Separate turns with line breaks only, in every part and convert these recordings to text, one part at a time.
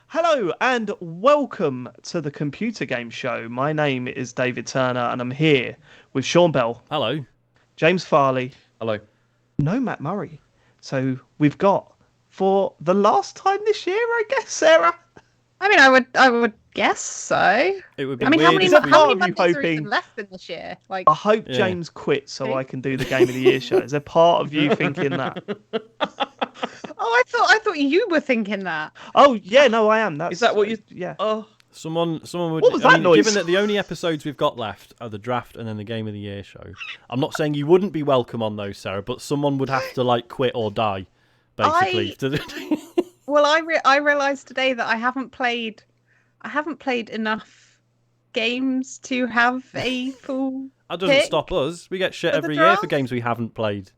Hello and welcome to the Computer Game Show. My name is David Turner and I'm here with Sean Bell.
Hello.
James Farley.
Hello.
No Matt Murray. So we've got, for the last time this year, I guess, Sarah?
I mean, I would guess so.
It would be
I mean,
weird
how many
Is that part of you
Mondays are
hoping-
even left in this year? Like,
I hope
Yeah.
James quits so I can do the Game of the Year show. Is there part of you thinking that?
I thought you were thinking that.
Oh, yeah, no, I am. That's,
Is that what you...
Yeah.
Oh,
Someone would.
What was that noise?
Given that the only episodes we've got left are the draft and then the Game of the Year show, I'm not saying you wouldn't be welcome on those, Sarah, but someone would have to like quit or die, basically.
Well, I realized today that I haven't played enough games to have a full.
That doesn't
pick
stop us. We get shit
for the
every year for
draft?
games we haven't played.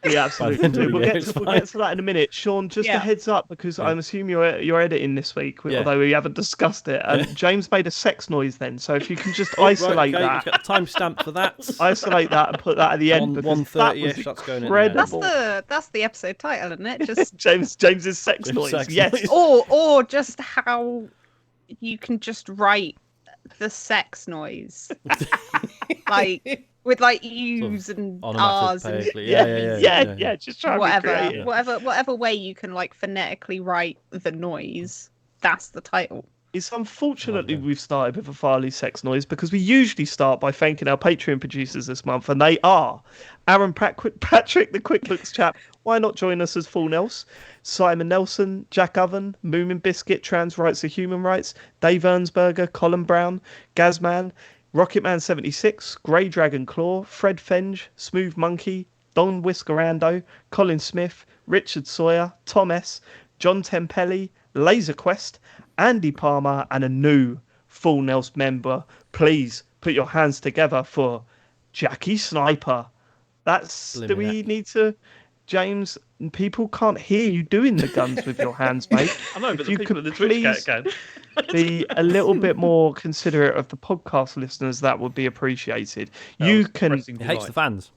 Yeah,
By the end
absolutely.
of the
We'll
year,
get
it's
to
fine.
that in a minute. Sean, just a
Yeah.
heads up, because
Yeah.
I'm assuming you're editing this week,
Yeah.
although we haven't discussed it. James made a sex noise then, so if you can just
Right,
isolate
okay,
that,
You've got a timestamp for that.
isolate that and put that at the end, because that was
1:30ish, that's going in there.
incredible.
That's the episode title, isn't it? Just
James's sex
James'
noise.
sex
Yes.
noise.
or just how you can just write the sex noise, like with like U's and R's and
Onomatopoeically.
Yeah. Just try and
whatever,
recreate it.
whatever way you can like phonetically write the noise. That's the title.
It's unfortunately
Okay.
we've started with a Farley sex noise because we usually start by thanking our Patreon producers this month, and they are Aaron Patrick, the QuickBooks chap. Why not join us as Full Nels? Simon Nelson, Jack Oven, Moomin Biscuit, Trans Rights are Human Rights, Dave Ernsberger, Colin Brown, Gazman, Rocketman76, Grey Dragon Claw, Fred Fenge, Smooth Monkey, Don Whiskerando, Colin Smith, Richard Sawyer, Tom S, John Tempelli, Laser Quest, Andy Palmer, and a new Full Nels member. Please put your hands together for Jackie Sniper. Do we
Blimey
need to, James? People can't hear you doing the guns with your hands, mate.
I know, but
If
the
you
people
could
at the Twitch
please
can.
Be a little bit more considerate of the podcast listeners. That would be appreciated.
That
You
was
can.
pressing
It hates
delight.
the fans.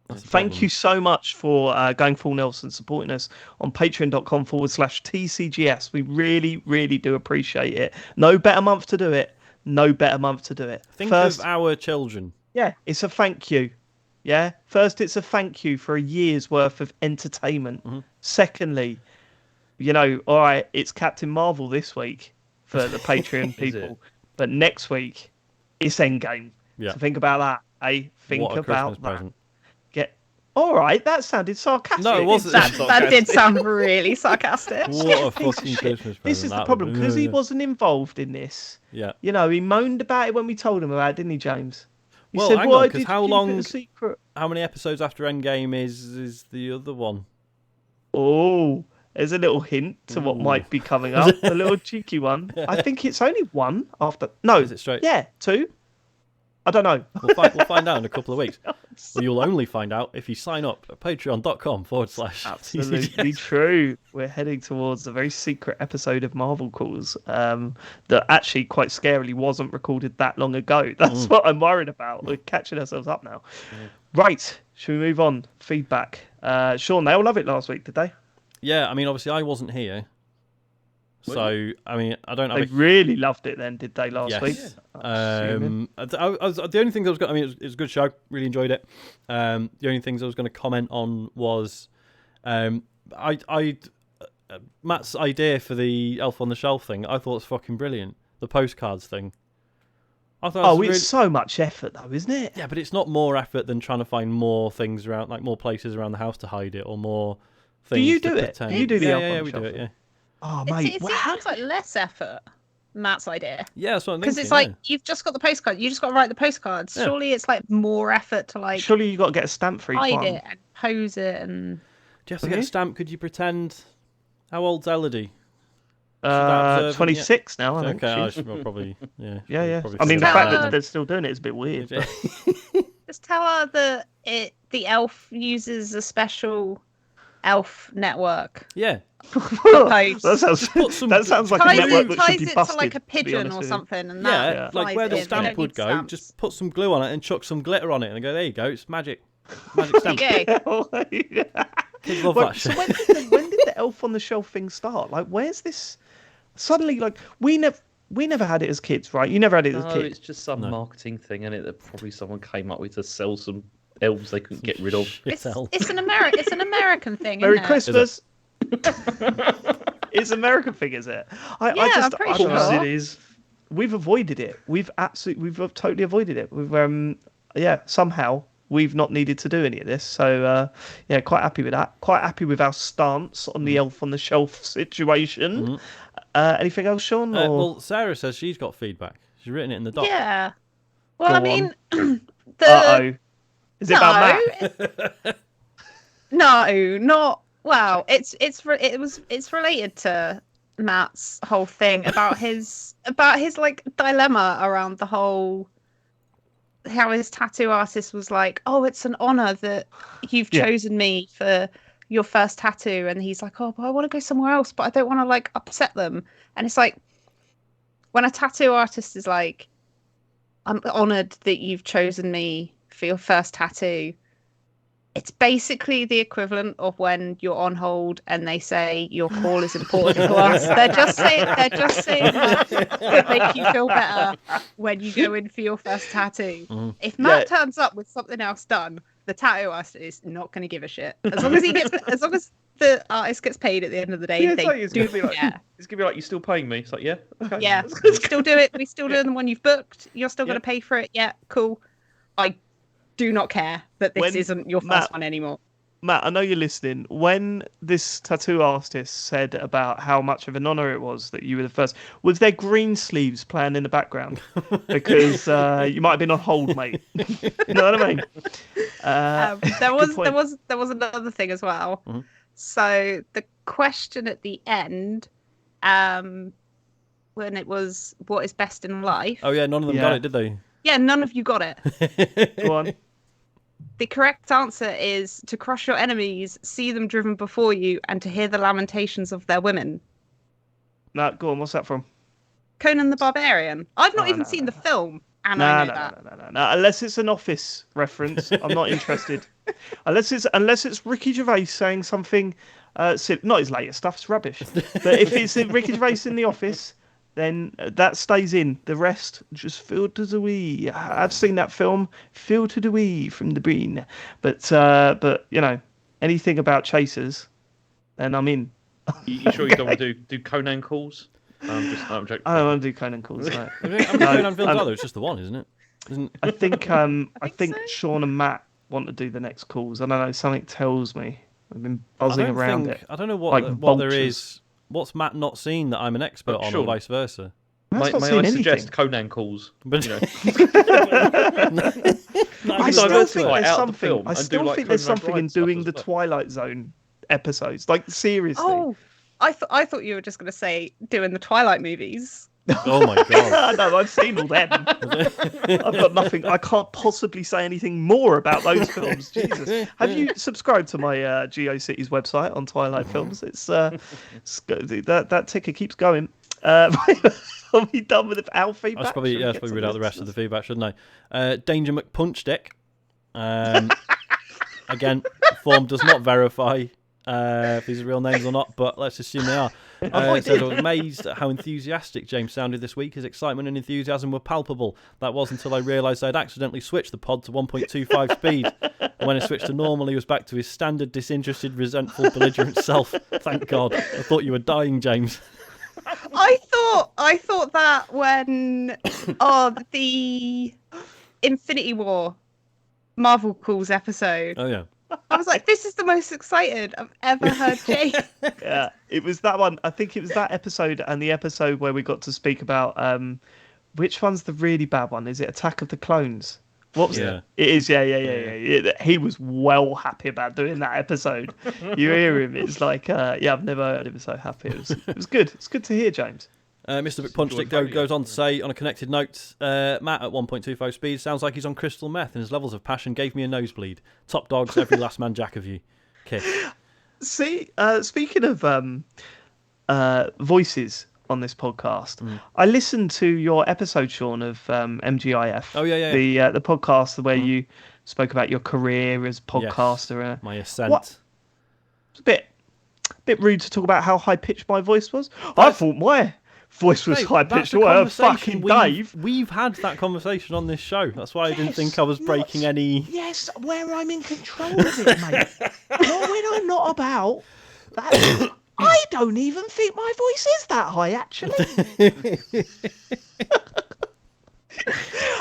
That's the
Thank
problem.
you so much for going Full Nelson, supporting us on patreon.com/TCGS. We really, really do appreciate it. No better month to do it.
Think
First,
of our children.
yeah, it's a thank you. Yeah. First, it's a thank you for a year's worth of entertainment.
Mm-hmm.
Secondly, all right, it's Captain Marvel this week for the Patreon
Is
people,
it?
but next week it's Endgame.
Yeah.
So think about that, eh? Think
What a
about
Christmas
that.
present.
All right, that sounded sarcastic.
No, it wasn't.
That did sound really sarcastic.
What a
Piece of
fucking
shit.
Christmas present.
This is the
that
problem
would be.
because he wasn't involved in this.
Yeah.
He moaned about it when we told him about it, didn't he, James? He
Well,
said,
hang
"Why
on, 'cause
did
how
you keep it
long-
a secret?"
How many episodes after Endgame is the other one?
Oh, there's a little hint to what
Ooh.
might be coming up. A little cheeky one. I think it's only one after. No,
Is it straight?
yeah, two. I don't know.
We'll find out in a couple of weeks. Well, you'll only find out if you sign up at patreon.com/.
Absolutely true. We're heading towards a very secret episode of Marvel Calls that actually quite scarily wasn't recorded that long ago. That's what I'm worried about. We're catching ourselves up now. Right, should we move on? Feedback. Sean, they all love it last week, did they?
Yeah, I mean, obviously I wasn't here. So, I mean, I don't have
They really loved it then, did they, last
Yes.
week? I'm assuming.
The only things I was going. I mean, it was a good show. Really enjoyed it. The only things I was going to comment on was, Matt's idea for the Elf on the Shelf thing. I thought it was fucking brilliant. The postcards thing. I thought.
Oh,
It
it's
was
so much effort, though, isn't it?
yeah, but it's not more effort than trying to find more things around, like more places around the house to hide it, or more things.
you
to
do it?
pretend.
You do the
yeah,
Elf
yeah,
on
yeah,
the
we do
Shelf
it.
thing?
Yeah,
Oh,
It
mate.
seems like less effort. Matt's idea.
yeah. That's what I'm
Because
thinking.
it's like
yeah.
you've just got the postcard. You just got to write the postcards.
Yeah.
Surely it's like more effort to like
Surely you got to get a stamp for each
hide
one.
it and pose it and.
Do you have to get a
Okay.
stamp? Could you pretend? How old's Elodie? observant
26 now, I think.
Okay, I
she's-
should probably, yeah.
Yeah.
probably
I mean, the
figure
fact
that
that
out.
they're still doing it is a bit weird. but-
Just tell her that the elf uses a special elf network.
Yeah,
Post.
that sounds like a
Ties
network
it,
that
ties
should be
it
busted.
to like a
to be
pigeon
honest
or
with you.
something, and
yeah,
that
like
flies
where
it
the
in. They
stamp
don't
would
need
go,
stamps.
just put some glue on it and chuck some glitter on it and go, there you go, it's magic. Magic stamp.
There you go.
Kids love
Wait,
that
so
shit.
when did the Elf on the Shelf thing start? Like, where's this Suddenly, like we never had it as kids, right? You never had it as
No,
kids.
it's just some marketing thing, and that probably someone came up with to sell some elves they couldn't get rid of.
It's an American thing.
Merry
isn't it?
Christmas. It's an American thing, is it?
I'm pretty sure
it is. We've avoided it. We've totally avoided it. We've somehow we've not needed to do any of this. So quite happy with that. Quite happy with our stance on the elf on the shelf situation. Anything else, Sean?
Well, Sarah says she's got feedback. She's written it in the doc.
Yeah. Well,
Go
I mean,
Is it about Matt?
No, not. Well, it's related to Matt's whole thing about his like dilemma around the whole how his tattoo artist was like, oh, it's an honor that you've chosen me for your first tattoo, and he's like, oh, but I want to go somewhere else, but I don't want to like upset them. And it's like when a tattoo artist is like, I'm honored that you've chosen me for your first tattoo. It's basically the equivalent of when you're on hold and they say your call is important to us. They're just saying that to make you feel better when you go in for your first tattoo. If Matt turns up with something else done, the tattoo artist is not going to give a shit. As long as the artist gets paid at the end of the day,
Yeah,
they
it's
do.
gonna be like, it's gonna be like, you're still paying me. It's like, yeah, okay.
Yeah, we still do it. We still do the one you've booked. You're still going to pay for it. Yeah, cool. I do not care that this isn't your first one anymore.
Matt, I know you're listening. When this tattoo artist said about how much of an honour it was that you were the first, was there green sleeves playing in the background? Because you might have been on hold, mate. You know what I mean?
There was another thing as well. So the question at the end, when it was what is best in life.
Oh yeah, none of them got it, did they?
Yeah, none of you got it.
Go on.
The correct answer is to crush your enemies, see them driven before you, and to hear the lamentations of their women.
No, go on. What's that from?
Conan the Barbarian. I've not even seen the film, and I know that.
No. Unless it's an Office reference, I'm not interested. Unless it's Ricky Gervais saying something, not his latest stuff. It's rubbish. But if it's Ricky Gervais in the Office, then that stays in. The rest just filter the wee. I've seen that film, filter the wee from the brain. But you know, anything about chasers, then I'm in.
You sure you don't want to do Conan calls? I'm joking.
I don't want to do Conan calls. No.
Conan films either. It's just the one, isn't it?
I think Sean and Matt want to do the next calls. I don't know. Something tells me. I've been buzzing around it.
I don't know what
like
there is. What's Matt not seen that I'm an expert on, or vice versa?
May I suggest Conan calls?
But
you know.
I still think there's
Conan
something in
O'Brien
doing
stuff
the
as well.
Twilight Zone episodes. Like, seriously.
Oh, I thought you were just going to say doing the Twilight movies.
Oh my god!
No, I've seen all them. I've got nothing. I can't possibly say anything more about those films. Jesus, have you subscribed to my GeoCities website on Twilight films? It's that ticker keeps going. Are we done with our feedback?
I should probably read out the rest of the feedback, shouldn't I? Danger McPunchdick. Again, form does not verify if these are real names or not, but let's assume they are. Says, I was amazed at how enthusiastic James sounded this week. His excitement and enthusiasm were palpable. That was until I realised I'd accidentally switched the pod to 1.25 speed. And when I switched to normal, he was back to his standard disinterested, resentful, belligerent self. Thank God. I thought you were dying, James.
I thought that when the Infinity War Marvel Calls episode.
Oh yeah.
I was like, this is the most excited I've ever heard Jay.
Yeah, it was that one. I think it was that episode and the episode where we got to speak about which one's the really bad one? Is it Attack of the Clones? What was it? It is, yeah. He was well happy about doing that episode. You hear him, it's like, I've never heard him so happy. It was good. It's good to hear, James.
Mr. McPunchdick goes on to say, on a connected note, Matt at 1.25 speed sounds like he's on crystal meth and his levels of passion gave me a nosebleed. Top dogs, every last man jack of you. Kiss.
See, speaking of voices on this podcast, I listened to your episode, Sean, of MGIF.
Oh, yeah.
The podcast where you spoke about your career as podcaster.
Yes, my ascent.
It's a bit rude to talk about how high pitched my voice was. I thought voice was
Mate,
high
that's
pitched.
a
Well,
conversation
fucking Dave.
We've had that conversation on this show. That's why I didn't
Yes,
think I was breaking any.
Yes, where I'm in control of it, mate. Not when I'm not about. That, I don't even think my voice is that high, actually.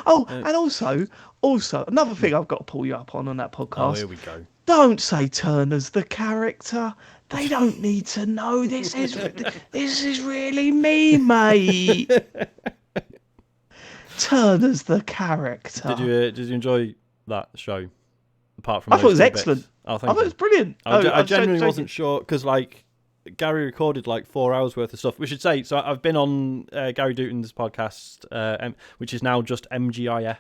Oh, and also another thing I've got to pull you up on that podcast.
Oh, here we go.
Don't say Turner's the character. They don't need to know this is really me, mate. Turner's the character.
Did you enjoy that show? Apart from
I thought it was
those two
excellent.
bits? Oh,
I
thank
thought it
you.
was brilliant.
I genuinely wasn't sure because Gary recorded 4 hours worth of stuff. We should say, so I've been on Gary Dutton's podcast, which is now just MGIF.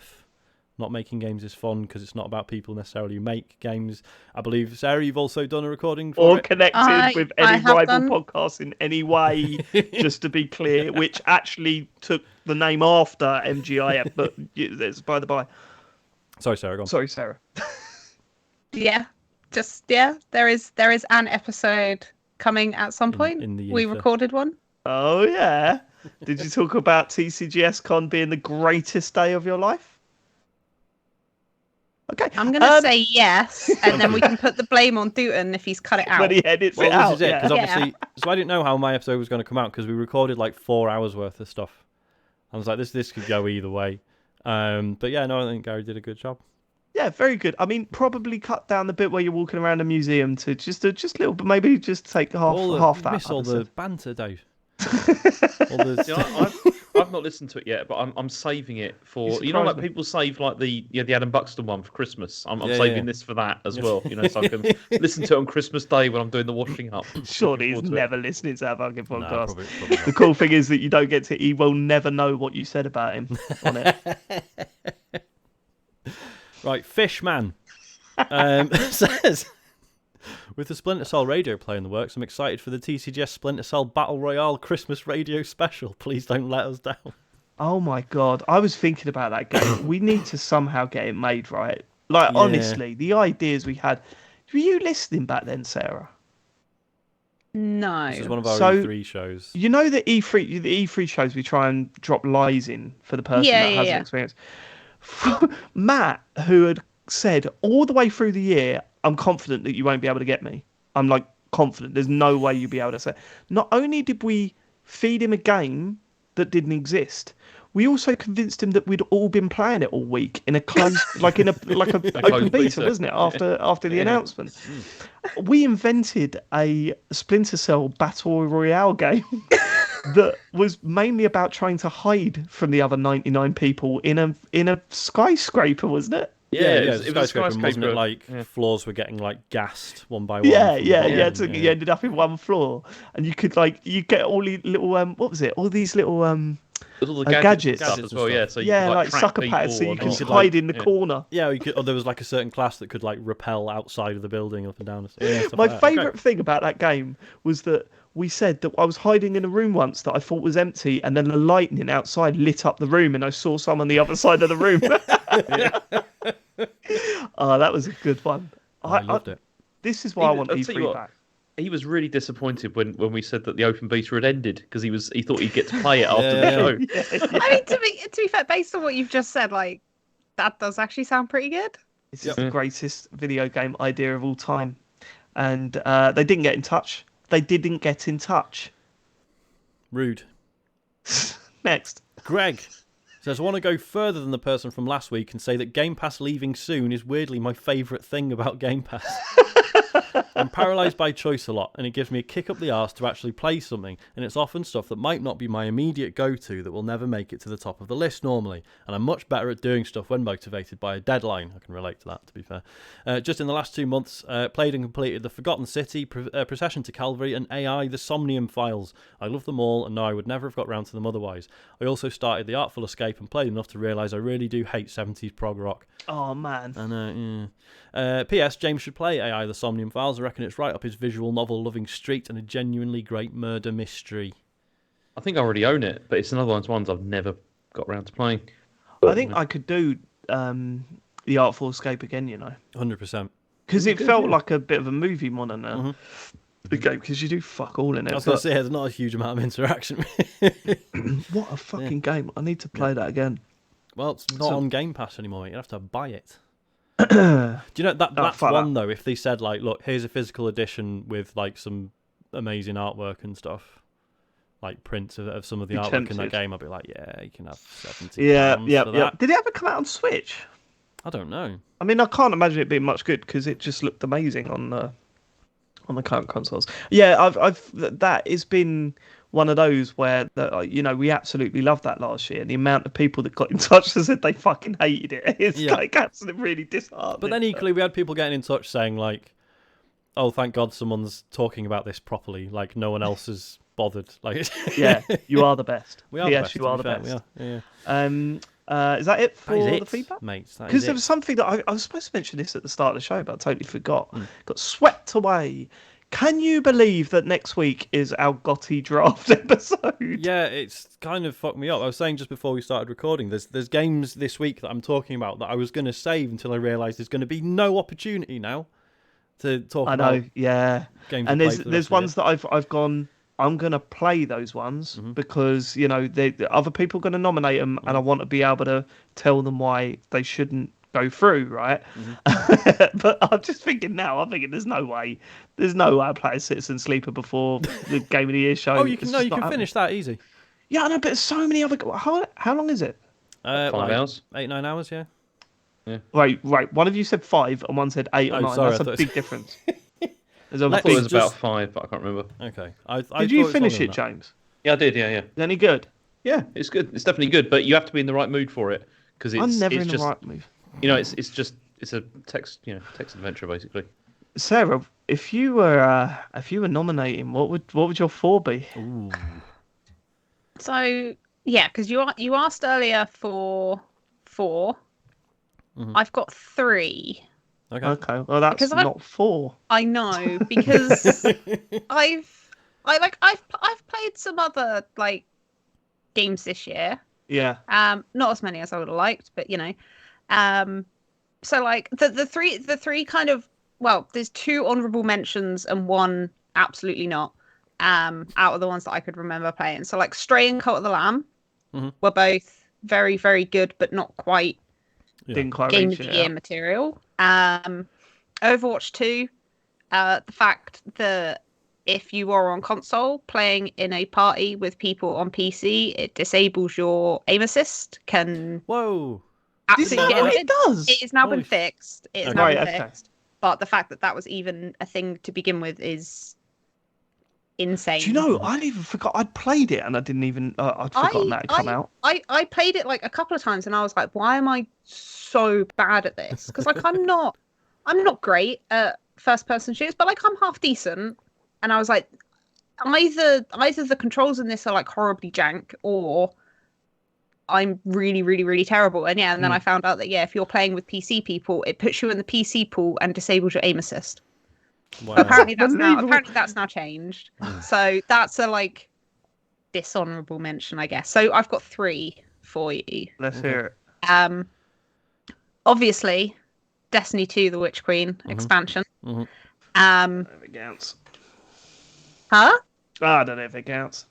Not making games is fun because it's not about people necessarily who make games. I believe, Sarah, you've also done a recording for
or
it.
connected with any
have
rival
done.
podcast in any way, just to be clear, which actually took the name after MGIF, but it's by the by.
Sorry, Sarah, go on.
Sorry, Sarah.
Yeah, there is an episode coming at some point.
in the
we
ether.
recorded one.
Oh, yeah. Did you talk about TCGS Con being the greatest day of your life? Okay.
I'm gonna say yes, and then we can put the blame on Dutton if he's cut it out.
When he edits
Well,
it out.
this is it, because
Yeah.
obviously, so I didn't know how my episode was going to come out because we recorded 4 hours worth of stuff. I was like, this could go either way. But yeah, no, I think Gary did a good job.
Yeah, very good. I mean, probably cut down the bit where you're walking around a museum to just a little, but maybe just take half that.
Miss all the
episode.
banter, Dave.
See, I've not listened to it yet, but I'm saving it for
You surprised me.
people save the Adam Buxton one for Christmas. I'm
Yeah,
saving
yeah.
this for that as well. So I can listen to it on Christmas Day when I'm doing the washing up.
Surely he's
Looking forward to it.
never listening to our fucking
Nah,
podcast.
probably
The
not.
cool thing is that you don't get to. He will never know what you said about him on it.
Right, Fishman says, with the Splinter Cell radio play in the works, I'm excited for the TCGS Splinter Cell Battle Royale Christmas radio special. Please don't let us down.
Oh my god, I was thinking about that game. We need to somehow get it made, right? Honestly, the ideas we had. Were you listening back then, Sarah?
No.
This is one of our
So-
E3 shows.
You know the E3 shows we try and drop lies in for the person
Yeah,
that
yeah,
hasn't
yeah.
experienced. Matt, who had said all the way through the year, I'm confident that you won't be able to get me. I'm confident. There's no way you'll be able to say. Not only did we feed him a game that didn't exist, we also convinced him that we'd all been playing it all week in a closed, in a open
closed
beta,
beta.
wasn't it? After the announcement, we invented a Splinter Cell Battle Royale game that was mainly about trying to hide from the other 99 people in a skyscraper, wasn't it?
It was
skyscraper,
a skyscraper.
wasn't it? Floors were getting gassed one by one.
Yeah,
from
yeah,
the
yeah.
bottom,
You ended up in one floor, and you could you get all these little what was it? All these little
There's all the
gadgets.
stuff
Gadgets
as well.
and
Yeah,
stuff.
so you
yeah,
could,
like
track
sucker
people
pads, so you
and
could
all
could,
that.
hide in the corner.
Yeah, there was a certain class that could rappel outside of the building up and down. Yeah, stuff
My
like that.
favourite thing about that game was that we said that I was hiding in a room once that I thought was empty, and then the lightning outside lit up the room, and I saw some on the other side of the room. Oh, that was a good one.
I loved it.
This is why I
Even-
want
I'll tell you
E3
what,
back.
He was really disappointed when we said that the open beta had ended because he thought he'd get to play it after
Yeah.
the show.
I mean, to be fair, based on what you've just said, that does actually sound pretty good.
This is the greatest video game idea of all time. And they didn't get in touch.
Rude.
Next.
Greg says, I want to go further than the person from last week and say that Game Pass leaving soon is weirdly my favourite thing about Game Pass. I'm paralysed by choice a lot, and it gives me a kick up the arse to actually play something, and it's often stuff that might not be my immediate go-to that will never make it to the top of the list normally, and I'm much better at doing stuff when motivated by a deadline. I can relate to that, to be fair. Just in the last 2 months, played and completed The Forgotten City, Procession to Calvary, and AI, The Somnium Files. I love them all, and know I would never have got round to them otherwise. I also started The Artful Escape and played enough to realise I really do hate 70s prog rock.
Oh, man.
And P.S. James should play AI The Somnium Files. I reckon it's right up his visual novel-loving street and a genuinely great murder mystery.
I think I already own it, but it's another one of those ones I've never got around to playing.
I think I could do The Artful Escape again,
100%.
Because it felt like a bit of a movie more than the game because you do fuck all in it.
I was going to say there's not a huge amount of interaction.
What a fucking game! I need to play that again.
Well, it's not on Game Pass anymore. You have to buy it.
Do
you know that's one though? If they said like, look, here's a physical edition with like some amazing artwork and stuff, like prints of some of the artwork in that game, I'd be like, yeah, you can have £70.
Yeah. Did it ever come out on Switch?
I don't know.
I mean, I can't imagine it being much good because it just looked amazing on the current consoles. Yeah, that has been one of those where we absolutely loved that last year. And the amount of people that got in touch and said they fucking hated it is like absolutely really disheartening.
But then equally, we had people getting in touch saying like, "Oh, thank God someone's talking about this properly. Like no one else has bothered." Like,
yeah, you are the best.
We are.
Yes,
the best,
you are the
fair.
best.
We are. Yeah.
Is that it for the feedback,
mates?
Because there was something that I was supposed to mention this at the start of the show, but I totally forgot. Got swept away. Can you believe that next week is our GOTY draft episode?
Yeah, it's kind of fucked me up. I was saying just before we started recording, there's games this week that I'm talking about that I was going to save until I realised there's going to be no opportunity now to talk about. I know,
yeah.
Games
and there's ones that I've gone. I'm going to play those ones because the other people are going to nominate them, and I want to be able to tell them why they shouldn't go through, right? But I'm just thinking now. I'm thinking there's no way I play a Citizen Sleeper before the Game of the Year show.
Oh, you can finish that easy.
Yeah, I know, but there's so many other. How long is it?
5 hours,
8-9 hours, yeah.
Right. One of you said 5, and one said 8 or 9.
Sorry,
that's a big difference.
I thought it was about 5, but I can't remember.
Okay.
Did you finish it, James?
Yeah, I did. Yeah.
Is any good?
Yeah, it's good. It's definitely good, but you have to be in the right mood for it because
I'm never in the right mood.
It's a text adventure basically.
Sarah, if you were nominating, what would your 4 be?
Ooh.
So yeah, because you asked earlier for 4. I've got 3.
Okay. Well, that's not 4.
I know because I've played some other like games this year.
Yeah.
Not as many as I would have liked, but so like the three kind of, well, there's 2 honorable mentions and 1 absolutely not. Out of the ones that I could remember playing, so like Stray and Cult of the Lamb were both very, very good, but not quite
Didn't quite
Game
reach
of
it,
the Year material. Overwatch 2, the fact that if you are on console playing in a party with people on PC, it disables your aim assist.
Whoa.
Absolutely.
It does.
It has now been fixed. It has now been
Okay.
fixed. But the fact that was even a thing to begin with is insane.
Do you know, I even forgot I'd played it and I didn't even I'd forgotten that it come out.
I played it like a couple of times and I was like, why am I so bad at this? Because like I'm not great at first person shooters, but like I'm half decent. And I was like, either the controls in this are like horribly jank, or I'm really, really, really terrible. And then I found out that if you're playing with PC people, it puts you in the PC pool and disables your aim assist.
Wow.
Apparently that's now changed. So that's a like dishonorable mention, I guess. So I've got 3 for you.
Let's hear it.
Obviously, Destiny 2: The Witch Queen expansion.
If it counts.
Huh?
I don't know if it counts.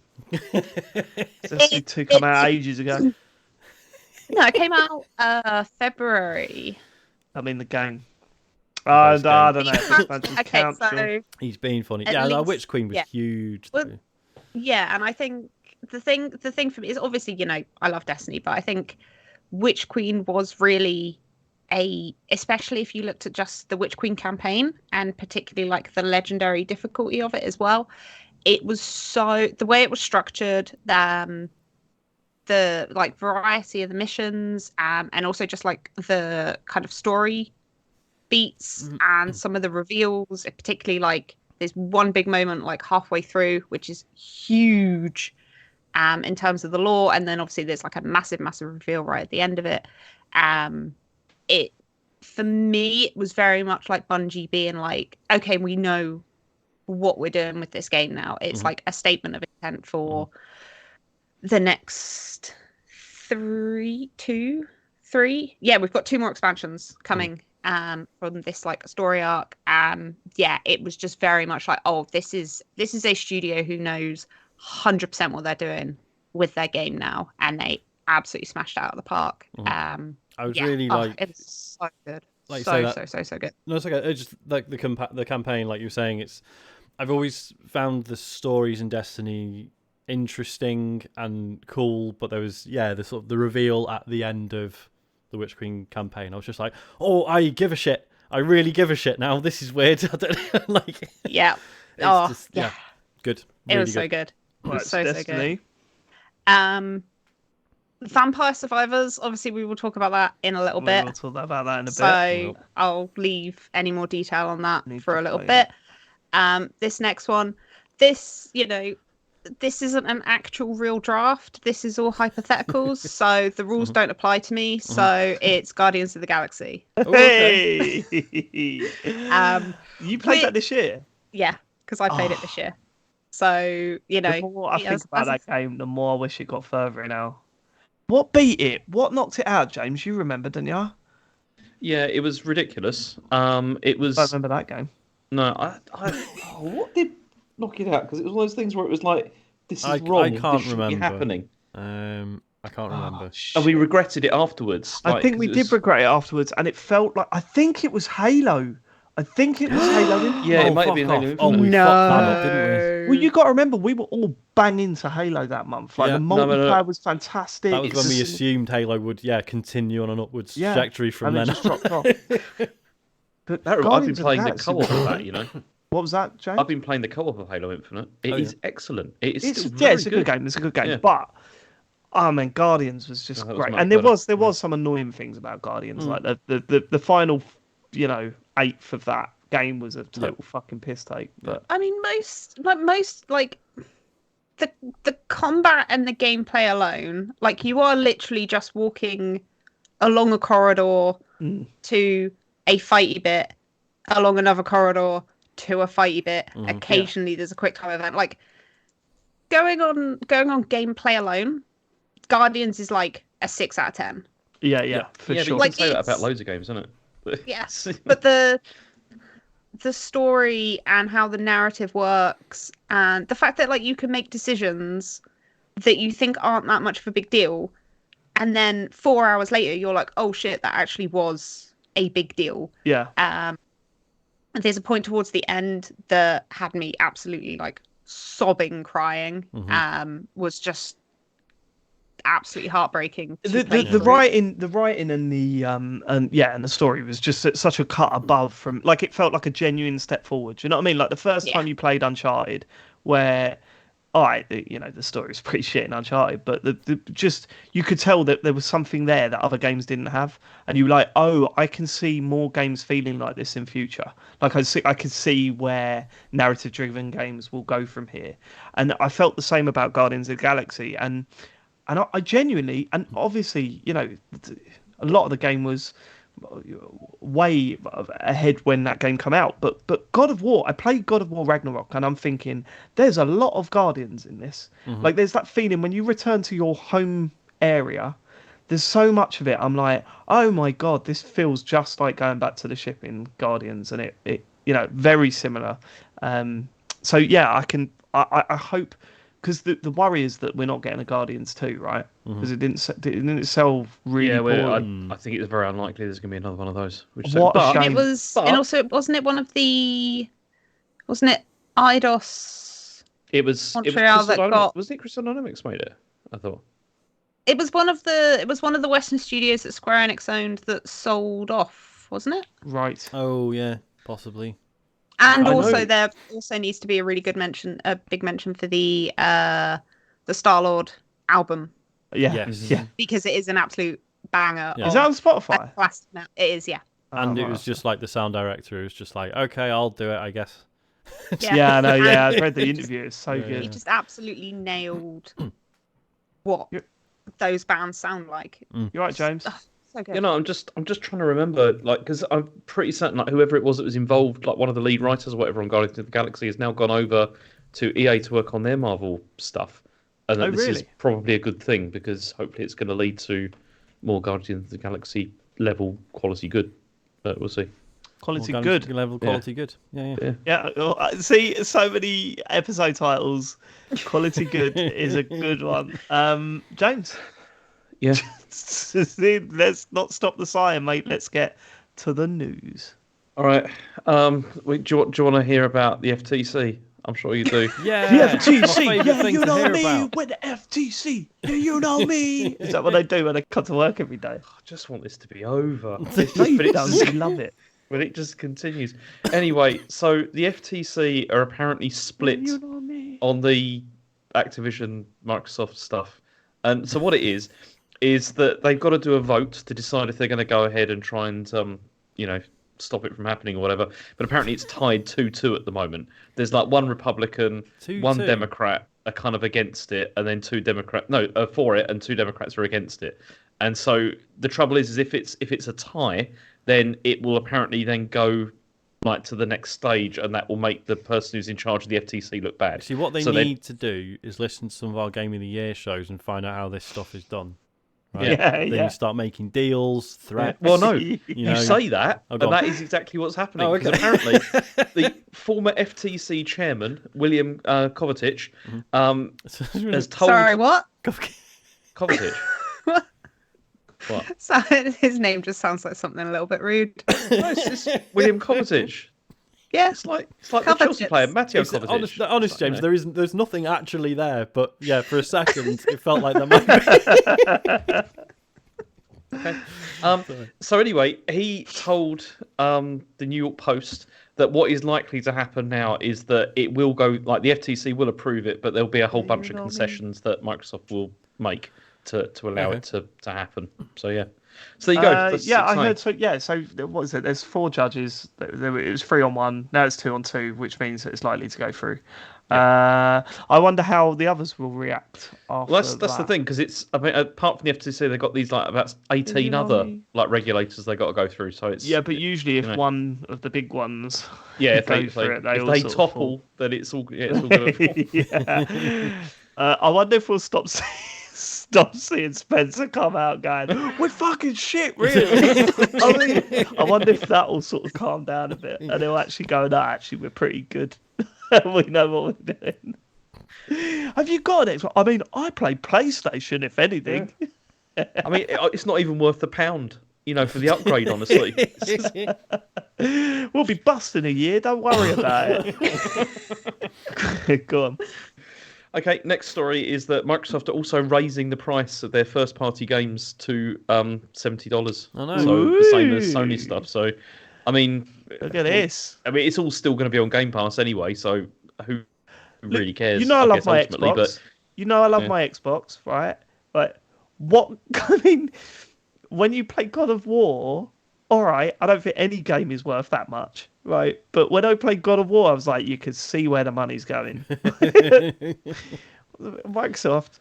Destiny 2 come out ages ago.
No, it came out February.
I mean the game. I don't know if expansion counts.
So
he's being funny.
at
Yeah,
least,
Witch Queen was huge.
Well, yeah, and I think the thing for me is obviously, I love Destiny, but I think Witch Queen was really especially if you looked at just the Witch Queen campaign and particularly like the legendary difficulty of it as well. It was the way it was structured, the like variety of the missions, and also just like the kind of story beats and some of the reveals, particularly like there's one big moment like halfway through which is huge in terms of the lore, and then obviously there's like a massive reveal right at the end of it. It for me it was very much like Bungie being like, okay, we know what we're doing with this game now. It's like a statement of intent for the next 3. Yeah, we've got 2 more expansions coming from this like story arc. Yeah, it was just very much like, oh, this is a studio who knows 100% what they're doing with their game now, and they absolutely smashed it out of the park.
I was really like,
it's so good,
like
so good.
No, it's okay. It's just like the campaign, like you were saying. I've always found the stories in Destiny interesting and cool, but there was the reveal at the end of the Witch Queen campaign. I was just like, oh, I give a shit. I really give a shit now. This is weird. I don't like.
Yeah.
Good.
It was so good. It
Right,
was so
Destiny.
good. Vampire Survivors. Obviously, we will talk about that in a little bit.
We'll talk about that in a bit.
So I'll leave any more detail on that for a little
play
bit. This next one, this isn't an actual real draft. This is all hypotheticals, so the rules don't apply to me. So it's Guardians of the Galaxy.
Hey! You played that this year?
Yeah, because I played it this year. So,
The more I think about that game, the more I wish it got further now. What beat it? What knocked it out, James? You remember, didn't you?
Yeah, it was ridiculous. It was.
I remember that game.
No, what did knock it out? Because it was one of those things where it was like, this is wrong.
I can't
this shouldn't be
remember.
happening.
I can't remember.
And we regretted it afterwards.
I think we did regret it afterwards, and it felt like, I think it was Halo.
Yeah, it might have been Halo.
Oh, we
No.
fucked that up, didn't we?
Well, you got to remember, we were all banging to Halo that month. Like,
Yeah.
the
No.
multiplayer was fantastic.
That was when we assumed Halo would, continue on an upwards trajectory from
and
then.
it just dropped off. But
I've been
Guardians of
playing the
Galaxy
co-op
was
of that,
great. What was that, James?
I've been playing the co-op of Halo Infinite. It is excellent. It's still
it's
very
a good game. It's a good game.
Yeah.
But Guardians was just
that was
great.
much
And there
better.
was some annoying things about Guardians. Like the final, eighth of that game was a total fucking piss take. But
I mean, most the combat and the gameplay alone, like you are literally just walking along a corridor to a fighty bit, along another corridor to a fighty bit. Occasionally, there's a quick time event. Like going on gameplay alone, Guardians is like a 6 out of 10.
Yeah, for
But
sure.
you
Like,
can say that
it's-
about loads of games, isn't it?
Yes, but the story and how the narrative works, and the fact that like you can make decisions that you think aren't that much of a big deal, and then 4 hours later you're like, oh shit, that actually was a big deal.
Yeah.
There's a point towards the end that had me absolutely like sobbing, crying. Was just absolutely heartbreaking.
The writing and the story was just such a cut above from, like, it felt like a genuine step forward. Do you know what I mean? Like the first time you played Uncharted, where the story was pretty shit in Uncharted, but just you could tell that there was something there that other games didn't have, and you were like, oh, I can see more games feeling like this in future. Like I could see where narrative-driven games will go from here, and I felt the same about Guardians of the Galaxy, and I genuinely, and obviously, a lot of the game was way ahead when that game came out, but God of War, I played God of War Ragnarok, and I'm thinking there's a lot of Guardians in this. Like there's that feeling when you return to your home area, there's so much of it. I'm like, oh my God, this feels just like going back to the ship in Guardians, and it very similar. So yeah, I hope, because the worry is that we're not getting a Guardians 2, right? Because it didn't sell really poorly.
I think it's very unlikely there's going to be another one of those.
What a shame.
And it was, and also wasn't it Eidos?
It was
Montreal that got.
Wasn't it Crystal Dynamics made it? I thought.
It was one of the Western studios that Square Enix owned that sold off, wasn't it?
Right.
Oh yeah, possibly.
And
I
also
know.
there also needs to be a really good mention, a big mention for the Star-Lord album,
Yeah.
Yes.
Yeah.
because it is an absolute banger.
Yeah.
Is that on Spotify?
It is, yeah.
And
Oh,
it was just like the sound director who was just like, okay, I'll do it, I guess.
Yeah, I know. Yeah, I read the interview. It's so
Yeah.
good.
He just absolutely nailed what those bands sound like.
You're right, James.
So good.
I'm just trying to remember, like, because I'm pretty certain, like, whoever it was that was involved, like one of the lead writers or whatever on Guardians of the Galaxy, has now gone over to EA to work on their Marvel stuff, and that this is
really?
probably a good thing, because hopefully it's going to lead to more Guardians of the Galaxy level quality good. but we'll see.
Quality
Organic
good.
level quality good. Yeah.
Yeah, see, so many episode titles. Quality good is a good one. James.
Yeah.
See, let's not stop the sighing, mate. Let's get to the news.
All right. Do you want to hear about the FTC? I'm sure you do.
Yeah.
The FTC.
My favourite
Yeah,
thing
you
to
know
hear
me.
about.
With the FTC. Yeah, you know me. Is that what they do when they come to work every day?
I just want this to be over.
They love it.
But it just continues. Anyway, so the FTC are apparently split
You know me.
on the Activision Microsoft stuff. And so what it is that they've got to do a vote to decide if they're going to go ahead and try and stop it from happening or whatever. But apparently it's tied 2-2 at the moment. There's like one Republican,
2-2.
one Democrat are kind of against it, and then for it, and 2 Democrats are against it. And so the trouble is if it's a tie, then it will apparently then go like to the next stage, and that will make the person who's in charge of the FTC look bad.
See, what they need to do is listen to some of our Game of the Year shows and find out how this stuff is done. Right? Then you start making deals, threats.
Well, no,
you
say that,
Oh,
and
go on.
that is exactly what's happening.
Oh,
Because apparently, the former FTC chairman, William Kovacic, has told...
Sorry, what?
Kovacic. What?
So, his name just sounds like something a little bit rude.
No, it's William Kovacic.
Yeah.
It's like the Chelsea player, Matteo Kovacic.
Honest, James, there's nothing actually there, but yeah, for a second it felt like there might be.
Okay. So anyway, he told the New York Post that what is likely to happen now is that it will go, like the FTC will approve it, but there'll be a whole bunch of concessions that Microsoft will make to allow it to happen. So yeah. So there you go. That's
I heard.
exciting.
So what is it? There's 4 judges. It was 3-on-1. Now it's 2-on-2, which means that it's likely to go through. I wonder how the others will react after.
Well, that's the thing, because it's. I mean, apart from the FTC, they've got these like about 18 other like regulators they got to go through. So it's
but usually if one of the big ones,
if
go
they
for it,
if
all
they
sort of
topple,
fall.
then it's all going to fall.
I wonder if we'll stop seeing Spencer come out going, we're fucking shit, really. I wonder if that will sort of calm down a bit, and he'll actually go, no, actually, we're pretty good. We know what we're doing. Have you got an Xbox? I mean, I play PlayStation, if anything.
Yeah. I mean, it's not even worth the £1, for the upgrade, honestly.
We'll be bust in a year, don't worry about it. Go on.
Okay, next story is that Microsoft are also raising the price of their first-party games to $70.
I know.
So the same as Sony stuff. So, I mean,
Look at this.
I mean, it's all still going to be on Game Pass anyway. So who really cares?
I love
guess,
my
ultimately,
Xbox.
But
I love my Xbox, right? Like, what? I mean, when you play God of War, all right, I don't think any game is worth that much, right? But when I played God of War, I was like, you could see where the money's going. Microsoft.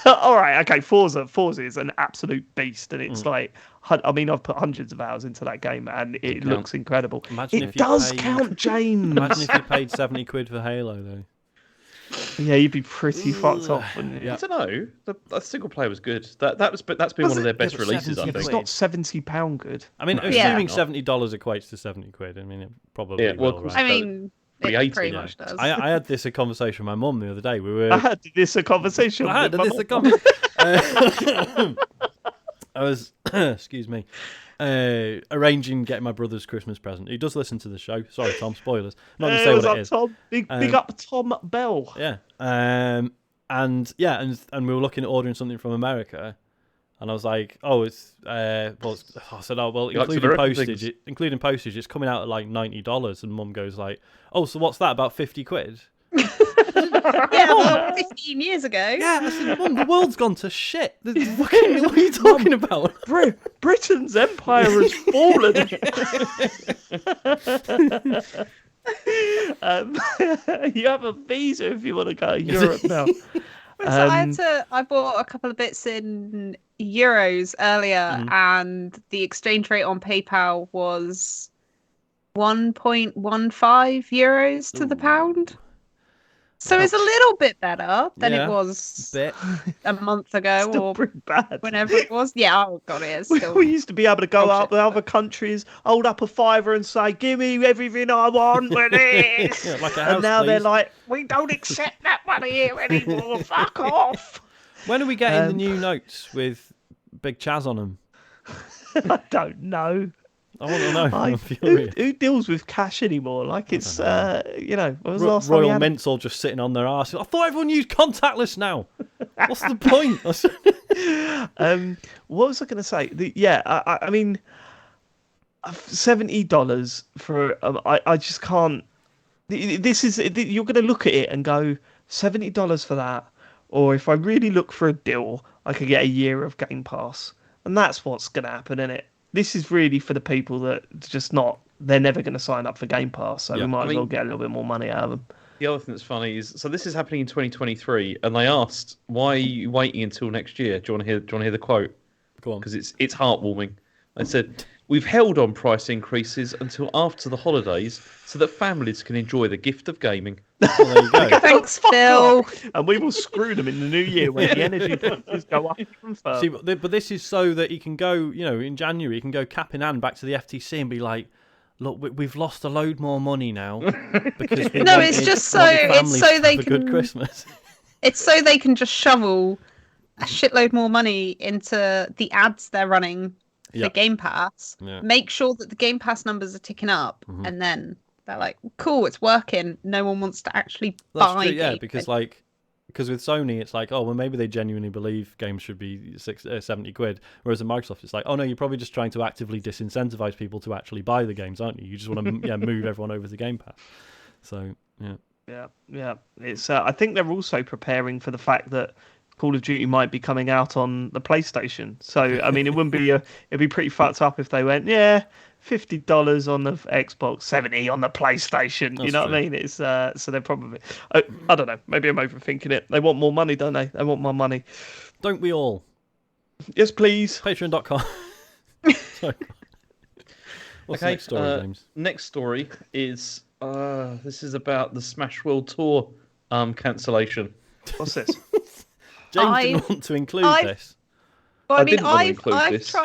All right, okay, Forza is an absolute beast, and it's like, I mean, I've put hundreds of hours into that game, and it looks incredible.
Imagine
it does count, James.
Imagine if you paid £70 for Halo, though.
Yeah, you'd be pretty fucked off, wouldn't you?
I don't know. The single player was good. That's been one of their best releases, I think.
It's not £70 good.
I mean, assuming $70 equates to £70. I mean, it probably will, right?
I mean, it pretty much does.
I had this conversation with my mum the other day.
I had this conversation.
I was, excuse me, arranging getting my brother's Christmas present. He does listen to the show. Sorry, Tom, spoilers. Not going to say what it is.
Tom? Big up Tom Bell.
Yeah. And we were looking at ordering something from America. And I was like, I said, including postage, it's coming out at like $90. And Mum goes like, oh, so what's that, about 50 quid?
Yeah, about 15 years ago.
Yeah, I said, Mum, the world's gone to shit. What are you talking about?
Britain's empire has fallen. You have a visa if you want to go to Europe now.
So I bought a couple of bits in euros earlier, and the exchange rate on PayPal was 1.15 euros to the pound. So it's a little bit better than
Yeah,
it was
bit.
a month ago
Still
or
pretty bad.
whenever it was. Yeah, oh god, it is still.
We used to be able to go
bullshit.
out to other countries, hold up a fiver and say, "Give me everything I want with this."
Yeah, like a house,
And now they're
please.
like, "We don't accept that money here anymore. Fuck off."
When are we getting the new notes with Big Chaz on them?
I don't know.
I want to know. I'm
Who
furious.
deals with cash anymore? Like it's, when was the last time
Royal
we had it?
Mints all just sitting on their arse. I thought everyone used contactless now. What's the point?
What was I going to say? I mean, $70 for I just can't. This is you're going to look at it and go $70 for that, or if I really look for a deal, I could get a year of Game Pass, and that's what's going to happen, isn't it? This is really for the people that just not. They're never going to sign up for Game Pass, so we might as well get a little bit more money out of them.
The other thing that's funny is, so this is happening in 2023, and they asked, "Why are you waiting until next year?" Do you want to hear the quote?
Go on.
Because it's heartwarming. They said, "We've held on price increases until after the holidays, so that families can enjoy the gift of gaming."
Well, there you go.
Thanks,
Fuck
Phil.
off. And we will screw them in the new year when the energy prices go up even further.
See, but this is so that he can go, in January, he can go cap in hand back to the FTC and be like, "Look, we've lost a load more money now because we
No,
wanted-
it's just
wanted
so- it's
families
so
to
they
have a good
can-
Christmas."
It's so they can just shovel a shitload more money into the ads they're running for
Yeah.
Game Pass.
Yeah.
Make sure that the Game Pass numbers are ticking up, and then they're like, "Cool, it's working." No one wants to actually
That's
buy.
true, yeah,
Game
because
Pass.
because with Sony, it's like, oh, well, maybe they genuinely believe games should be 70 quid. Whereas at Microsoft, it's like, oh, no, you're probably just trying to actively disincentivize people to actually buy the games, aren't you? You just want to move everyone over to Game Pass. So, yeah.
Yeah. It's. I think they're also preparing for the fact that Call of Duty might be coming out on the PlayStation. So, I mean, it wouldn't be it'd be pretty fucked up if they went, $50 on the Xbox, $70 on the PlayStation.
That's
You know what I
true.
mean? It's so they're probably. I don't know. Maybe I'm overthinking it. They want more money, don't they? They want more money.
Don't we all?
Yes, please.
Patreon.com. Sorry. What's the
Okay,
next story, James?
Next story is this is about the Smash World Tour cancellation.
What's this?
James didn't want to include this.
Well,
I
I mean,
didn't want to include this.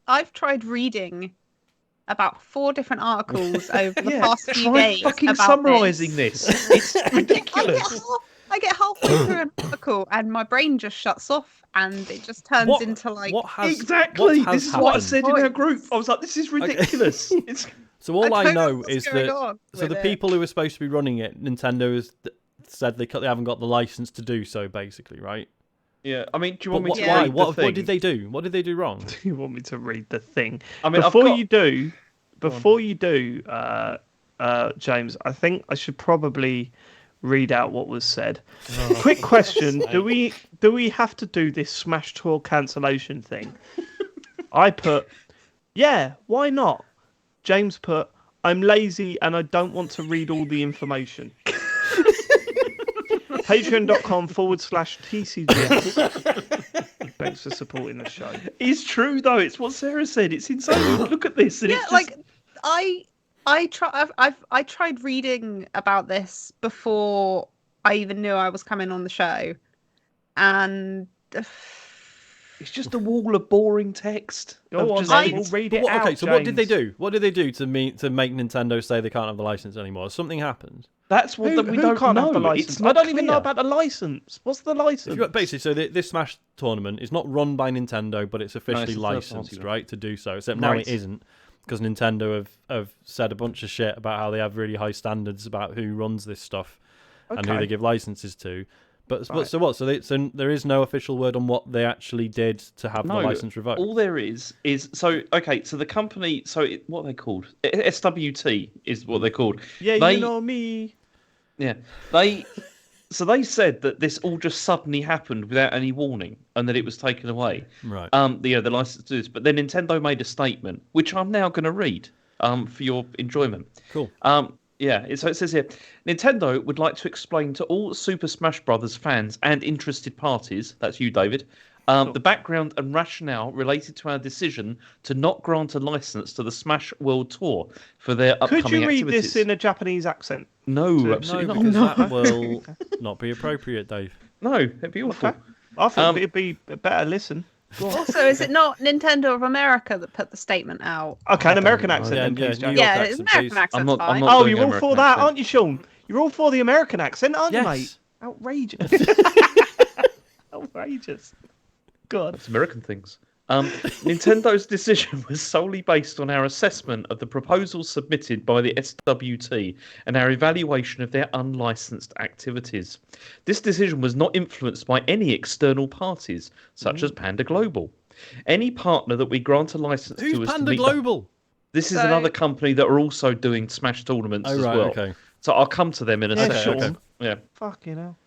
I've tried reading about 4 different articles over the
Yeah,
past few
try
days
fucking
about
summarising
this.
this. It's ridiculous.
I get halfway through an article and my brain just shuts off and it just turns into like.
What has
Exactly.
what has
This is what I
happened?
said in our group. I was like, "This is ridiculous." It's
So all I
don't
know
what's
is
going
that
on
so
with
the
it.
people who were supposed to be running it, Nintendo has said they haven't got the license to do so, basically, right?
yeah. I mean, do you
But
want me
what,
to
why?
read the
What
thing?
did they do? What did they do wrong?
You want me to read the thing?
I mean,
before
I've got-
you do, James, I think I should probably read out what was said. Quick question: Do we have to do this Smash Tour cancellation thing? I put, yeah, why not? James put, I'm lazy and I don't want to read all the information. Patreon.com/TCGS. Thanks for supporting the show.
It's true though. It's what Sarah said. It's insane. Look at this. And
Yeah,
it's just...
like I tried reading about this before I even knew I was coming on the show, and
it's just a wall of boring text.
Go on,
Just-
then, we'll read it out.
Okay, so what did they
James.
do? What did they do to make Nintendo say they can't have the license anymore? Something happened.
That's what
Who,
we
who
don't
can't
know.
have the
It's
license?
not
I don't even know
clear.
about the license. What's the
If
license?
you got, basically, so this Smash tournament is not run by Nintendo, but it's officially
it's a third party
licensed,
one.
right, to do so. Except now
Right.
it isn't, because Nintendo have said a bunch of shit about how they have really high standards about who runs this stuff and who
Okay.
they give licenses to. But
Right.
so what? So there is no official word on what they actually did to have the license revoked.
All there is so okay. So the company, what are they called? SWT is what they're called.
Yeah,
They-
you know me.
Yeah, they said that this all just suddenly happened without any warning, and that it was taken away.
Right.
The license to this, but then Nintendo made a statement, which I'm now going to read, for your enjoyment.
Cool.
So it says here, Nintendo would like to explain to all Super Smash Bros. Fans and interested parties, that's you, David, The background and rationale related to our decision to not grant a license to the Smash World Tour for their upcoming
Could you read
activities.
this in a Japanese accent?
No, absolutely
because
not.
that will not be appropriate, Dave.
No, it'd be awful.
Okay. I thought it'd be a better listen.
Also, is it not Nintendo of America that put the statement out?
Okay, an American accent then, please,
New
Jack.
York
Yeah,
accent,
it's American
please.
accent's
I'm
fine.
not
Oh,
doing
you're all
American
for that,
accent.
aren't you, Sean? You're all for the American accent, aren't you,
Yes.
mate? Outrageous. Outrageous. God.
It's American things. Nintendo's decision was solely based on our assessment of the proposals submitted by the SWT and our evaluation of their unlicensed activities. This decision was not influenced by any external parties, such as Panda Global. Any partner that we grant a license to
Who's
is
Panda
to meet
Global?
This is
So-
another company that are also doing Smash tournaments
Oh,
as
right,
well.
okay.
So I'll come to them in a
Yeah,
second.
Sean.
Yeah.
Fucking hell.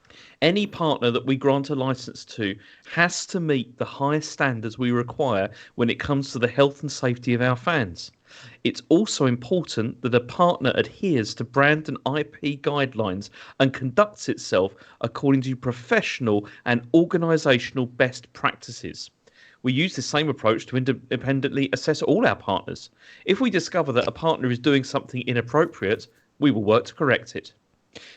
Any partner that we grant a license to has to meet the highest standards we require when it comes to the health and safety of our fans. It's also important that a partner adheres to brand and IP guidelines and conducts itself according to professional and organisational best practices. We use the same approach to independently assess all our partners. If we discover that a partner is doing something inappropriate, we will work to correct it.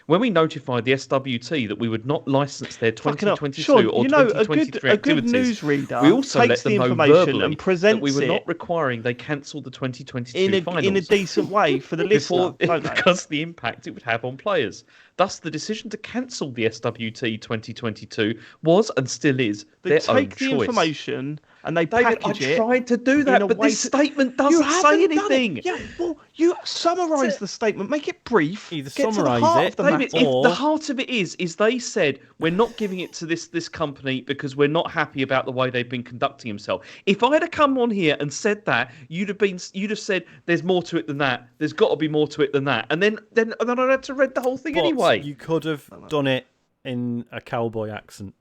When we notified the SWT that we would not license their
Fucking hell.
2022
Sean,
or
you know,
2023
a good
activities,
newsreader
we also
takes
let them
the
know
information
verbally
and
that
presents
we were
it
not requiring they cancel the 2022
in
finals
a decent way for the listener, don't they?
because the impact it would have on players. Thus, the decision to cancel the SWT 2022 was and still is
They
their own
take the
choice.
information and they
David, I
package it.
tried to do
in
that,
a
but
way
this
to-
statement
You
doesn't
haven't
say
done it.
anything.
Yeah, well, you summarise the statement, make it brief.
Either
get to the
summarise
heart
it,
of the
David,
matter.
or-
if the heart of it is they said we're not giving it to this company because we're not happy about the way they've been conducting themselves. If I had come on here and said that, you'd have said there's more to it than that. There's got to be more to it than that, and then I'd have to read the whole thing
But
anyway.
you could have done it in a cowboy accent.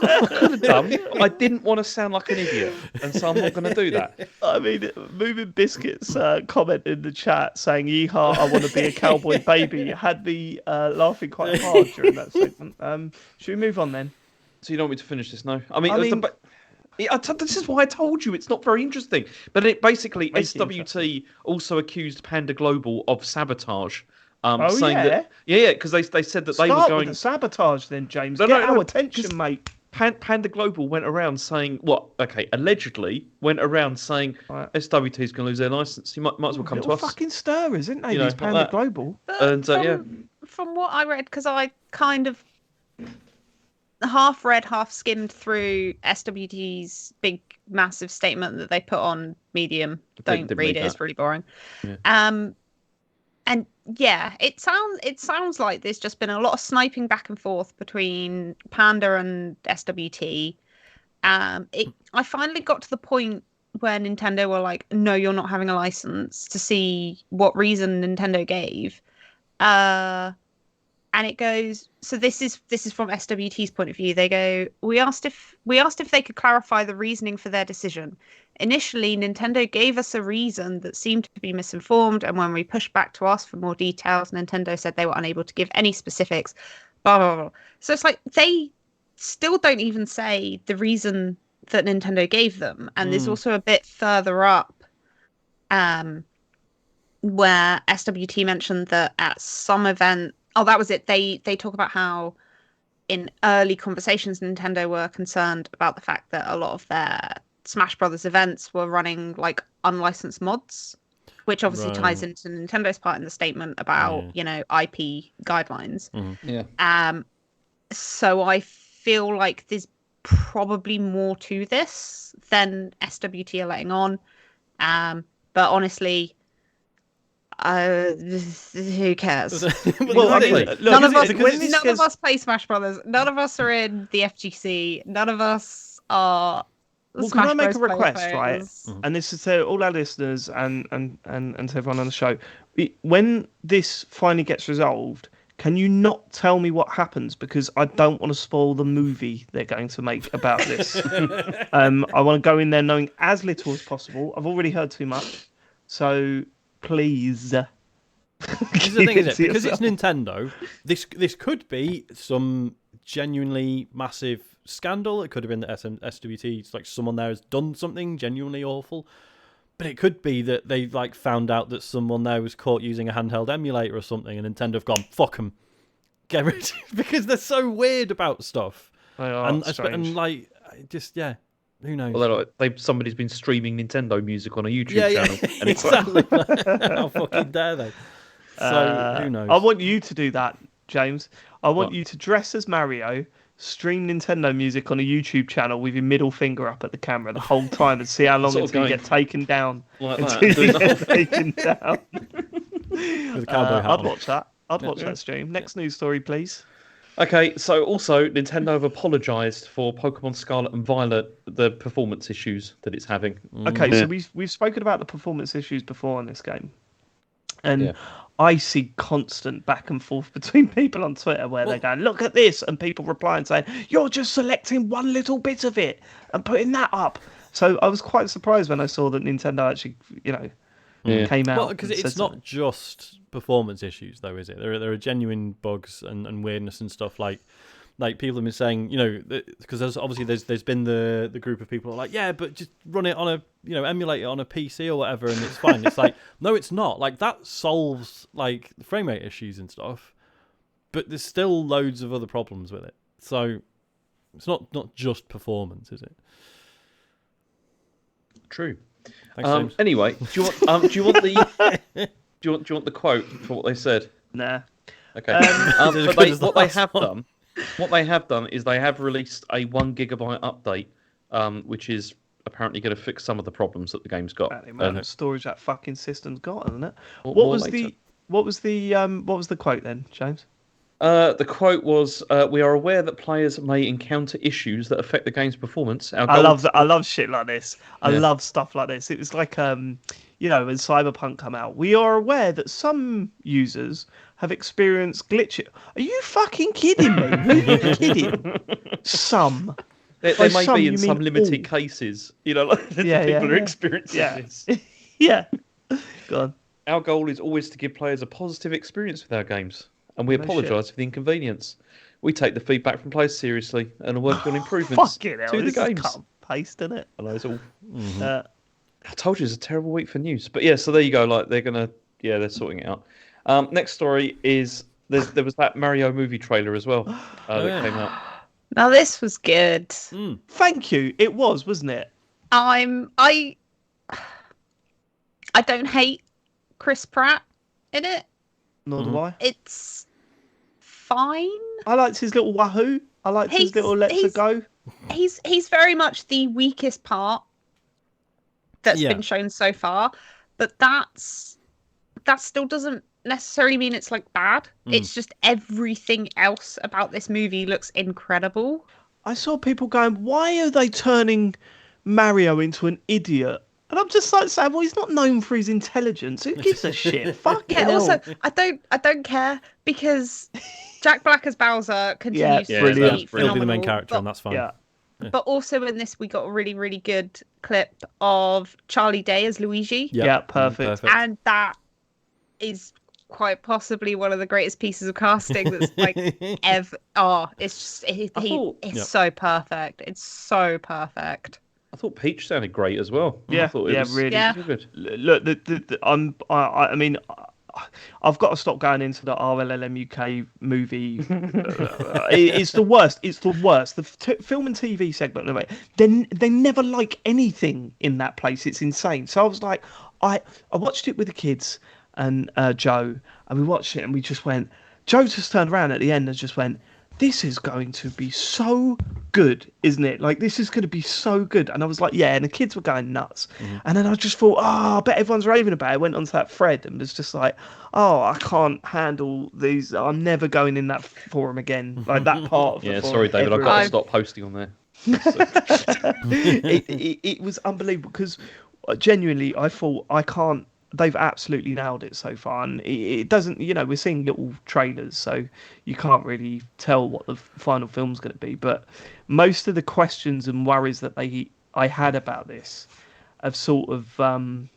I didn't want to sound like an idiot, and so I'm not going to do that.
I mean, Moving Biscuits comment in the chat saying, "Yeehaw, I want to be a cowboy baby," had me laughing quite hard during that segment. Should we move on then?
So you don't want me to finish this? No. This is why I told you it's not very interesting. But it basically,
Make it
SWT also accused Panda Global of sabotage.
Oh,
saying
yeah?
that because they said that they were
Start
going.
with the sabotage then, James.
No,
Get
no,
our
no,
attention,
'cause-
mate.
Panda Global went around saying allegedly went around saying
Right.
SWT is going to lose their license. You might as well come to
Little
us.
fucking stirrers, isn't they?
You know,
These
like
Panda
that.
Global.
But
And,
from what I read, because I kind of half read, half skimmed through SWT's big, massive statement that they put on Medium. Don't
didn't
read
read
it; it's
that.
really boring.
Yeah.
And yeah, it sounds like there's just been a lot of sniping back and forth between Panda and SWT. I finally got to the point where Nintendo were like, "No, you're not having a license," to see what reason Nintendo gave. And it goes, so this is from SWT's point of view. They go, we asked if they could clarify the reasoning for their decision. Initially, Nintendo gave us a reason that seemed to be misinformed, and when we pushed back to ask for more details, Nintendo said they were unable to give any specifics. Blah blah blah. So it's like they still don't even say the reason that Nintendo gave them. And there's also a bit further up, where SWT mentioned that at some event. Oh, that was it. They talk about how in early conversations, Nintendo were concerned about the fact that a lot of their Smash Brothers events were running like unlicensed mods, which obviously ties into Nintendo's part in the statement about, IP guidelines.
Yeah.
So I feel like there's probably more to this than SWT are letting on. But honestly, who cares?
Well, I mean,
Exactly.
look,
None of us,
when this
none
gets-
of us play Smash Brothers. None of us are in the FGC. None of us are.
Well,
Smash
can I make
Bros.
a request, right?
players.
And this is to all our listeners and to everyone on the show. When this finally gets resolved, can you not tell me what happens? Because I don't want to spoil the movie they're going to make about this. I want to go in there knowing as little as possible. I've already heard too much. So please.
This is the thing, is it? Because it's Nintendo, this could be some genuinely massive scandal. It could have been that SWT, it's like someone there has done something genuinely awful. But it could be that they like found out that someone there was caught using a handheld emulator or something, and Nintendo have gone, fuck them, get rid of because they're so weird about stuff.
They are
and like, just who knows?
Well, somebody's been streaming Nintendo music on a YouTube channel.
And exactly. How fucking dare they? So who knows?
I want you to do that, James. I want you to dress as Mario, stream Nintendo music on a YouTube channel with your middle finger up at the camera the whole time and see how long it's going to get taken down.
Like
until you get taken down.
With a cowboy hat
I'd
on.
watch that. I'd watch that stream. Next news story, please.
Okay, so also Nintendo have apologised for Pokémon Scarlet and Violet, the performance issues that it's having.
Okay, so we've spoken about the performance issues before on this game, and I see constant back and forth between people on Twitter where they're going, "Look at this," and people replying saying, "You're just selecting one little bit of it and putting that up." So I was quite surprised when I saw that Nintendo actually, came out.
Well, because it's not just performance issues, though, is it? There are genuine bugs and weirdness and stuff like people have been saying, because there's been the group of people who are like, yeah, but just run it on a emulate it on a PC or whatever, and it's fine. It's like, no, it's not. Like that solves like the frame rate issues and stuff, but there's still loads of other problems with it. So it's not just performance, is it?
True.
Thanks, James.
Anyway, do you want the do you want the quote for what they said?
Nah.
Okay. But what they have done is they have released a 1 gigabyte update, which is apparently going to fix some of the problems that the game's got.
The amount of storage that fucking system's got, isn't it?
What
was the quote then, James?
The quote was, "We are aware that players may encounter issues that affect the game's performance."
I love shit like this. I love stuff like this. It was like, when Cyberpunk come out, we are aware that some users have experienced glitches. Are you fucking kidding me? Are you kidding? Some.
There may be in some limited cases, people are experiencing this.
Yeah. Go on.
Our goal is always to give players a positive experience with our games, and we apologise for the inconvenience. We take the feedback from players seriously and are working on improvements to the games.
Cut and paste, isn't it?
I know it's all. I told you it's a terrible week for news, but yeah. So there you go. Like they're sorting it out. Next story is there was that Mario movie trailer as well that came out.
Now this was good.
Thank you. It was, wasn't it?
I don't hate Chris Pratt in it.
Nor do I.
It's fine.
I liked his little wahoo. I liked his little let's it go.
He's very much the weakest part that's been shown so far, but that still doesn't necessarily mean it's like bad. It's just everything else about this movie looks incredible.
I saw people going, "Why are they turning Mario into an idiot?" And I'm just like saying, well, he's not known for his intelligence. Who gives a shit? Fuck it.
Also, I don't care because Jack Black as Bowser continues to be phenomenal.
He'll be the main character, and that's fine.
Yeah.
But also in this, we got a really, really good clip of Charlie Day as Luigi.
Yeah, perfect.
And that is quite possibly one of the greatest pieces of casting that's like ever. Oh, it's just it's so perfect. It's so perfect.
I thought Peach sounded great as well.
Yeah,
I thought it was
really
good.
Look, I mean, I've got to stop going into the RLLM UK movie. It's the worst. It's the worst. The film and TV segment, they never like anything in that place. It's insane. So I was like, I watched it with the kids and Joe, and we watched it, and we just went. Joe just turned around at the end and just went, "This is going to be so good, isn't it? Like, this is going to be so good." And I was like, yeah, and the kids were going nuts. And then I just thought, I bet everyone's raving about it. I went onto that thread and was just like, I can't handle these. I'm never going in that forum again. Like, that part of the forum.
Sorry, David, I've got to stop posting on there.
It was unbelievable because genuinely I thought they've absolutely nailed it so far, and it doesn't, we're seeing little trailers, so you can't really tell what the final film's going to be, but most of the questions and worries that I had about this have sort of gone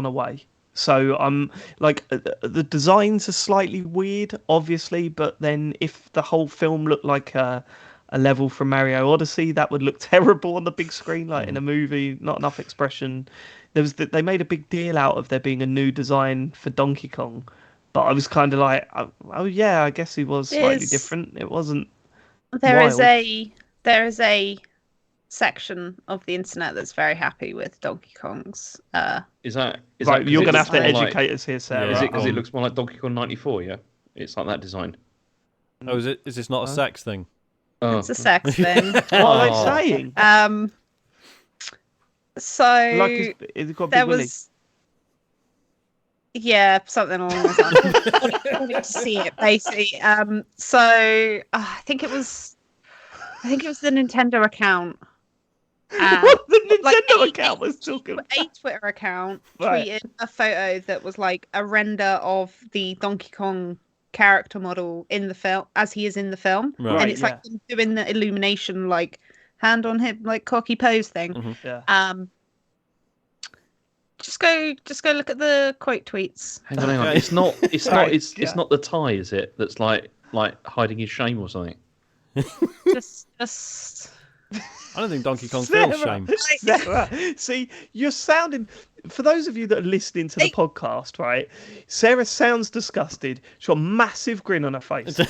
away. So I'm like, the designs are slightly weird, obviously, but then if the whole film looked like a a level from Mario Odyssey. That would look terrible on the big screen, like in a movie. Not enough expression. They made a big deal out of there being a new design for Donkey Kong, but I was kind of like, oh yeah, I guess he was slightly different. It wasn't.
There is a section of the internet that's very happy with Donkey Kong's.
Is that
right? You're going to have to
like,
educate us here, Sarah.
Is it because it looks more like Donkey Kong 94? Yeah, it's like that design.
Oh, is it? Is this not a sex thing?
Oh.
It's a sex thing.
What are they saying?
So
Like, it's got a big
there
willy.
was, yeah, something along those lines. I wanted to see it basically. So I think it was the Nintendo account.
The Nintendo
like
account was talking.
A Twitter account
Right.
tweeted a photo that was like a render of the Donkey Kong character model in the film, as he is in the film,
Right.
and it's like him doing the illumination, like hand on hip, like cocky pose thing.
Yeah.
Just go look at the quote tweets.
Hang on.
Okay.
It's not
Yeah.
not the tie, is it? That's like hiding his shame or something.
Just.
I don't think Donkey Kong feels
Sarah,
shame.
Sarah, see, you're sounding. For those of you that are listening to the podcast, right? Sarah sounds disgusted. She's got a massive grin on her face.
No,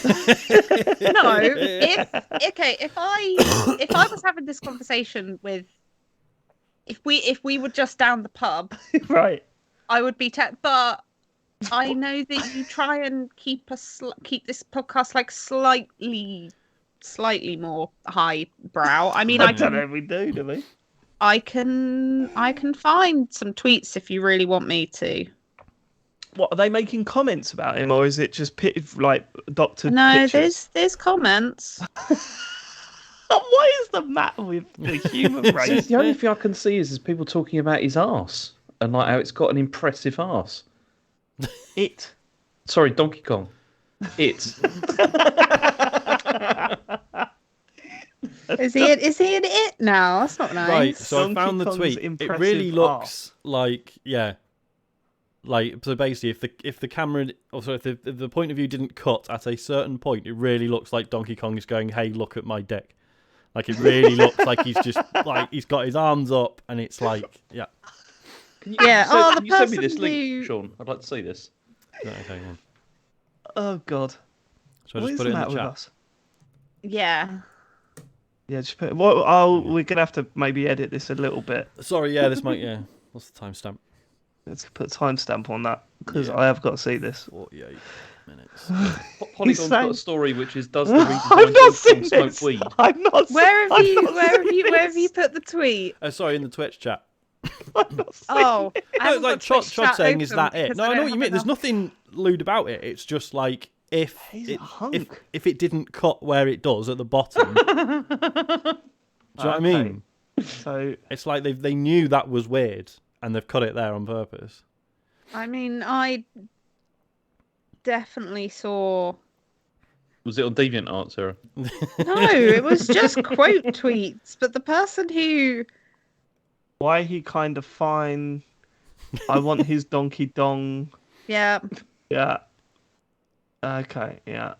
if I was having this conversation with, if we were just down the pub,
Right.
I would be but I know that you try and keep this podcast like slightly more highbrow. I mean,
I don't know if we do we?
I can find some tweets if you really want me to.
What, are they making comments about him, or is it just like Doctor?
No,
pictures?
there's comments.
What is the matter with the human race?
The only thing I can see is people talking about his arse and like how it's got an impressive arse. Sorry, Donkey Kong. Is
he in it now? That's not nice.
Right, so I
Donkey
found the
Kong's
tweet. It
impressive
really looks like, like, so basically, if the camera, also if the point of view didn't cut at a certain point, it really looks like Donkey Kong is going, "Hey, look at my dick." Like, it really looks like he's just like he's got his arms up, and it's like, yeah.
Can you,
Yeah,
can
the
you send me
person
this link,
who-
Sean? I'd like to see this.
Okay, yeah.
Oh God.
So I
What
just
is
put
the
it in
matter
the
with
chat.
us?
Yeah.
Yeah, just put. Well, we're gonna have to maybe edit this a little bit.
Sorry, yeah, this might, yeah. What's the timestamp?
Let's put a timestamp on that because
Yeah.
I have got to see this.
48 minutes.
Polygon's got
saying-
a story which is does the
I've
redesign
not
Donkey
seen
Kong smoke
this.
weed.
I've not.
Where have
I've
you
not seen
where have you
this.
put the tweet?
Sorry, in the Twitch chat.
I've not seen
Oh, I
No,
haven't
like
got Twitch
Chod
chat
saying, is
open
that it?
because
No, I know
don't
what you
have
mean. There's
enough.
nothing lewd about it. It's just like if
He's a hunk.
if it didn't cut where it does at the bottom. Do you know what I mean?
So
It's like they knew that was weird and they've cut it there on purpose.
I mean, I definitely saw.
Was it on DeviantArt, Sarah?
No, it was just quote tweets. But the person who,
why he kind of fine? I want his donkey dong.
yeah,
Yeah. Okay. Yeah.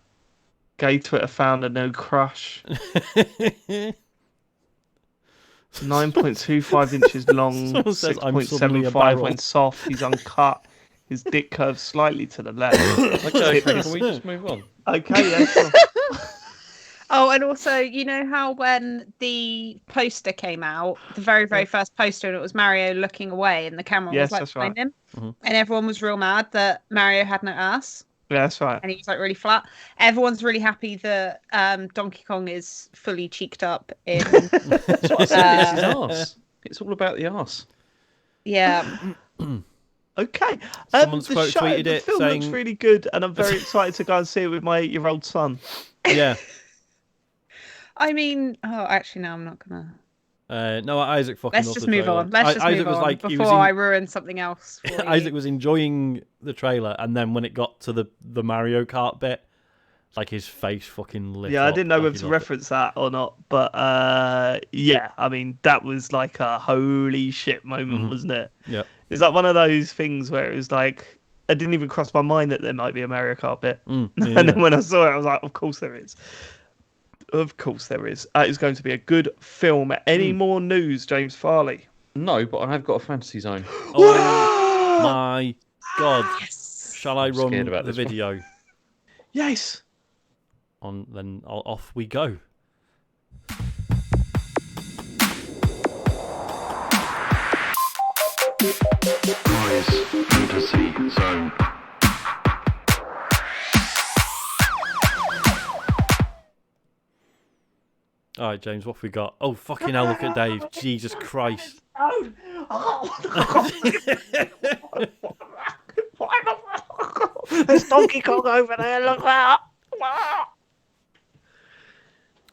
Gay Twitter found a no crush. 9.25 inches long.
Someone says, "I'm suddenly a
6.75
barrel."
when soft. He's uncut. His dick curves slightly to the left.
Okay, can we just move on?
Okay. Yeah. Sure.
Oh, and also, you know how when the poster came out, the very, very first poster, and it was Mario looking away, and the camera
Yes,
was like
that's
behind
right.
him,
Mhm.
and everyone was real mad that Mario had no ass,
Yeah, that's right.
and he was like really flat. Everyone's really happy that Donkey Kong is fully cheeked up in.
That's what I said, it's his arse. It's all about the arse.
Yeah,
Okay.
Someone's
the
quote tweeted
the
it
film looks
saying-
really good, and I'm very excited to go and see it with my 8-year-old son.
Yeah.
I mean, oh, actually, no, I'm not gonna.
No, Isaac fucking
Let's
loved
just
the
move
trailer.
on. Let's just
Isaac
move
was
on
like, he
before
was
I ruin something else. For
Isaac
you.
was enjoying the trailer, and then when it got to the Mario Kart bit, like his face fucking lit
Yeah, I
up,
didn't know
like
whether
he
to
loved it.
reference that or not, but yeah, I mean that was like a holy shit moment, wasn't it?
Yeah.
It's like one of those things where it was like it didn't even cross my mind that there might be a Mario Kart bit,
Yeah,
and then when I saw it, I was like, of course there is. Of course there is. It is going to be a good film. Any more news, James Farley?
No, but I have got a fantasy zone.
Oh my god!
Yes.
Shall I run
scared about
the
this one.
video?
Yes.
Then off we go.
Guys, fantasy zone.
All right, James, what have we got? Oh, fucking hell, look at Dave. Jesus Christ.
There's Donkey Kong over there. Look that.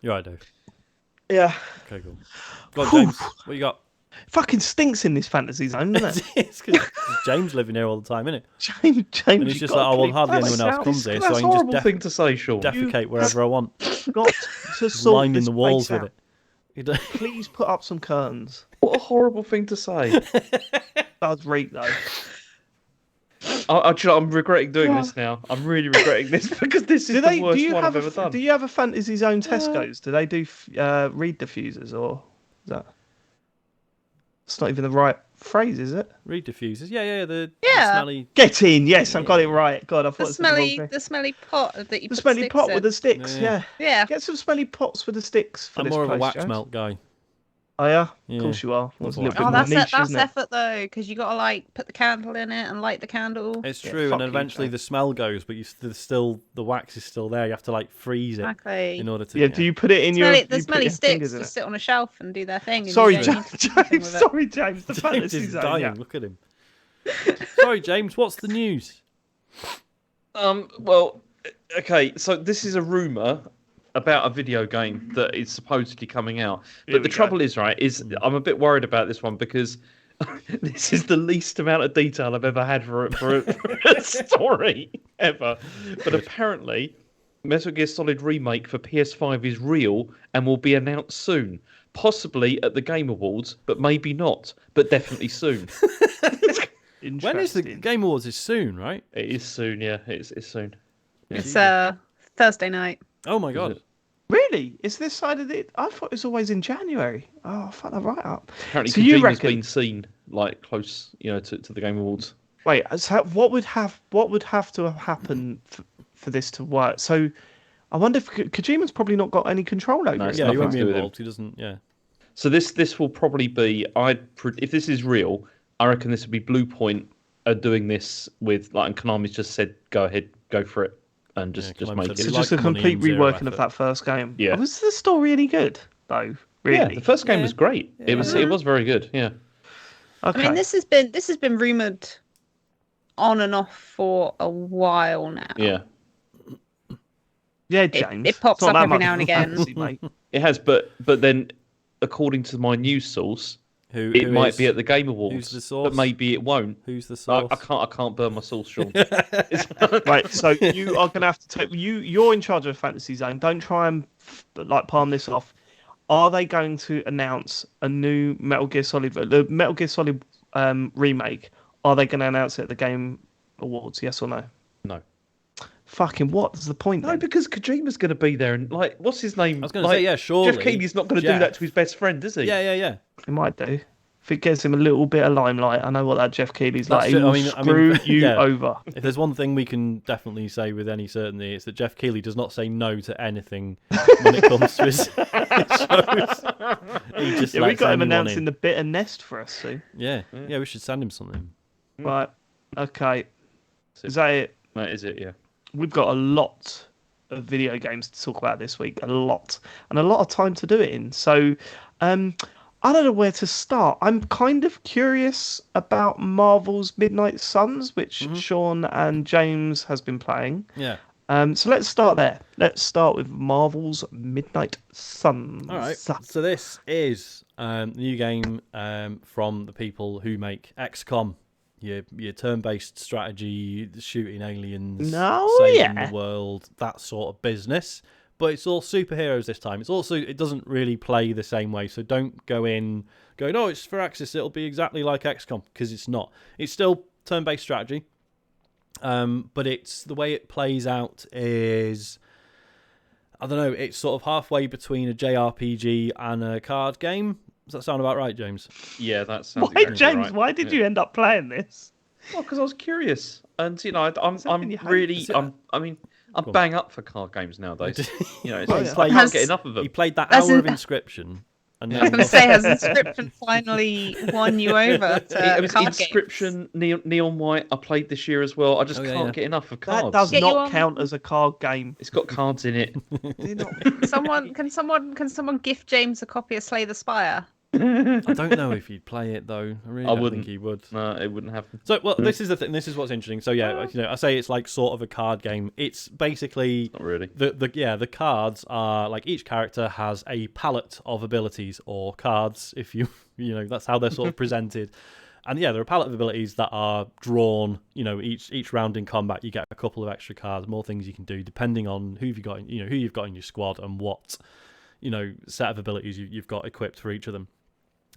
You're right, Dave.
Yeah.
Okay, cool. Go on, James. What you got?
Fucking stinks in this fantasy zone, doesn't it?
It's 'cause James living here all the time, isn't it?
James,
And he's just like, oh, well, hardly anyone else comes here, so I
That's a
can
horrible
just
thing to say, Sean.
defecate wherever I want.
got to sort
Lining
this
the walls
place
with
out.
it.
Please put up some curtains.
What a horrible thing to say.
Does reek though.
I'm regretting doing this now. I'm really regretting this because this is the worst one I've ever done.
Do you have a fantasy zone Tesco's? Do they do reed diffusers or is that? It's not even the right phrase, is it?
Reed diffusers. Yeah, the
Yeah.
smelly.
Get in. Yes, I've got it right. God, I thought
The
it was the wrong
smelly,
thing.
the smelly pot that you
The
put
smelly
sticks
pot
in.
with the sticks.
Yeah.
Yeah.
Yeah.
Get some smelly pots with the sticks for
I'm
this
more of a
place,
wax
James.
melt guy.
Oh yeah?
Yeah.
Of course you are. Well, it's a little bit
Oh,
more
that's
niche,
that's
isn't it?
effort though, because you got to like put the candle in it and light the candle.
It's
Yeah,
true, and
fuck
then
you,
eventually
James.
the smell goes, but the wax is still there. You have to like freeze it
Exactly.
in order to.
Yeah, do you put it in
Smelly,
your
the
you put
smelly
your
sticks
fingers in
just
it?
sit on a shelf and do their thing. And
Sorry,
you don't need
James.
to do anything with it.
Sorry, James. The
James
fantasy
is
zone.
dying.
Yeah.
Look at him. Sorry, James. What's the news?
Well, okay, so this is a rumor about a video game that is supposedly coming out.
Here
But
we
the trouble is, right, I'm a bit worried about this one because this is the least amount of detail I've ever had for a story ever. But apparently, Metal Gear Solid Remake for PS5 is real and will be announced soon. Possibly at the Game Awards, but maybe not. But definitely soon.
When is the Game Awards? Is soon, right?
It is soon, yeah. It's soon.
It's Thursday night.
Oh my god.
Really? Is this side of it? I thought it was always in January. Oh, I fucked that right up.
Apparently,
So you
Kojima's
reckon-
been seen like close, to the Game Awards.
Wait, so what would have to happen for this to work? So, I wonder if Kojima's probably not got any control over
No,
it.
it's
Yeah, he
nothing
won't
to
be
do with him.
involved. He doesn't. Yeah.
So this will probably be if this is real, I reckon this would be Blue Point are doing this with and Konami's just said go ahead, go for it, and just
Konami
make
said
it.
So
we
just
like
a
money
complete
and zero
reworking of
effort.
that first game.
Yeah.
Was the story any good though? Really?
Yeah, the first game
Yeah.
was great. It was very good. Yeah.
Okay.
I mean, this has been rumored on and off for a while now.
Yeah,
yeah, James.
it pops
It's not
up
that
every
much
now and
of a
again.
fantasy, mate.
it has. But then, according to my news source,
Who
it might
is-
be at the Game Awards.
who's the source?
But maybe it won't.
Who's the
I,
source?
I can't burn my source, Sean.
Right, so you are going to have to take you're in charge of Fantasy Zone. Don't try and palm this off. Are they going to announce a new Metal Gear Solid, the Metal Gear Solid remake? Are they going to announce it at the Game Awards? Yes or no?
No.
Fucking what's the point?
No,
Then?
because Kojima's going to be there, and what's his name?
I was going to say, yeah, surely.
Jeff Keighley's not going to do
Jeff.
that to his best friend, is he?
Yeah.
He might do. If it gets him a little bit of limelight, I know what that Jeff Keighley's
That's
like. He
true.
will
I mean,
screw you
yeah.
over.
If there's one thing we can definitely say with any certainty, it's that Jeff Keighley does not say no to anything when it comes to his shows. He just
Yeah, we
lets
got him
anyone
announcing
in.
the Bitter Nest for us soon.
Yeah, we should send him something.
Right. Okay. Is that it?
That is it. Yeah.
We've got a lot of video games to talk about this week, and a lot of time to do it in. So, I don't know where to start. I'm kind of curious about Marvel's Midnight Suns, which Sean and James has been playing.
Yeah.
So let's start there. Let's start with Marvel's Midnight Suns.
All right. So this is the new game from the people who make XCOM. Your turn-based strategy, shooting aliens, saving the world, that sort of business. But it's all superheroes this time. It doesn't really play the same way. So don't go in going, oh, it's for Axis. It'll be exactly like XCOM, because it's not. It's still turn-based strategy. But it's the way it plays out is I don't know. It's sort of halfway between a JRPG and a card game. Does that sound about right, James?
Yeah, that sounds
Why,
exactly
James?
right.
Why did you end up playing this?
Well, because I was curious, and I'm
Something you hate?
really, I'm bang up for card games nowadays.
Well,
I
yeah.
can't get enough of them.
He played that
As
hour
in-
of Inscription. And
I was
now
going to say, has Inscription finally won you over to
It was
card
Inscription, Neon White. I played this year as well. I just can't get enough of cards.
That does
Get you
not
on-
count as a card game.
It's got cards in it.
games? Can someone gift James a copy of Slay the Spire?
I don't know if he'd play it though. I really don't
wouldn't.
think he would.
No, it wouldn't happen.
So, well, this is the thing. This is what's interesting. So, yeah, I say it's like sort of a card game. It's basically
Not really.
the cards are like each character has a palette of abilities or cards. If that's how they're sort of presented. And yeah, there are palette of abilities that are drawn. Each round in combat, you get a couple of extra cards, more things you can do depending on who you've got in your squad and what set of abilities you've got equipped for each of them.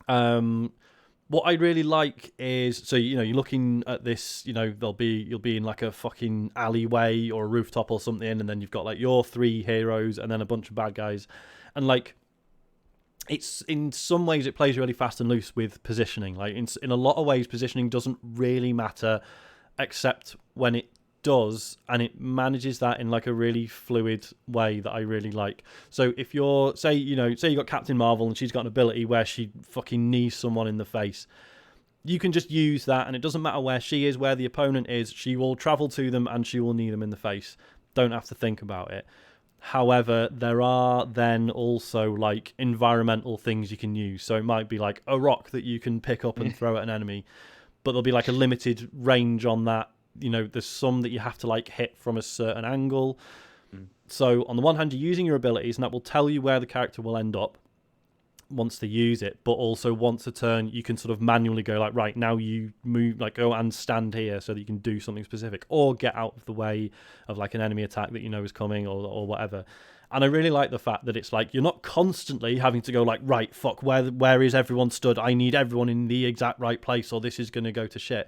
What I really like is you're looking at this, you'll be in like a fucking alleyway or a rooftop or something, and then you've got like your 3 heroes and then a bunch of bad guys, and like it's in some ways it plays really fast and loose with positioning. Like in a lot of ways, positioning doesn't really matter, except when it does, and it manages that in like a really fluid way that I really like. So if you're say you got Captain Marvel and she's got an ability where she fucking knees someone in the face, you can just use that, and it doesn't matter where she is, where the opponent is, she will travel to them and she will knee them in the face. Don't have to think about it. However, there are then also like environmental things you can use. So it might be like a rock that you can pick up and throw at an enemy, but there'll be like a limited range on that. There's some that you have to like hit from a certain angle. So on the one hand, you're using your abilities, and that will tell you where the character will end up once they use it. But also once a turn, you can sort of manually go like, right, now you move, like go and stand here so that you can do something specific, or get out of the way of like an enemy attack that is coming or whatever. And I really like the fact that it's like you're not constantly having to go like, right, fuck, where is everyone stood? I need everyone in the exact right place, or this is going to go to shit.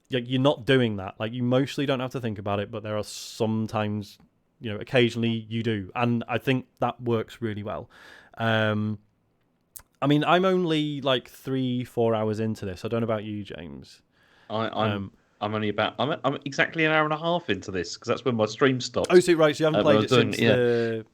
You're not doing that. Like, you mostly don't have to think about it, but there are sometimes, occasionally you do. And I think that works really well. I'm only like 3-4 hours into this. I don't know about you, James.
I'm only about I'm exactly an hour and a half into this, because that's when my stream stopped.
Oh, so right, so you haven't played it since the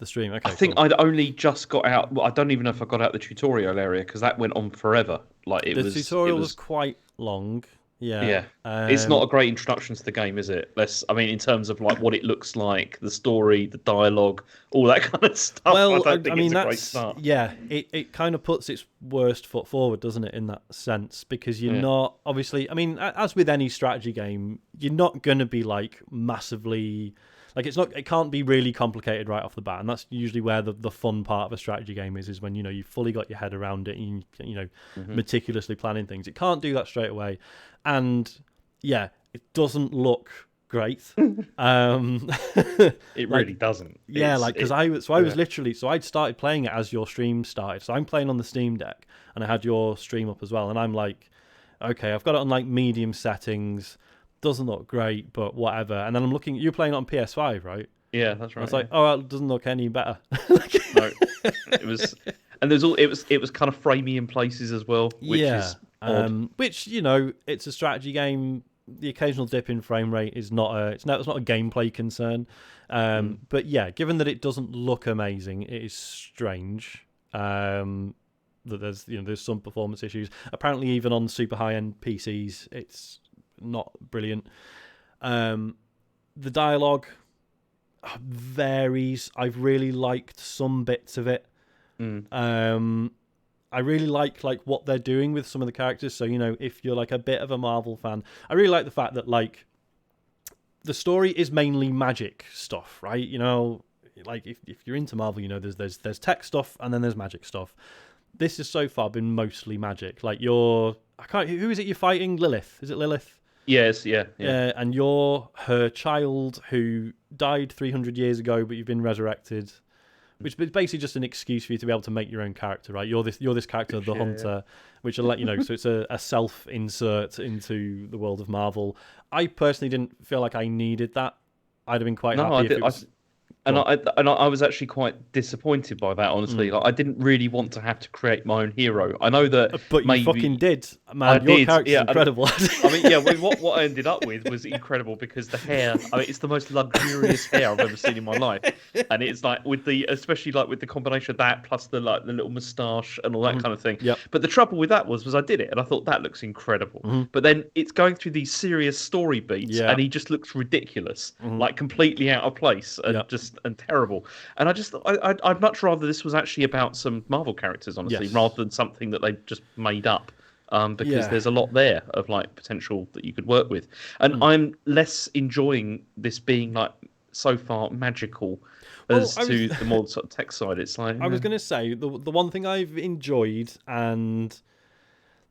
stream. Okay,
I think
cool.
I'd only just got out. Well, I don't even know if I got out the tutorial area, because that went on forever. Like
the tutorial was quite long. Yeah.
It's not a great introduction to the game, is it? In terms of like what it looks like, the story, the dialogue, all that kind of stuff.
Well,
I don't think it's a great start.
Yeah, it kind of puts its worst foot forward, doesn't it, in that sense? Because you're not, obviously, as with any strategy game, you're not going to be like massively, like it can't be really complicated right off the bat, and that's usually where the fun part of a strategy game is when you've fully got your head around it and meticulously planning things. It can't do that straight away, and yeah, it doesn't look great.
It really doesn't.
Yeah, because I'd started playing it as your stream started, so I'm playing on the Steam Deck, and I had your stream up as well, and I'm like, okay, I've got it on like medium settings. Doesn't look great, but whatever. And then I'm looking. You're playing it on PS5, right?
Yeah, that's right.
I was like, oh, it doesn't look any better.
No, it was, and it was kind of framey in places as well. Which is odd.
Which it's a strategy game. The occasional dip in frame rate is not a gameplay concern. But yeah, given that it doesn't look amazing, it is strange. That there's some performance issues. Apparently, even on super high end PCs, it's not brilliant. The dialogue varies. I've really liked some bits of it. I really like what they're doing with some of the characters. So if you're like a bit of a Marvel fan, I really like the fact that like the story is mainly magic stuff, right? Like if you're into Marvel, there's tech stuff and then there's magic stuff. This has so far been mostly magic. Like who is it you're fighting? Lilith. Is it Lilith?
Yes, yeah.
And you're her child who died 300 years ago, but you've been resurrected, which is basically just an excuse for you to be able to make your own character, right? You're this character, the Hunter, which will let you know. So it's a self-insert into the world of Marvel. I personally didn't feel like I needed that. I'd have been quite happy if it was...
And I was actually quite disappointed by that, honestly. Like, I didn't really want to have to create my own hero. I know that,
but
maybe
you fucking did, man. Your character's incredible.
I mean, yeah. What I ended up with was incredible because the hair. I mean, it's the most luxurious hair I've ever seen in my life, and it's like especially like with the combination of that plus the little moustache and all that kind of thing.
Yep.
But the trouble with that was I did it, and I thought that looks incredible. But then it's going through these serious story beats, and he just looks ridiculous, like completely out of place and terrible. And I'd much rather this was actually about some Marvel characters, honestly, rather than something that they just made up. Because there's a lot there of like potential that you could work with, and I'm less enjoying this being like so far magical to the more sort of tech side. It's like
I was going to say the one thing I've enjoyed, and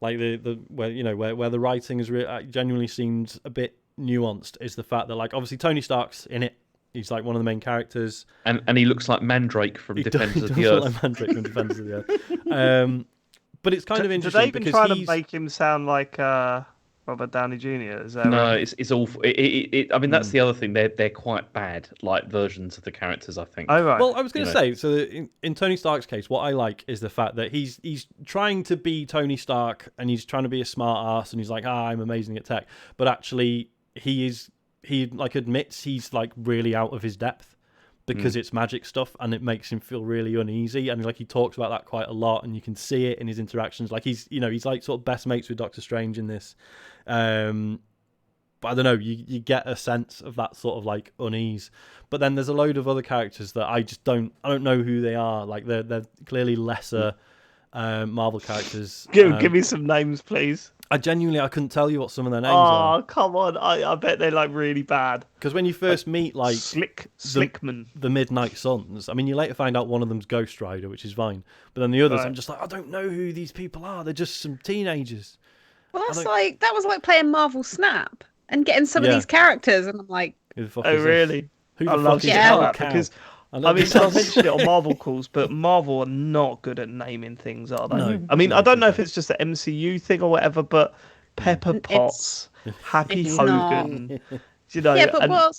like the where the writing has genuinely seemed a bit nuanced, is the fact that like obviously Tony Stark's in it. He's like one of the main characters,
and he looks like Mandrake from Defenders of the Earth.
Like Mandrake from Defenders of the Earth. But it's kind of interesting.
Do they even try to make him sound like Robert Downey Jr.? Is that
no,
right?
it's awful. I mean, that's the other thing. They're quite bad, like versions of the characters, I think.
Oh right.
Well, I was going to say, so in Tony Stark's case, what I like is the fact that he's trying to be Tony Stark, and he's trying to be a smart ass, and he's like, I'm amazing at tech, but actually he like admits he's like really out of his depth. Because it's magic stuff, and it makes him feel really uneasy, and like he talks about that quite a lot, and you can see it in his interactions. Like he's like sort of best mates with Doctor Strange in this, but I don't know, you get a sense of that sort of like unease. But then there's a load of other characters that I don't know who they are. Like they're clearly lesser Marvel characters.
Give me some names, please.
I couldn't tell you what some of their names are.
Oh, come on. I bet they're like really bad.
Because when you first meet like
Slickman,
the Midnight Suns, I mean, you later find out one of them's Ghost Rider, which is fine. But then the others,
right.
I'm just like, I don't know who these people are. They're just some teenagers.
Well, that was like playing Marvel Snap and getting some of these characters, and I'm like,
Who the fuck
oh
is
really?
This? Who the
I
fuck
love
is
shit
Cow?
like that because I mean, I mentioned it on Marvel calls, but Marvel are not good at naming things, are they?
No.
I mean, I don't know if it's just an MCU thing or whatever, but Pepper Potts, Happy Hogan, you know.
Yeah, but what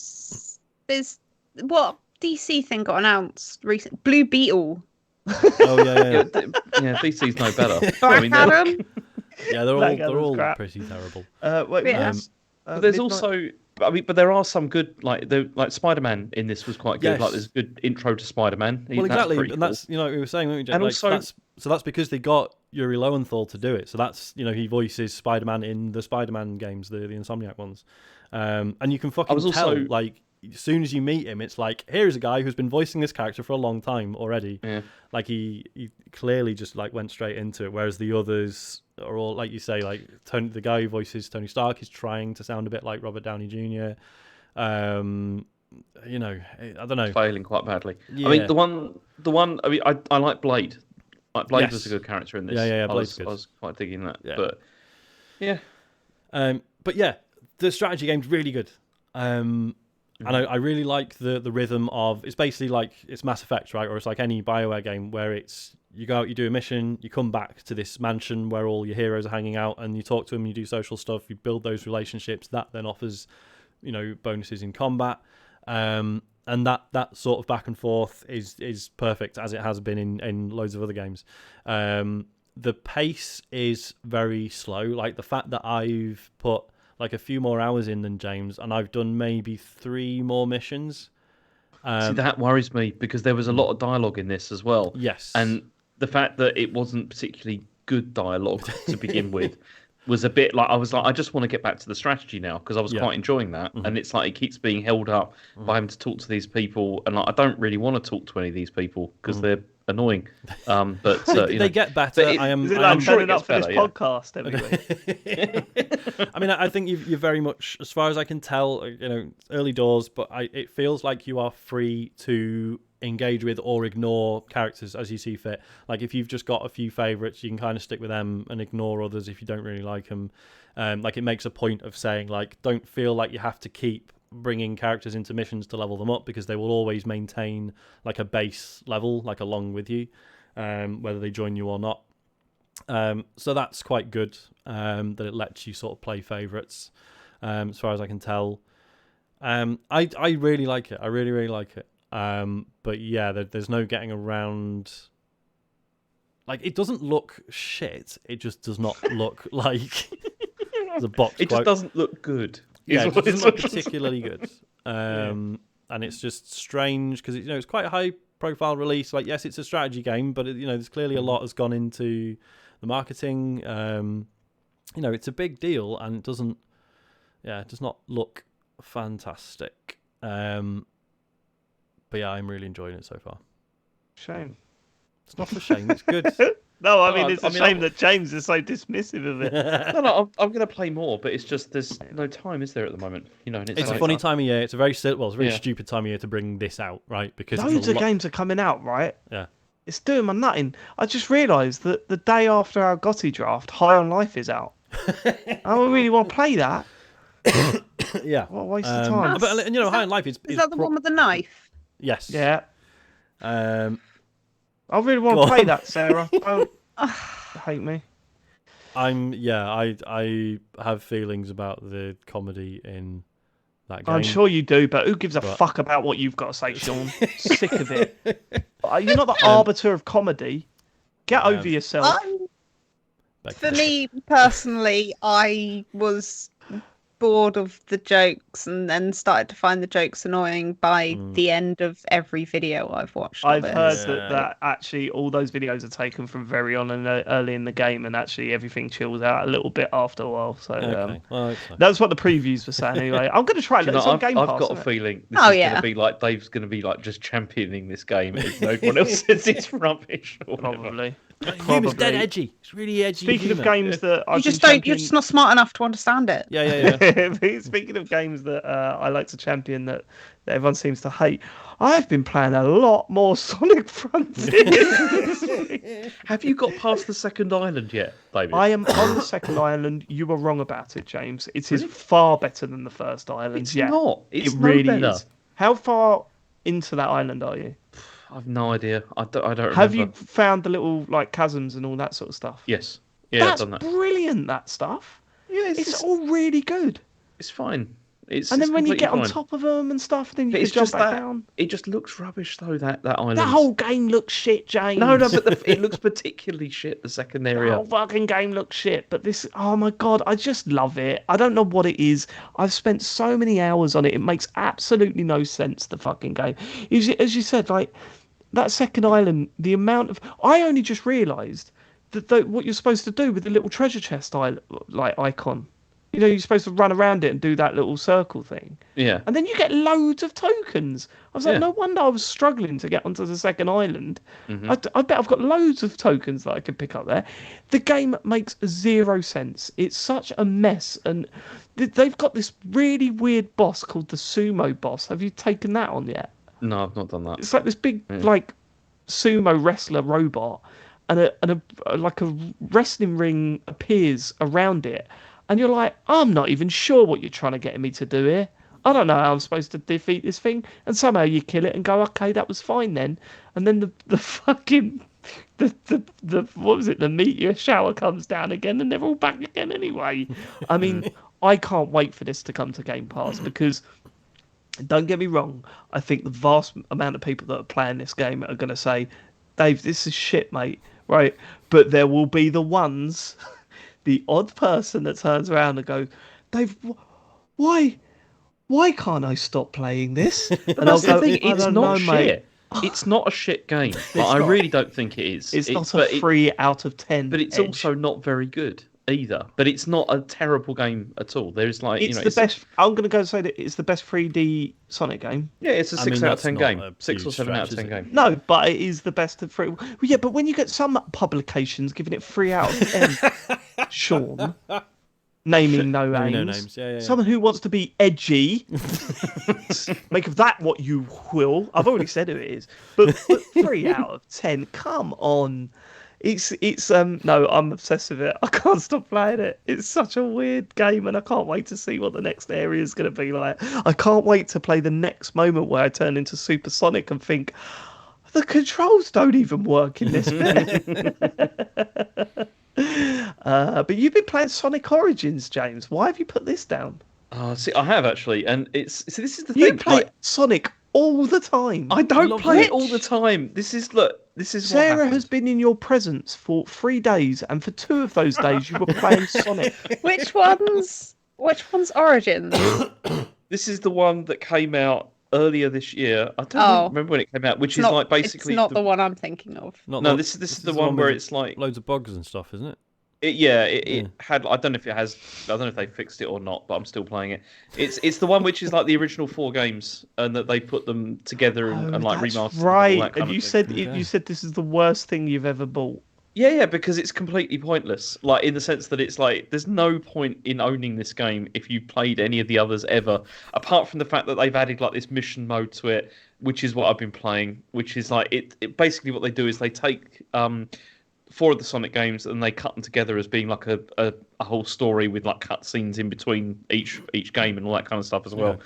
DC thing got announced recently? Blue Beetle.
Oh yeah.
DC's no better.
Black Adam.
Yeah, they're all pretty terrible.
There's also. I mean, but there are some good, like Spider-Man in this was quite good.
Yes.
Like, there's a good intro to Spider-Man.
Well, exactly, and that's we were saying, weren't we, Jake?
And
like,
also,
that's because they got Yuri Lowenthal to do it. So that's he voices Spider-Man in the Spider-Man games, the Insomniac ones, and you can fucking tell like as soon as you meet him, it's like here's a guy who's been voicing this character for a long time already. Yeah. Like he clearly just like went straight into it, whereas the others are all, like you say, like the guy who voices Tony Stark is trying to sound a bit like Robert Downey Jr. I don't know,
failing quite badly.
Yeah.
I mean, the one. I mean, I like Blade. Like Blade was a good character in this.
Yeah.
I was quite digging that.
Yeah.
But yeah.
But yeah, the strategy game's really good. And I really like the rhythm of, it's basically like it's Mass Effect, right? Or it's like any BioWare game where it's you go out, you do a mission, you come back to this mansion where all your heroes are hanging out, and you talk to them, you do social stuff, you build those relationships. That then offers, bonuses in combat. And that sort of back and forth is perfect, as it has been in loads of other games. The pace is very slow. Like the fact that I've put like a few more hours in than James, and I've done maybe 3 more missions.
See, that worries me because there was a lot of dialogue in this as well.
Yes.
And the fact that it wasn't particularly good dialogue to begin with was a bit like, I was like, I just want to get back to the strategy now because I was quite enjoying that. Mm-hmm. And it's like, it keeps being held up by having to talk to these people. And like, I don't really want to talk to any of these people because they're annoying. But
they get better.
I'm sure it up for this podcast anyway.
I mean, I think you're very much, as far as I can tell, early doors, but it feels like you are free to engage with or ignore characters as you see fit. Like if you've just got a few favourites, you can kind of stick with them and ignore others if you don't really like them. Like it makes a point of saying, like, don't feel like you have to keep bringing characters into missions to level them up because they will always maintain like a base level, like along with you, whether they join you or not. So that's quite good, that it lets you sort of play favourites, as far as I can tell. I really like it. I really, really like it. But yeah, there's no getting around. Like, it doesn't look shit. It just does not look like the box.
It just doesn't look good.
Yeah, it doesn't look particularly good. And it's just strange because it's quite a high profile release. Like, yes, it's a strategy game, but there's clearly a lot has gone into the marketing. It's a big deal, and it does not look fantastic. But yeah, I'm really enjoying it so far.
Shame.
It's not a shame. It's good.
No, I mean, it's a shame that James is so dismissive of it.
No, I'm going to play more, but it's just there's no time, is there, at the moment? And
it's a funny time of year. It's a very stupid time of year to bring this out, right? Because
loads of games are coming out, right?
Yeah.
It's doing my nutting. I just realised that the day after our GOTY draft, High on Life is out. I don't really want to play that.
Yeah.
What a waste of time.
But High on Life is
that the one with the knife?
Yes.
Yeah. I really want to play that, Sarah. Don't hate me.
I have feelings about the comedy in that game.
I'm sure you do, but who gives a fuck about what you've got to say, Sean? Sick of it. You're not the arbiter of comedy. Get over yourself.
For me personally, I was bored of the jokes and then started to find the jokes annoying by the end of every video I've watched.
I've heard that actually all those videos are taken from very early in the game, and actually everything chills out a little bit after a while. So that's what the previews were saying anyway. I'm going to try it. It's on Game Pass.
I've got a feeling this is going to be like Dave's going to be like just championing this game if no one else says it's rubbish.
Probably.
Humor's dead edgy. It's really edgy.
Speaking of games that
you're just not smart enough to understand it.
Yeah.
Speaking of games that I like to champion that everyone seems to hate, I've been playing a lot more Sonic Frontiers.
Have you got past the second island yet, David?
I am on the second island. You were wrong about it, James. It is far better than the first island.
It's not. It's
it really
better.
is. How far into that island are you?
I've no idea. I don't remember.
Have you found the little chasms and all that sort of stuff?
Yes. Yeah,
that's
I've done that.
Brilliant. That stuff.
Yeah,
it's all really good.
It's fine.
And then when you get on top of them and stuff, then you can jump back down.
It just looks rubbish though. That island.
That whole game looks shit, James.
No, but it looks particularly shit. The second area.
The whole fucking game looks shit. But this, oh my god, I just love it. I don't know what it is. I've spent so many hours on it. It makes absolutely no sense. The fucking game. As you said, that second island, the amount of... I only just realised that what you're supposed to do with the little treasure chest icon. You're supposed to run around it and do that little circle thing.
Yeah.
And then you get loads of tokens. I was like, no wonder I was struggling to get onto the second island.
Mm-hmm.
I bet I've got loads of tokens that I could pick up there. The game makes zero sense. It's such a mess. And they've got this really weird boss called the Sumo Boss. Have you taken that on yet?
No, I've not done that.
It's like this big, sumo wrestler robot, and a wrestling ring appears around it, and you're like, I'm not even sure what you're trying to get me to do here. I don't know how I'm supposed to defeat this thing, and somehow you kill it and go, okay, that was fine then, and then the fucking the what was it? The meteor shower comes down again, and they're all back again anyway. I mean, I can't wait for this to come to Game Pass because. Don't get me wrong, I think the vast amount of people that are playing this game are going to say, Dave, this is shit, mate, right? But there will be the ones, the odd person that turns around and goes, Dave, why can't I stop playing this? And
I'll go, it's not shit.
Mate.
It's not a shit game. I really don't think it is.
It's not a 3 out of 10.
But it's also not very good either. But it's not a terrible game at all. There's
it's the best. I'm going to go and say that it's the best 3D Sonic game.
Yeah, it's a 6 out of 10 game. 6 or 7 out of 10 game.
No, but it is the best of 3. Well, yeah, but when you get some publications giving it 3 out of 10, Sean, naming no names.
Yeah.
Someone who wants to be edgy, make of that what you will. I've already said who it is, but 3 out of 10. Come on. It's no, I'm obsessed with it. I can't stop playing it. It's such a weird game, and I can't wait to see what the next area is going to be like. I can't wait to play the next moment where I turn into Super Sonic and think the controls don't even work in this bit. But you've been playing Sonic Origins, James. Why have you put this down?
See, I have actually, and this is the
you
thing.
You play Sonic all the time.
I don't
Love
play
it.
it all the time. This is what
Sarah
happened.
has been in your presence for 3 days, and for 2 of those days you were playing Sonic.
Which one's Origins?
This is the one that came out earlier this year. I don't
Oh.
remember when it came out, which
It's
is
not,
like basically
it's not the one I'm thinking of.
Not
No,
the-
this is the one where
with
it's like
loads of bugs and stuff, isn't it?
it had. I don't know if it has. I don't know if they fixed it or not, but I'm still playing it. It's the one which is like the original 4 games, and that they put them together and like
that's
remastered.
right.
And, all that kind
And you
of thing.
said you said this is the worst thing you've ever bought.
Yeah, because it's completely pointless. Like in the sense that it's like there's no point in owning this game if you played any of the others ever, apart from the fact that they've added like this mission mode to it, which is what I've been playing. Which is like it basically what they do is they take 4 of the Sonic games and they cut them together as being like a whole story with like cutscenes in between each game and all that kind of stuff as well.
Yeah.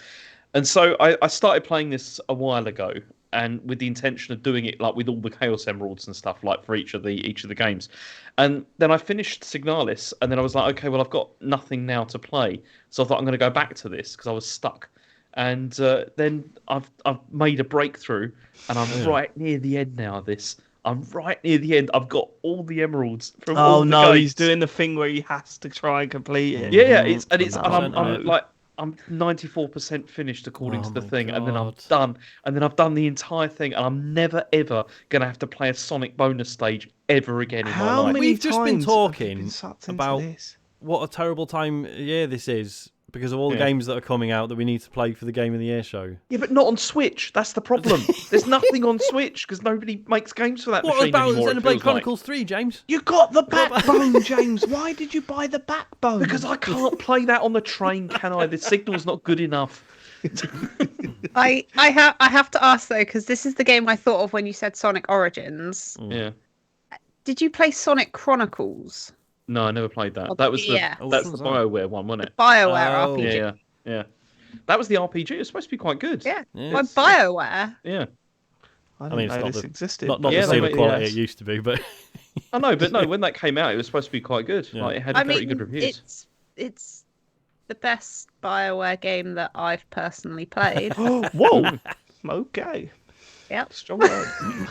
And so I started playing this a while ago, and with the intention of doing it like with all the Chaos Emeralds and stuff like for each of the games. And then I finished Signalis, and then I was like, okay, well I've got nothing now to play, so I thought I'm going to go back to this because I was stuck. And then I've made a breakthrough, and I'm right near the end now of this. I'm right near the end. I've got all the emeralds from all
Oh
the
no,
games.
he's doing the thing where he has to try and complete it.
Yeah, and I'm 94% finished according to the thing, and then I'm
God.
done. And then I've done the entire thing, and I'm never ever gonna have to play a Sonic bonus stage ever again in my
How
life.
many
We've just been
times
talking
have you been sucked into
about
this?
What a terrible time of year this is because of all the
Yeah.
games that are coming out that we need to play for the Game of the Year show.
Yeah, but not on Switch. That's the problem. There's nothing on Switch because nobody makes games for that
What
machine
about
anymore. It
Xenoblade
feels like.
Chronicles 3, James?
You got the backbone, James. Why did you buy the backbone?
Because I can't play that on the train, can I? The signal's not good enough.
I have to ask though, because this is the game I thought of when you said Sonic Origins.
Yeah.
Did you play Sonic Chronicles?
No, I never played that.
Oh,
That was the
yeah.
that's
What
the
was that?
BioWare one, wasn't it?
BioWare
Oh.
RPG.
Yeah. That was the RPG. It was supposed to be quite good.
Yeah.
Yeah.
By BioWare.
Yeah.
I
I
didn't
mean, it's
know
not
this
the-
existed.
Not
Yeah,
the
they
same
made-
quality
yes.
it used to be, but
I know, but no, when that came out, it was supposed to be quite good.
Yeah.
Like, it had
I
very
mean,
good reviews.
it's the best BioWare game that I've personally played.
Whoa. Okay.
Yep.
Strong word.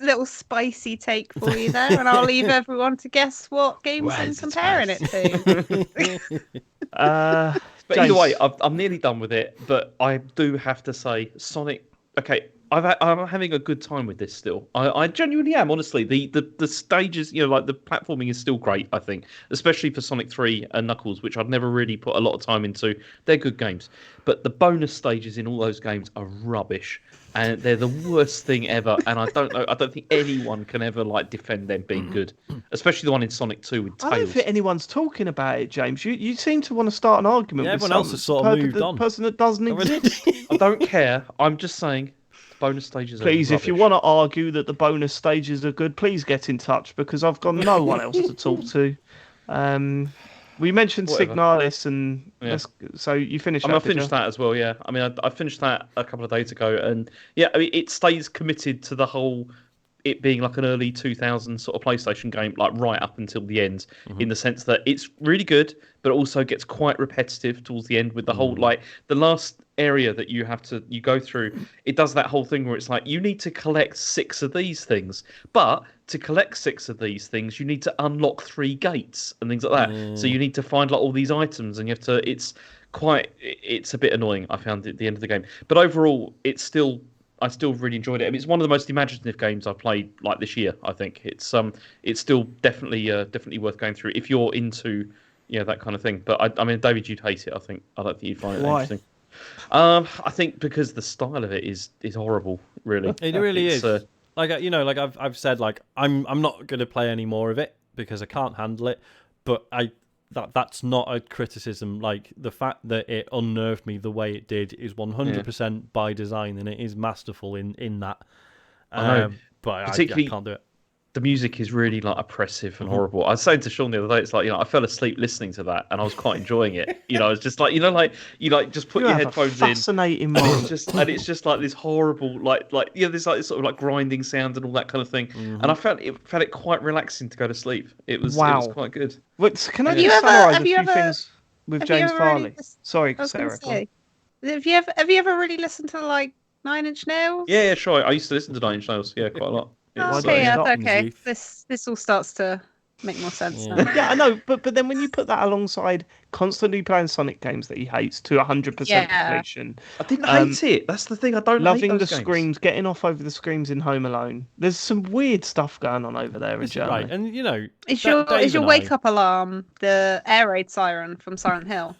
Little spicy take for you there, and I'll leave everyone to guess what games I'm comparing it to.
But either way, I'm nearly done with it. But I do have to say, Sonic. Okay, I'm having a good time with this still. I genuinely am. Honestly, the stages, like the platforming is still great. I think, especially for Sonic 3 and Knuckles, which I'd never really put a lot of time into. They're good games, but the bonus stages in all those games are rubbish, and they're the worst thing ever. And I don't know. I don't think anyone can ever defend them being good, especially the one in Sonic 2 with
I don't
Tails.
think anyone's talking about it, James. You seem to want to start an argument
Yeah,
with
everyone else has sort of moved
the
on.
person that doesn't exist.
I don't care. I'm just saying, bonus stages.
Please,
are
if you
rubbish.
want to argue that the bonus stages are good, please get in touch because I've got no one else to talk to. We mentioned
Whatever.
Signalis, and
Yeah.
so you finished.
I finished that as well. Yeah, I mean, I finished that a couple of days ago, and yeah, I mean, it stays committed to the whole. It being like an early 2000s sort of PlayStation game, like right up until the end, in the sense that it's really good, but also gets quite repetitive towards the end with the whole the last area that you go through. It does that whole thing where it's like you need to collect 6 of these things, but to collect 6 of these things, you need to unlock 3 gates and things like that. So you need to find all these items, and you have to. It's a bit annoying. I found at the end of the game, but overall, I still really enjoyed it. I mean, it's one of the most imaginative games I've played this year. I think it's still definitely worth going through if you're into that kind of thing. But I mean, David, you'd hate it. I don't think you'd find it
Why?
interesting. I think because the style of it is horrible. Really,
it really
It's,
is. I've said, I'm not going to play any more of it because I can't handle it. But that's not a criticism. The fact that it unnerved me the way it did is 100% by design, and it is masterful in that.
I know.
But
Particularly-
I can't do it.
The music is really oppressive and horrible. I was saying to Sean the other day, it's I fell asleep listening to that, and I was quite enjoying it. It's just you just put
You
your
have a
headphones in.
fascinating
And
mind.
it's just this horrible this sort of grinding sound and all that kind of thing. And I found it quite relaxing to go to sleep. It was quite good.
Wait, can I
Have you
just
ever-
summarise
have
a
you
few
ever-
things with
have you
James
ever really
Farley?
just-
Sorry,
I was gonna
Sarah. go on.
say, Have you ever really listened to like Nine Inch Nails?
Yeah, sure. I used to listen to Nine Inch Nails. Yeah, quite a lot.
Oh,
It's,
okay, yeah,
stop in
okay.
youth.
This all starts to make more sense
Yeah.
now.
Yeah, I know, but then when you put that alongside constantly playing Sonic games that he hates to 100%
Yeah.
completion,
I didn't hate it. That's the thing. I don't
loving
hate
the
those games.
screams, getting off over the screams in Home Alone. There's some weird stuff going on over there in
This is
Germany.
right, and you know,
Is
Da-
your
Dave and
wake
I-
up alarm the air raid siren from Silent Hill?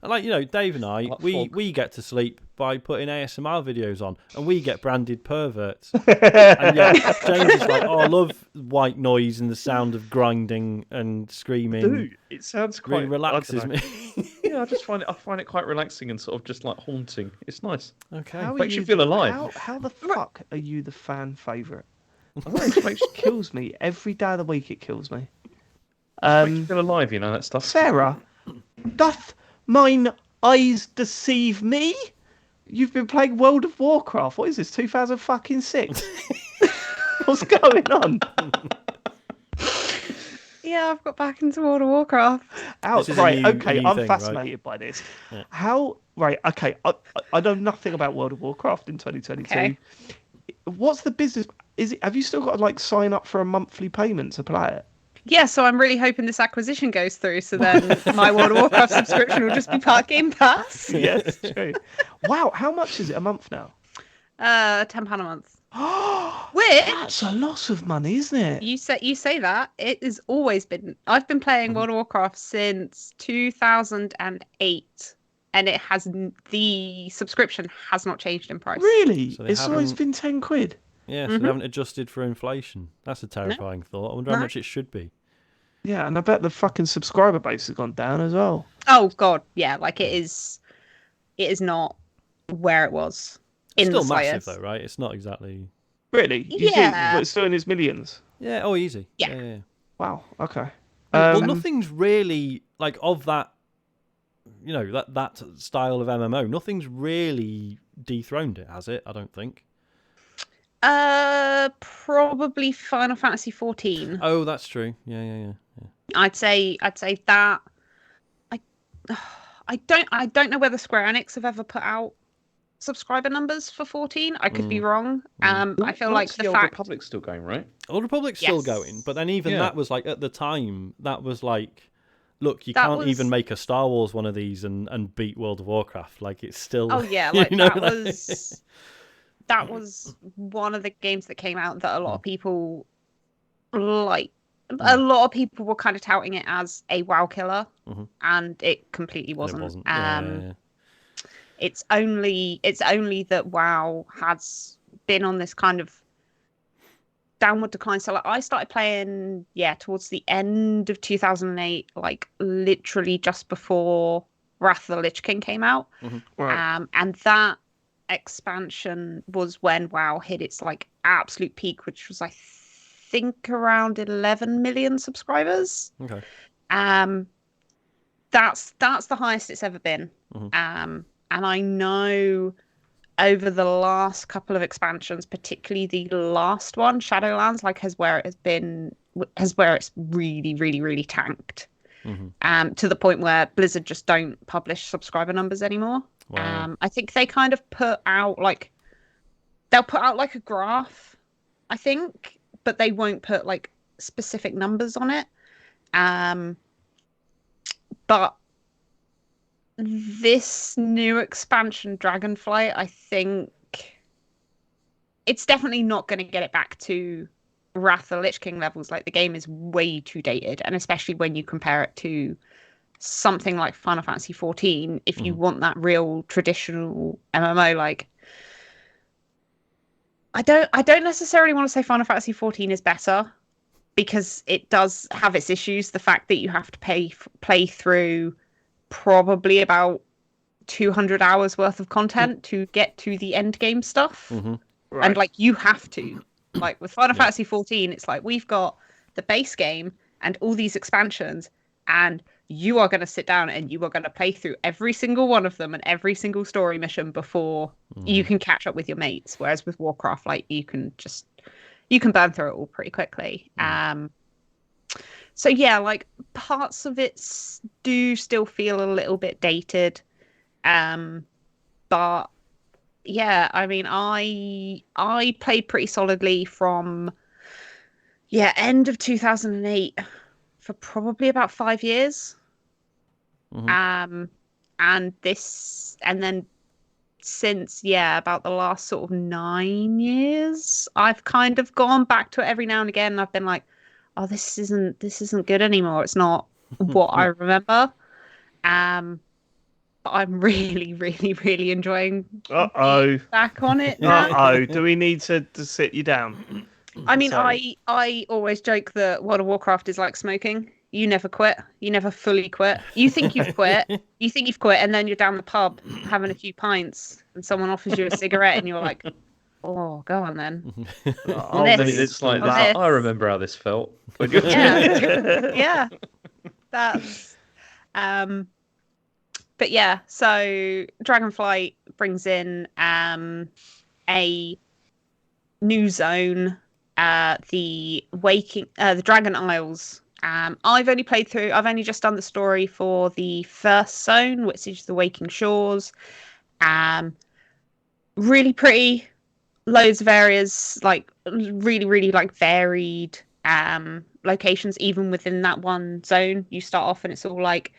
Like, you know, Dave and I,
Like
we
fog.
get to sleep by putting ASMR videos on, and we get branded perverts. And yet James is like, oh, I love white noise and the sound of grinding and screaming.
Dude, it sounds quite
Really relaxes
I don't know.
me.
Yeah, I find it quite relaxing and sort of just like haunting. It's nice.
Okay.
How are
Makes you feel alive.
How the fuck are you the fan favourite?
I don't know, it makes,
It kills me every day of the week. It kills me.
makes you feel alive, you know, that stuff.
Sarah, doth mine eyes deceive me? You've been playing World of Warcraft. What is this? 2006? What's going on?
Yeah, I've got back into World of Warcraft.
Out.
This is a
Right.
new-
Okay.
new
I'm
thing, right?
fascinated by this.
Yeah.
How? Right. Okay. I know nothing about World of Warcraft in 2022.
Okay.
What's the business? Is it? Have you still got to like sign up for a monthly payment to play it?
Yeah, so I'm really hoping this acquisition goes through, so then my World of Warcraft subscription will just be part Game Pass.
Yes. True. Wow. How much is it a month now?
£10 a month.
Oh,
Which
that's a lot of money, isn't it?
you say that it has always been. I've been playing World of Warcraft since 2008, and it has the subscription has not changed in price.
Really?
So they
It's always
haven't-
been 10 quid.
Yeah, so they haven't adjusted for inflation. That's a terrifying thought. I wonder how
No.
much it should be.
Yeah, and I bet the fucking subscriber base has gone down as well.
Oh God, yeah, like it is not where it was in
Still
the
massive
slightest.
though, right? It's not exactly.
Really?
Yeah.
It's still in his millions.
Yeah. Oh, easy.
Yeah.
yeah.
Wow. Okay.
Well, nothing's really like of that. You know that style of MMO. Nothing's really dethroned it, has it? I don't think.
Probably Final Fantasy 14.
Oh, that's true. Yeah.
I'd say that. I don't know whether Square Enix have ever put out subscriber numbers for 14. I could be wrong. I feel like the
Old
fact
Republic's still going, right?
Old Republic's still
Yes.
going, but then even
Yeah.
that was like at the time that was like, look, you
That
can't
was-
even make a Star Wars one of these and beat World of Warcraft. Like it's still.
oh yeah,
you
like
know,
that was one of the games that came out that a lot of people like. A lot of people were kind of touting it as a WoW killer, and it completely
It
wasn't.
wasn't. Yeah.
It's only that WoW has been on this kind of downward decline. So like, I started playing towards the end of 2008, like literally just before Wrath of the Lich King came out.
Right.
And that expansion was when WoW hit its like absolute peak, which was I think around 11 million subscribers.
Okay.
That's the highest it's ever been. And I know over the last couple of expansions, particularly the last one, Shadowlands, like has where it's really, really, really tanked. To the point where Blizzard just don't publish subscriber numbers anymore.
Wow.
I think they kind of they'll put out like a graph, I think, but they won't put like specific numbers on it. But this new expansion, Dragonflight, I think it's definitely not going to get it back to Wrath of the Lich King levels. Like the game is way too dated, and especially when you compare it to something like Final Fantasy 14, if you want that real traditional MMO, like I don't necessarily want to say Final Fantasy 14 is better, because it does have its issues. The fact that you have to play through probably about 200 hours worth of content to get to the end game stuff.
Right.
And like you have to, like with Final Fantasy 14, it's like we've got the base game and all these expansions, and you are going to sit down and you are going to play through every single one of them and every single story mission before you can catch up with your mates. Whereas with Warcraft, like you can burn through it all pretty quickly. So yeah, like parts of it do still feel a little bit dated. But yeah, I mean, I played pretty solidly from end of 2008 for probably about 5 years.
Mhm.
And then since about the last sort of 9 years, I've kind of gone back to it every now and again, and I've been like, oh, this isn't good anymore. It's not what I remember. But I'm really, really, really enjoying being back on it now.
Do we need to sit you down?
I mean,
So-
I always joke that World of Warcraft is like smoking. You never quit. You never fully quit. You think you've quit. And then you're down the pub having a few pints, and someone offers you a cigarette, and you're like, "Oh, go on then."
Oh,
And
This.
it's like,
This.
I remember how this felt.
Yeah, that's. But yeah, so Dragonflight brings in a new zone, the Dragon Isles. I've only just done the story for the first zone, which is the Waking Shores. Really pretty, loads of areas, like really, really like varied locations. Even within that one zone, you start off and it's all like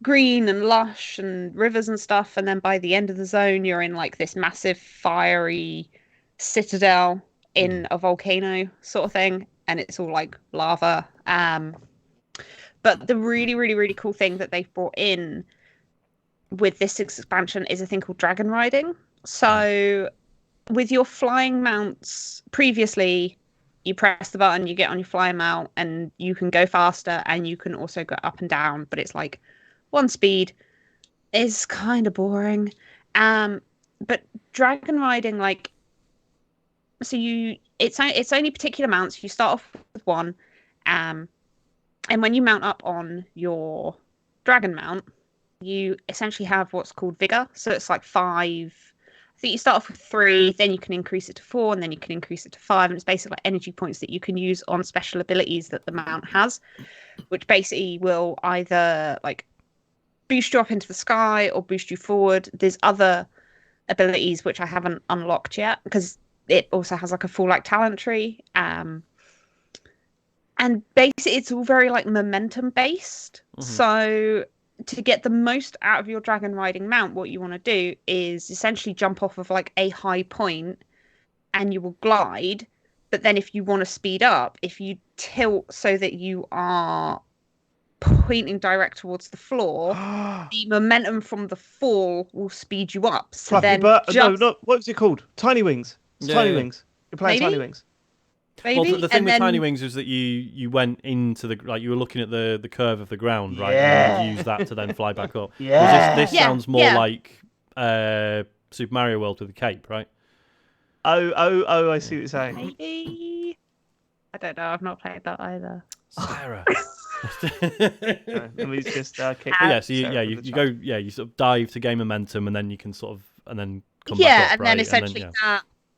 green and lush and rivers and stuff, and then by the end of the zone, you're in like this massive fiery citadel in a volcano sort of thing, and it's all like lava. But the really, really, really cool thing that they've brought in with this expansion is a thing called dragon riding. So with your flying mounts, previously you press the button, you get on your flying mount, and you can go faster, and you can also go up and down, but it's like one speed. Is kind of boring. But dragon riding, like, so it's only particular mounts. You start off with one, and when you mount up on your dragon mount, you essentially have what's called vigor. So it's like 5. I think you start off with 3, then you can increase it to 4, and then you can increase it to 5. And it's basically like energy points that you can use on special abilities that the mount has, which basically will either like boost you up into the sky or boost you forward. There's other abilities which I haven't unlocked yet because it also has like a full like talent tree. And basically it's all very like momentum based. So to get the most out of your dragon riding mount, what you want to do is essentially jump off of like a high point and you will glide. But then if you want to speed up, if you tilt so that you are pointing direct towards the floor, the momentum from the fall will speed you up. So
Fluffy
then
Bird. No, what was it called? Tiny Wings. It's Tiny Wings. You're playing
Maybe?
Tiny Wings.
Maybe.
Well, the thing
And
with
then-
Tiny Wings is that you went into the, like, you were looking at the curve of the ground, right?
Yeah.
And you use that to then fly back up.
Yeah.
This
Yeah,
sounds more
yeah.
like Super Mario World with a cape, right?
Oh, I see what you're saying.
Maybe. I don't know. I've not played that either.
Sarah.
Let me just kick.
Yeah, so
Sarah
you
with the
go, you sort of dive to gain momentum, and then you can sort of, and then come
Yeah,
back up,
and
right?
then essentially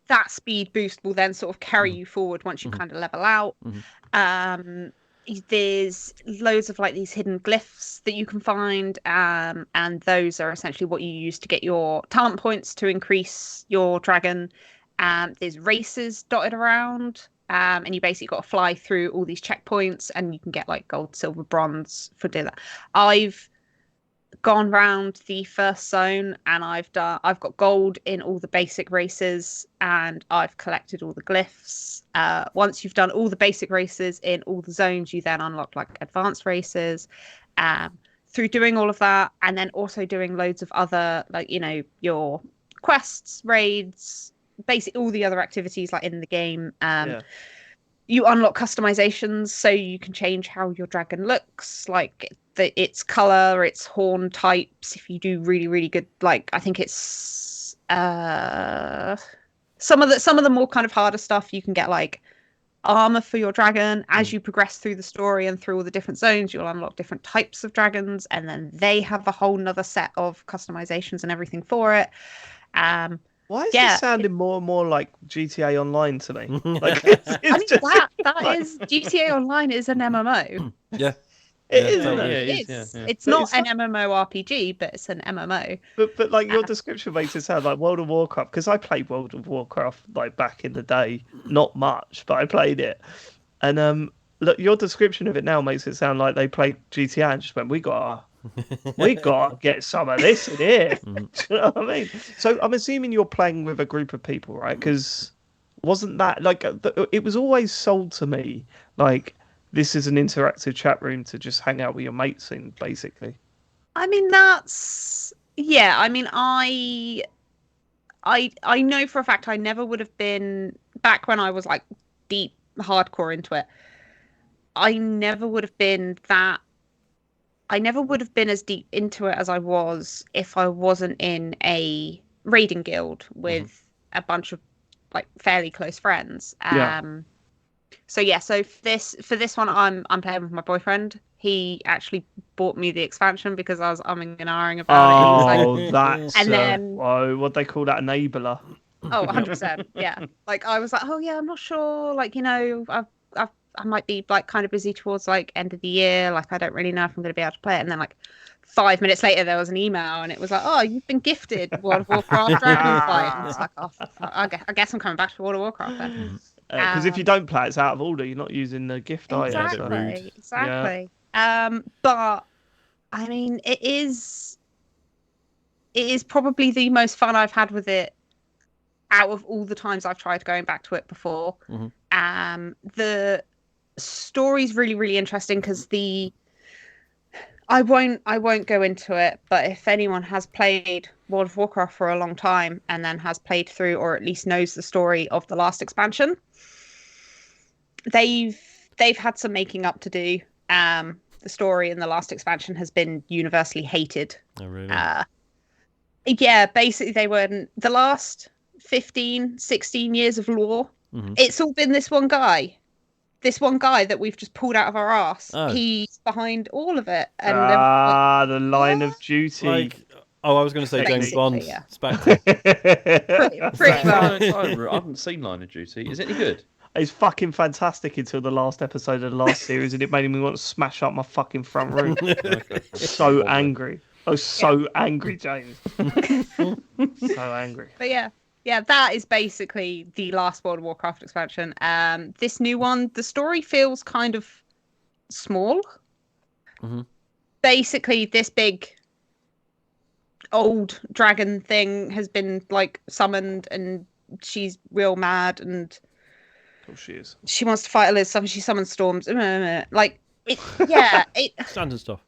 that speed boost will then sort of carry you forward once you kind of level out. There's loads of like these hidden glyphs that you can find, and those are essentially what you use to get your talent points to increase your dragon. There's races dotted around, and you basically got to fly through all these checkpoints, and you can get like gold, silver, bronze for doing that. I've gone round the first zone, and I've got gold in all the basic races, and I've collected all the glyphs. Once you've done all the basic races in all the zones, you then unlock like advanced races. Through doing all of that, and then also doing loads of other, like, you know, your quests, raids, basically all the other activities like in the game. You unlock customizations, so you can change how your dragon looks, like its color, its horn types. If you do really, really good, like, I think it's some of the more kind of harder stuff, you can get like armor for your dragon. As you progress through the story and through all the different zones, you'll unlock different types of dragons, and then they have a whole nother set of customizations and everything for it.
Why is this sounding more and more like GTA Online to me? Like, it's
I mean,
just
that is GTA Online is an MMO.
Yeah.
It is,
totally.
isn't it?
Yeah,
It
yeah,
is.
yeah.
It's
But
not
it's
an MMORPG, but it's an MMO.
But like your description makes it sound like World of Warcraft, because I played World of Warcraft like back in the day, not much, but I played it, and look, your description of it now makes it sound like they played GTA and just went, we got to get some of this in here. Do you know what I mean? So I'm assuming you're playing with a group of people, right? Because wasn't that like it was always sold to me like this is an interactive chat room to just hang out with your mates in, basically.
I mean, yeah. I mean, I know for a fact I never would have been back when I was like deep hardcore into it. I never would have been as deep into it as I was if I wasn't in a raiding guild with a bunch of like fairly close friends. So for this one I'm playing with my boyfriend. He actually bought me the expansion because I was umming and ahhing about it.
Oh, that's
and then
what they call that, enabler.
Oh, 100%. Yeah. Like I was like, oh yeah, I'm not sure. Like, you know, I might be like kind of busy towards like end of the year. Like I don't really know if I'm going to be able to play it. And then like 5 minutes later, there was an email and it was like, oh, you've been gifted World of Warcraft Dragonflight. And it's like, oh, I guess I'm coming back to World of Warcraft then.
Because if you don't play, it's out of order. You're not using the gift, are you?
Exactly.
So-
Exactly. But I mean, it is probably the most fun I've had with it out of all the times I've tried going back to it before. The story's really, really interesting because I won't go into it, but if anyone has played World of Warcraft for a long time and then has played through or at least knows the story of the last expansion, they've had some making up to do. The story in the last expansion has been universally hated.
Oh, really?
Yeah, basically they were the last 15, 16 years of lore. It's all been this one guy that we've just pulled out of our ass.
Oh.
He's behind all of it. And
the line of duty.
Like, I was going to say James
Basically,
Bond.
yeah.
Spectre.
pretty much.
I haven't seen Line of Duty. Is it any good?
It's fucking fantastic until the last episode of the last series, and it made me want to smash up my fucking front room. So angry. I was so angry, James. So angry.
But yeah, that is basically the last World of Warcraft expansion. This new one, the story feels kind of small. Basically, this big old dragon thing has been like summoned, and she's real mad, and
She is.
she wants to fight a lizard. She summons storms. Like it, yeah,
Standard stuff.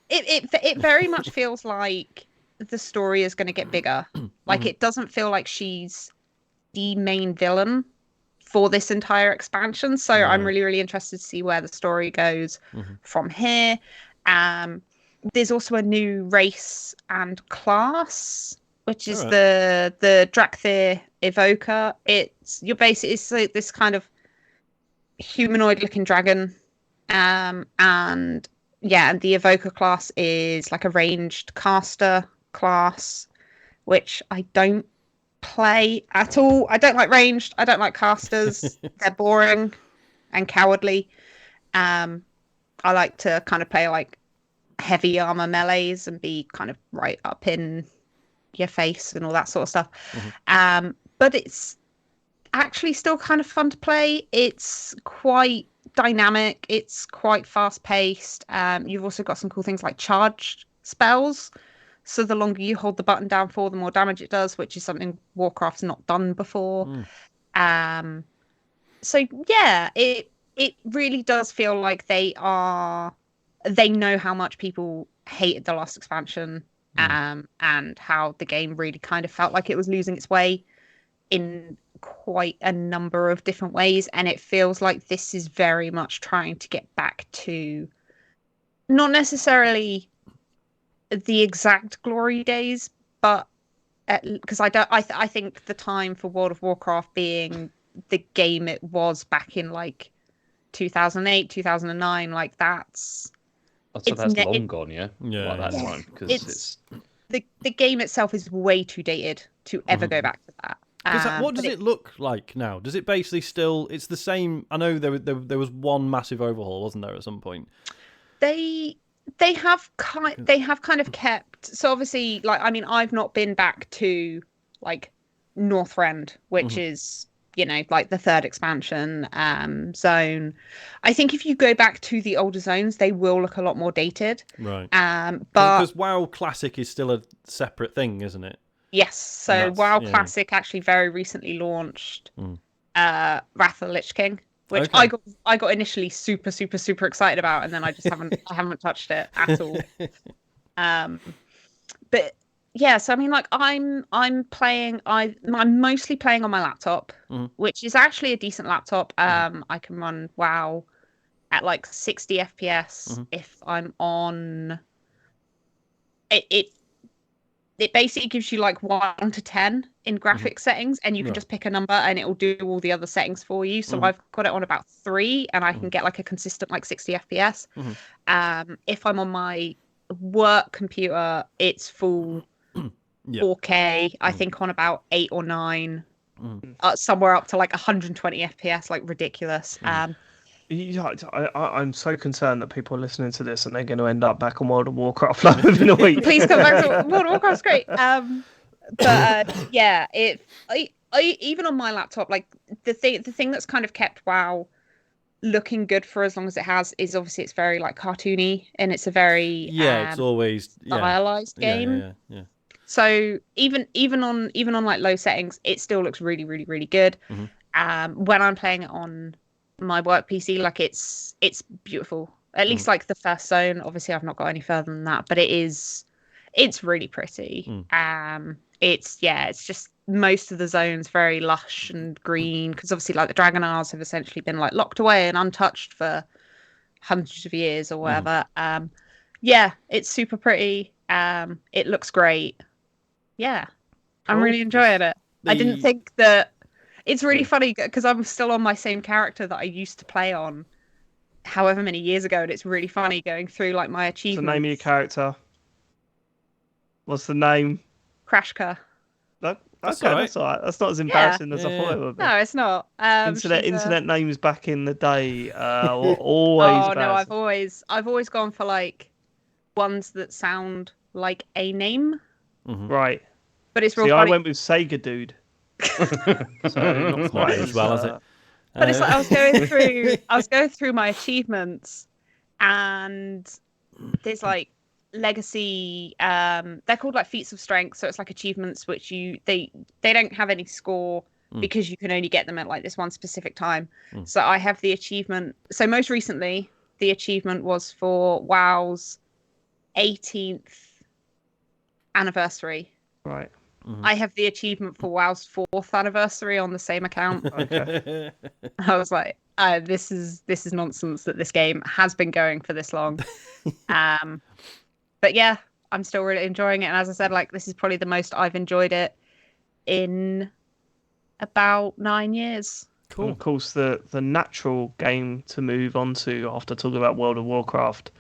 it very much feels like the story is going to get bigger. Like it doesn't feel like she's the main villain for this entire expansion. So I'm really, really interested to see where the story goes from here. There's also a new race and class, which is the Drakthir Evoker. It's like this kind of humanoid-looking dragon, and the Evoker class is like a ranged caster class, which I don't play at all. I don't like ranged. I don't like casters. They're boring and cowardly. I like to kind of play like heavy armor melees and be kind of right up in your face and all that sort of stuff. But it's actually still kind of fun to play. It's quite dynamic. It's quite fast paced. You've also got some cool things like charged spells. So the longer you hold the button down for, the more damage it does, which is something Warcraft's not done before. So yeah, it really does feel like they know how much people hated the last expansion, and how the game really kind of felt like it was losing its way in quite a number of different ways. And it feels like this is very much trying to get back to not necessarily the exact glory days, but because I think the time for World of Warcraft being the game it was back in like 2008, 2009, like that's
long gone, yeah.
Yeah,
Like that
yeah.
time, because
It's the game itself is way too dated to ever go back to that.
What does it look like now? Does it basically still? It's the same. I know there was one massive overhaul, wasn't there, at some point?
They have kind of kept. So obviously, like, I mean, I've not been back to like Northrend, which is, you know, like the third expansion zone. I think if you go back to the older zones, they will look a lot more dated.
Right.
But
because WoW Classic is still a separate thing, isn't it?
yes, so WoW Classic actually very recently launched Wrath of the Lich King, which I got initially super excited about, and then I just haven't touched it at all. But yeah, so I mean, like, I'm mostly playing on my laptop, which is actually a decent laptop. I can run WoW at like 60 FPS if I'm on it. It basically gives you like 1 to 10 in graphics settings, and you can just pick a number and it will do all the other settings for you. So I've got it on about 3, and I can get like a consistent like 60 FPS. If I'm on my work computer, it's full 4K, I think on about 8 or 9, somewhere up to like 120 FPS, like ridiculous.
Yeah, I'm so concerned that people are listening to this and they're going to end up back on World of Warcraft like within a week.
Please come back to World of Warcraft's great. Yeah, even on my laptop, like the thing that's kind of kept WoW looking good for as long as it has is obviously it's very like cartoony, and it's a very
it's always
stylized game.
Yeah.
So even on like low settings, it still looks really good. When I'm playing it on my work PC, like it's beautiful. At least like the first zone. Obviously, I've not got any further than that, but it's really pretty. It's just most of the zones very lush and green, because obviously like the Dragon Isles have essentially been like locked away and untouched for hundreds of years or whatever. It's super pretty. It looks great. Yeah, I'm really enjoying it. I didn't think that. It's really funny because I'm still on my same character that I used to play on however many years ago, and it's really funny going through like my achievements.
What's the name of your character? What's the name?
Crashka.
No?
That's
okay,
all right.
that's all right. That's not as embarrassing as I thought it would be.
No, it's not.
Internet names back in the day were always.
Oh no, I've always gone for like ones that sound like a name.
Right.
But it's real
See,
funny.
I went with Sega Dude. So not quite
as well, is it?
But it's like I was going through my achievements, and there's like legacy. They're called like feats of strength, so it's like achievements which they don't have any score because you can only get them at like this one specific time. So I have the achievement. So most recently, the achievement was for WoW's 18th anniversary.
Right.
I have the achievement for WoW's 4th anniversary on the same account.
Okay.
I was like, this is nonsense that this game has been going for this long. But yeah, I'm still really enjoying it. And as I said, like, this is probably the most I've enjoyed it in about 9 years.
Cool. And of course, the natural game to move on to after talking about World of Warcraft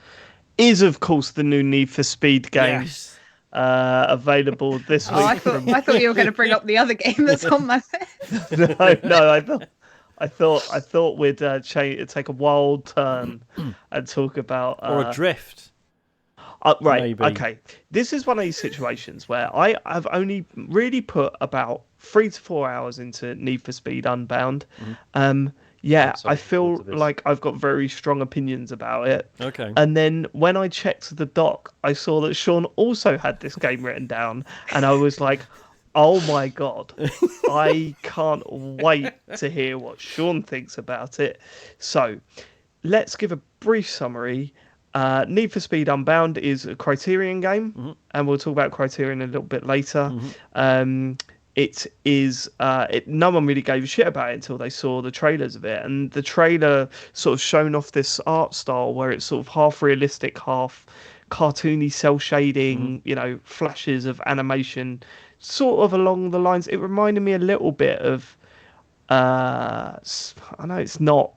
is, of course, the new Need for Speed game.
Yes.
Available this week.
I thought you were going to bring up the other game that's on my list.
No, I thought we'd take a wild turn and talk about
or a drift.
Right.
Maybe.
Okay. This is one of these situations where I have only really put about 3 to 4 hours into Need for Speed Unbound. I feel like I've got very strong opinions about it.
Okay.
And then when I checked the doc, I saw that Sean also had this game written down, and I was like, oh my god, I can't wait to hear what Sean thinks about it. So let's give a brief summary. Need for Speed Unbound is a Criterion game, and we'll talk about Criterion a little bit later. It is no one really gave a shit about it until they saw the trailers of it, and the trailer sort of shown off this art style where it's sort of half realistic, half cartoony, cell shading, flashes of animation, sort of along the lines. It reminded me a little bit of I know it's not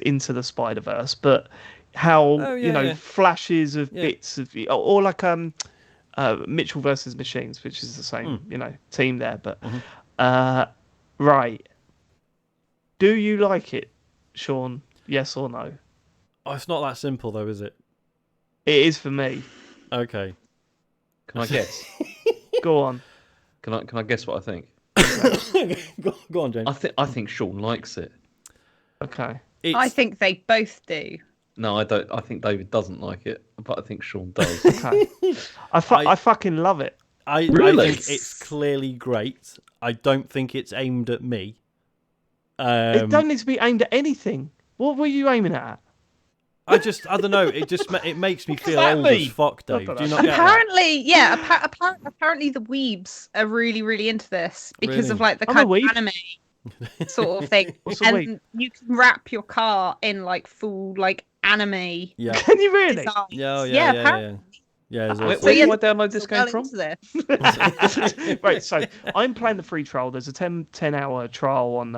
Into the Spider-Verse, but how flashes of bits of, or like Mitchell versus Machines, which is the same team there, but right, do you like it, Sean? Yes or no?
Oh, it's not that simple though, is it?
It is for me.
Okay.
Can I guess?
Go on.
Can I guess what I think?
Go on, James.
I think Sean likes it.
Okay.
I think they both do.
No, I don't. I think David doesn't like it, but I think Sean does.
Okay. I fucking love it.
I
Really?
think it's clearly great. I don't think it's aimed at me.
It don't need to be aimed at anything. What were you aiming at?
I don't know. It makes me feel
that
old
mean?
as fuck, Dave. Do you not get that?
Apparently, yeah. Apparently, the weebs are really, really into this because of
Really?
like the
I'm a
kind of
weeb.
anime sort of thing,
What's a
and
weeb?
you can wrap your car in like full like anime.
Yeah.
Can you really?
designs.
Yeah.
apparently.
Yeah. There's
Where,
also-
where
yeah,
do I download this
So
game
well
from?
into this.
Right, so I'm playing the free trial. There's a 10-hour trial on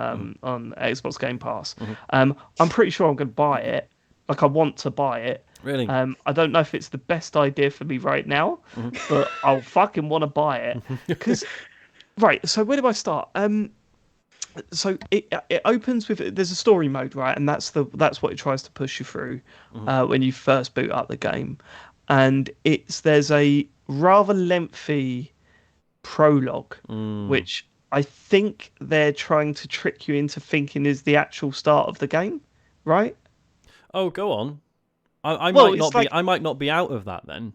Xbox Game Pass. I'm pretty sure I'm going to buy it. Like, I want to buy it.
Really?
I don't know if it's the best idea for me right now, but I'll fucking want to buy it. Because, right, so where do I start? So it opens with there's a story mode, right, and that's what it tries to push you through when you first boot up the game, and there's a rather lengthy prologue, which I think they're trying to trick you into thinking is the actual start of the game, right?
Oh, go on. I
Well,
might not
it's like-
be. I might not be out of that then.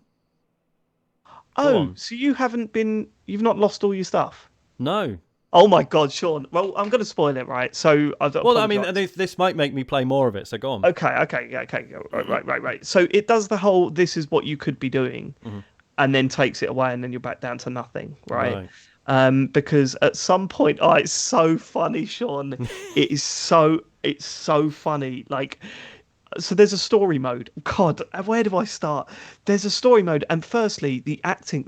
Oh,
on.
so you've not lost all your stuff?
No.
Oh my God, Sean. Well, I'm going to spoil it, right? So
Well, I mean, this might make me play more of it. So go on.
Okay. Right. So it does the whole "this is what you could be doing," and then takes it away, and then you're back down to nothing, right? Because at some point, it's so funny, Sean. It's so funny. Like, so there's a story mode. God, where do I start? There's a story mode, and firstly, the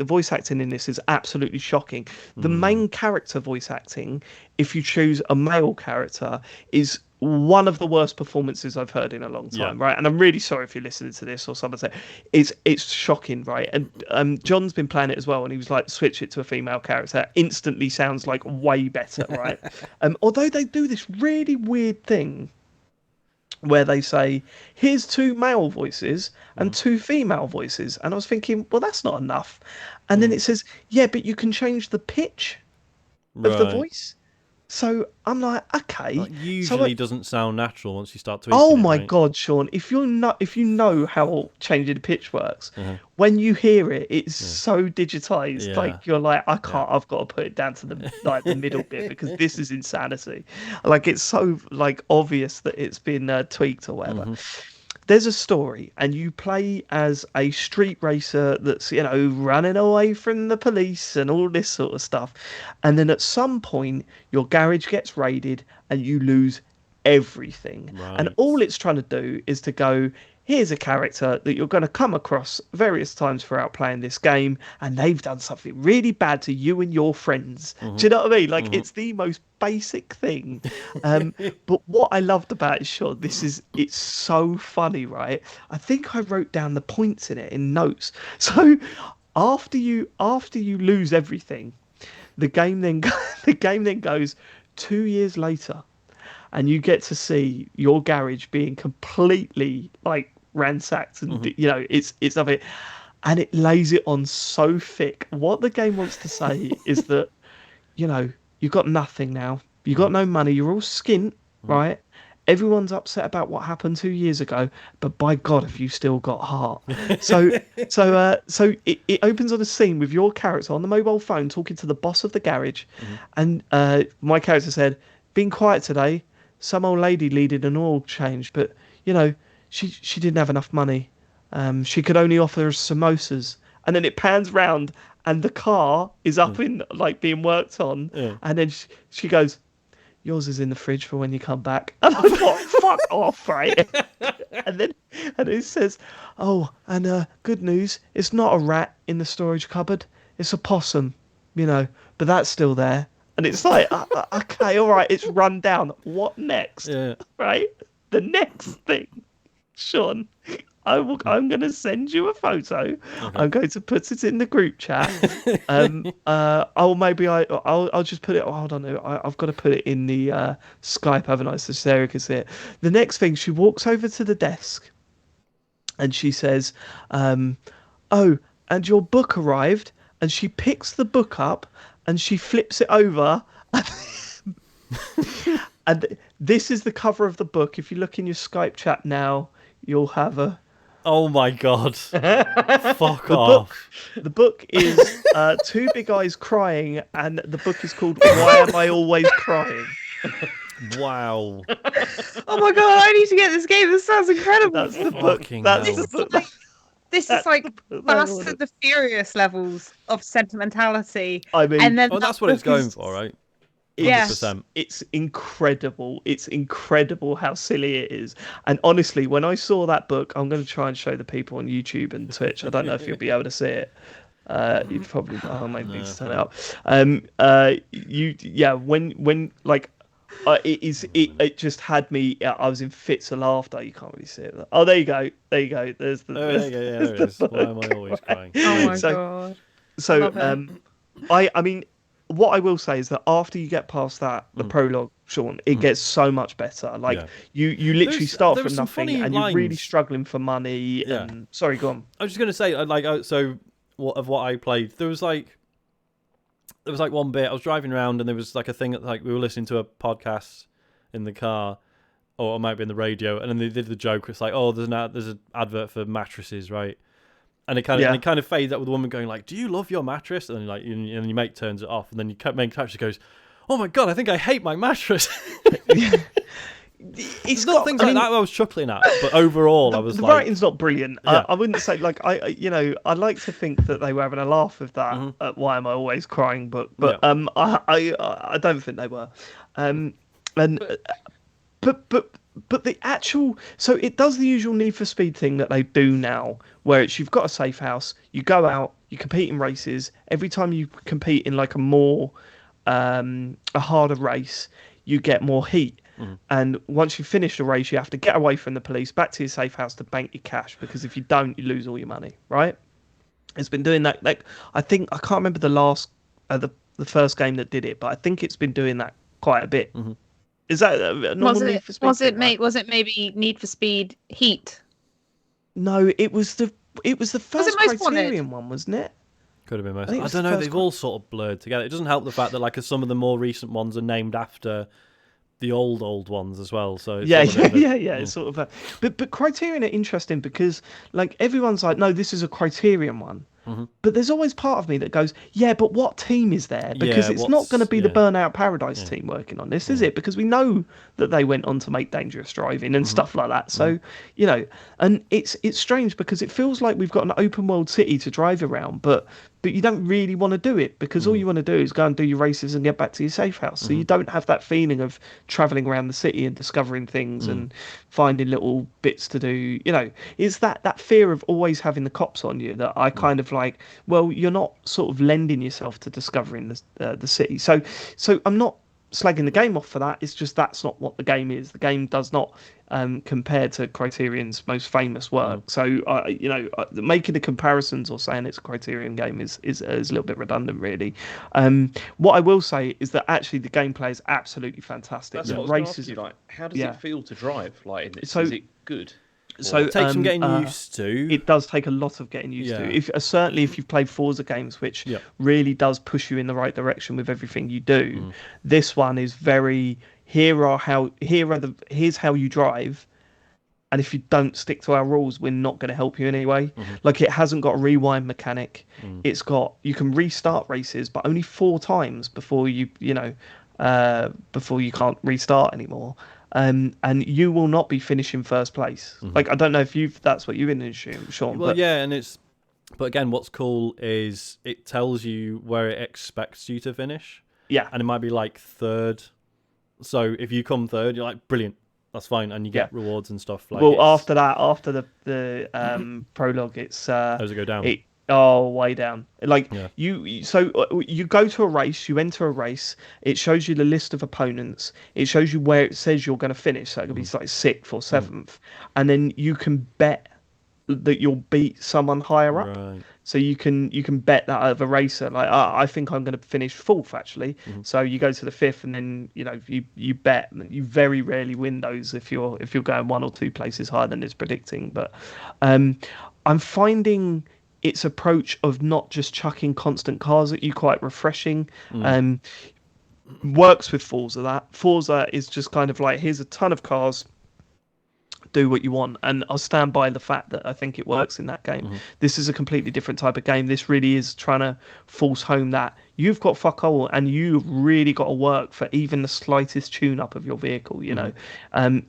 voice acting in this is absolutely shocking. The main character voice acting, if you choose a male character, is one of the worst performances I've heard in a long time, right? And I'm really sorry if you're listening to this or someone say it's shocking, right? And John's been playing it as well, and he was like, switch it to a female character. Instantly sounds like way better, right? Although they do this really weird thing where they say, here's 2 male voices and 2 female voices. And I was thinking, well, that's not enough. And then it says, yeah, but you can change the pitch of the voice. So I'm like, okay.
That usually doesn't sound natural once you start tweaking
Oh
it,
my
right?
God, Sean! If you know how changing the pitch works, when you hear it, it's so digitized.
Yeah.
Like you're like, I can't. I've got to put it down to the middle bit because this is insanity. Like it's so like obvious that it's been tweaked or whatever. There's a story, and you play as a street racer that's running away from the police and all this sort of stuff. And then at some point, your garage gets raided, and you lose everything.
Right.
And all it's trying to do is to go, here's a character that you're going to come across various times throughout playing this game, and they've done something really bad to you and your friends. Do you know what I mean? Like, it's the most basic thing. But what I loved about it, Sean, it's so funny, right? I think I wrote down the points in it in notes. So after you lose everything, the game then goes 2 years later, and you get to see your garage being completely like ransacked, and it's of it, and it lays it on so thick. What the game wants to say is that you've got nothing now, you've got no money, you're all skint, right? Everyone's upset about what happened 2 years ago, but by God, have you still got heart? So it opens on a scene with your character on the mobile phone talking to the boss of the garage, and my character said, "Been quiet today. Some old lady needed an oil change, but she didn't have enough money. She could only offer us samosas." And then it pans round, and the car is up in like being worked on, and then she goes, "Yours is in the fridge for when you come back." And I thought, fuck off, right? and it says, "Oh, and good news, it's not a rat in the storage cupboard, it's a possum, but that's still there." And it's like, okay, all right, it's run down. What next?
Yeah.
Right? The next thing, Sean, I'm going to send you a photo. Okay. I'm going to put it in the group chat. I'll just put it. Oh, hold on, I've got to put it in the Skype, haven't I? So Sarah can see it. The next thing, she walks over to the desk, and she says, "Oh, and your book arrived." And she picks the book up and she flips it over. And this is the cover of the book. If you look in your Skype chat now, you'll have a...
Oh my god. Fuck
The
off.
The book is two big eyes crying, and the book is called Why Am I Always Crying?
Wow.
Oh my god, I need to get this game. This sounds incredible.
That's the book.
Fucking
That's
hell.
the book.
This is like Fast and the Furious levels of sentimentality.
I mean,
And then
Oh, that's what it's going for, right?
Yeah.
100%.
It's incredible. It's incredible how silly it is. And honestly, when I saw that book, I'm going to try and show the people on YouTube and Twitch. I don't know if you'll be able to see it. You'd probably maybe need to turn it up. When like it just had me. I was in fits of laughter. You can't really see it. Oh, there you go. There you go. There's the.
Oh, there it is. Why am I always crying?
Oh my
So-
god.
So
Love it.
I mean, what I will say is that after you get past that, the prologue, Sean, it gets so much better. Like
Yeah.
you literally start
there
from
was some
nothing,
funny
and you're really
lines.
struggling for money.
Yeah.
And sorry, go on.
I was just gonna say, what I played, there was like one bit I was driving around and there was like a thing that, like, we were listening to a podcast in the car, or it might be in the radio, and then they did the joke. It's like, oh, there's an advert for mattresses, right? And it kind of fades out with the woman going like, "Do you love your mattress?" And then and your mate turns it off, and then your main character goes, "Oh my god, I think I hate my mattress."
It's
not things like that I was chuckling at, but overall I was
the
like,
writing's not brilliant.
Yeah.
I wouldn't say like I like to think that they were having a laugh with that. At Why Am I Always Crying book, but
Yeah.
I don't think they were. But the actual, so it does the usual Need for Speed thing that they do now, where it's you've got a safe house, you go out, you compete in races. Every time you compete in like a harder race, you get more heat. And once you finish the race, you have to get away from the police, back to your safe house to bank your cash, because if you don't, you lose all your money, right? It's been doing that. Like, I think, I can't remember the last, the first game that did it, but I think it's been doing that quite a bit. Is that a normal Need for Speed thing, right?
Was it maybe Need for Speed Heat?
No, it was the first
Most
Criterion one, wasn't it?
could have been most.
think
I
it's
don't
the
know.
first
They've
one.
all sort of blurred together. It doesn't help the fact that like some of the more recent ones are named after the old ones as well. So it's sort of a bit of a-
It's sort of a, but Criterion are interesting because like everyone's like, no, this is a Criterion one. But there's always part of me that goes, yeah, but what team is there? Because
Yeah,
it's not going to be the
yeah.
Burnout Paradise team working on this, is it? Because we know that they went on to make Dangerous Driving and stuff like that. So, and it's strange because it feels like we've got an open world city to drive around, but you don't really want to do it because all you want to do is go and do your races and get back to your safe house. So you don't have that feeling of traveling around the city and discovering things and finding little bits to do. It's that fear of always having the cops on you that I kind of like, well, you're not sort of lending yourself to discovering the city. So I'm not slagging the game off for that. It's just that's not what the game is. The game does not compare to Criterion's most famous work. So making the comparisons or saying it's a Criterion game is a little bit redundant, really. What I will say is that actually the gameplay is absolutely fantastic.
That's
The
what I was going to ask
races,
you. Like, how does
Yeah.
it feel to drive? Like, in this?
So-
Is it good?
so
It takes some getting used to.
It does take a lot of getting used to.
Yeah.
Certainly if you've played Forza games, which
Yeah.
really does push you in the right direction with everything you do. This one is very here's how you drive, and if you don't stick to our rules, we're not going to help you anyway. Like, it hasn't got a rewind mechanic. It's got, you can restart races, but only 4 times before you can't restart anymore. And you will not be finishing first place. Like, I don't know if that's what you've been assumed, Sean.
Well,
but
yeah, but again, what's cool is it tells you where it expects you to finish,
yeah,
and it might be like third. So if you come third, you're like, brilliant, that's fine, and you get rewards and stuff. Like,
well, after the prologue, it's
how does it go down?
way down. Like, you go to a race, you enter a race, it shows you the list of opponents, it shows you where it says you're going to finish, so it could be like 6th or 7th, and then you can bet that you'll beat someone higher up.
Right.
So you can bet that other racer, like, I think I'm going to finish fourth actually. So you go to the fifth, and then you bet. You very rarely win those if you're going one or two places higher than it's predicting. But I'm finding its approach of not just chucking constant cars at you quite refreshing. Works with Forza. That Forza is just kind of like, here's a ton of cars, do what you want, and I'll stand by the fact that I think it works in that game. This is a completely different type of game. This really is trying to force home that you've got fuck all, and you've really got to work for even the slightest tune up of your vehicle.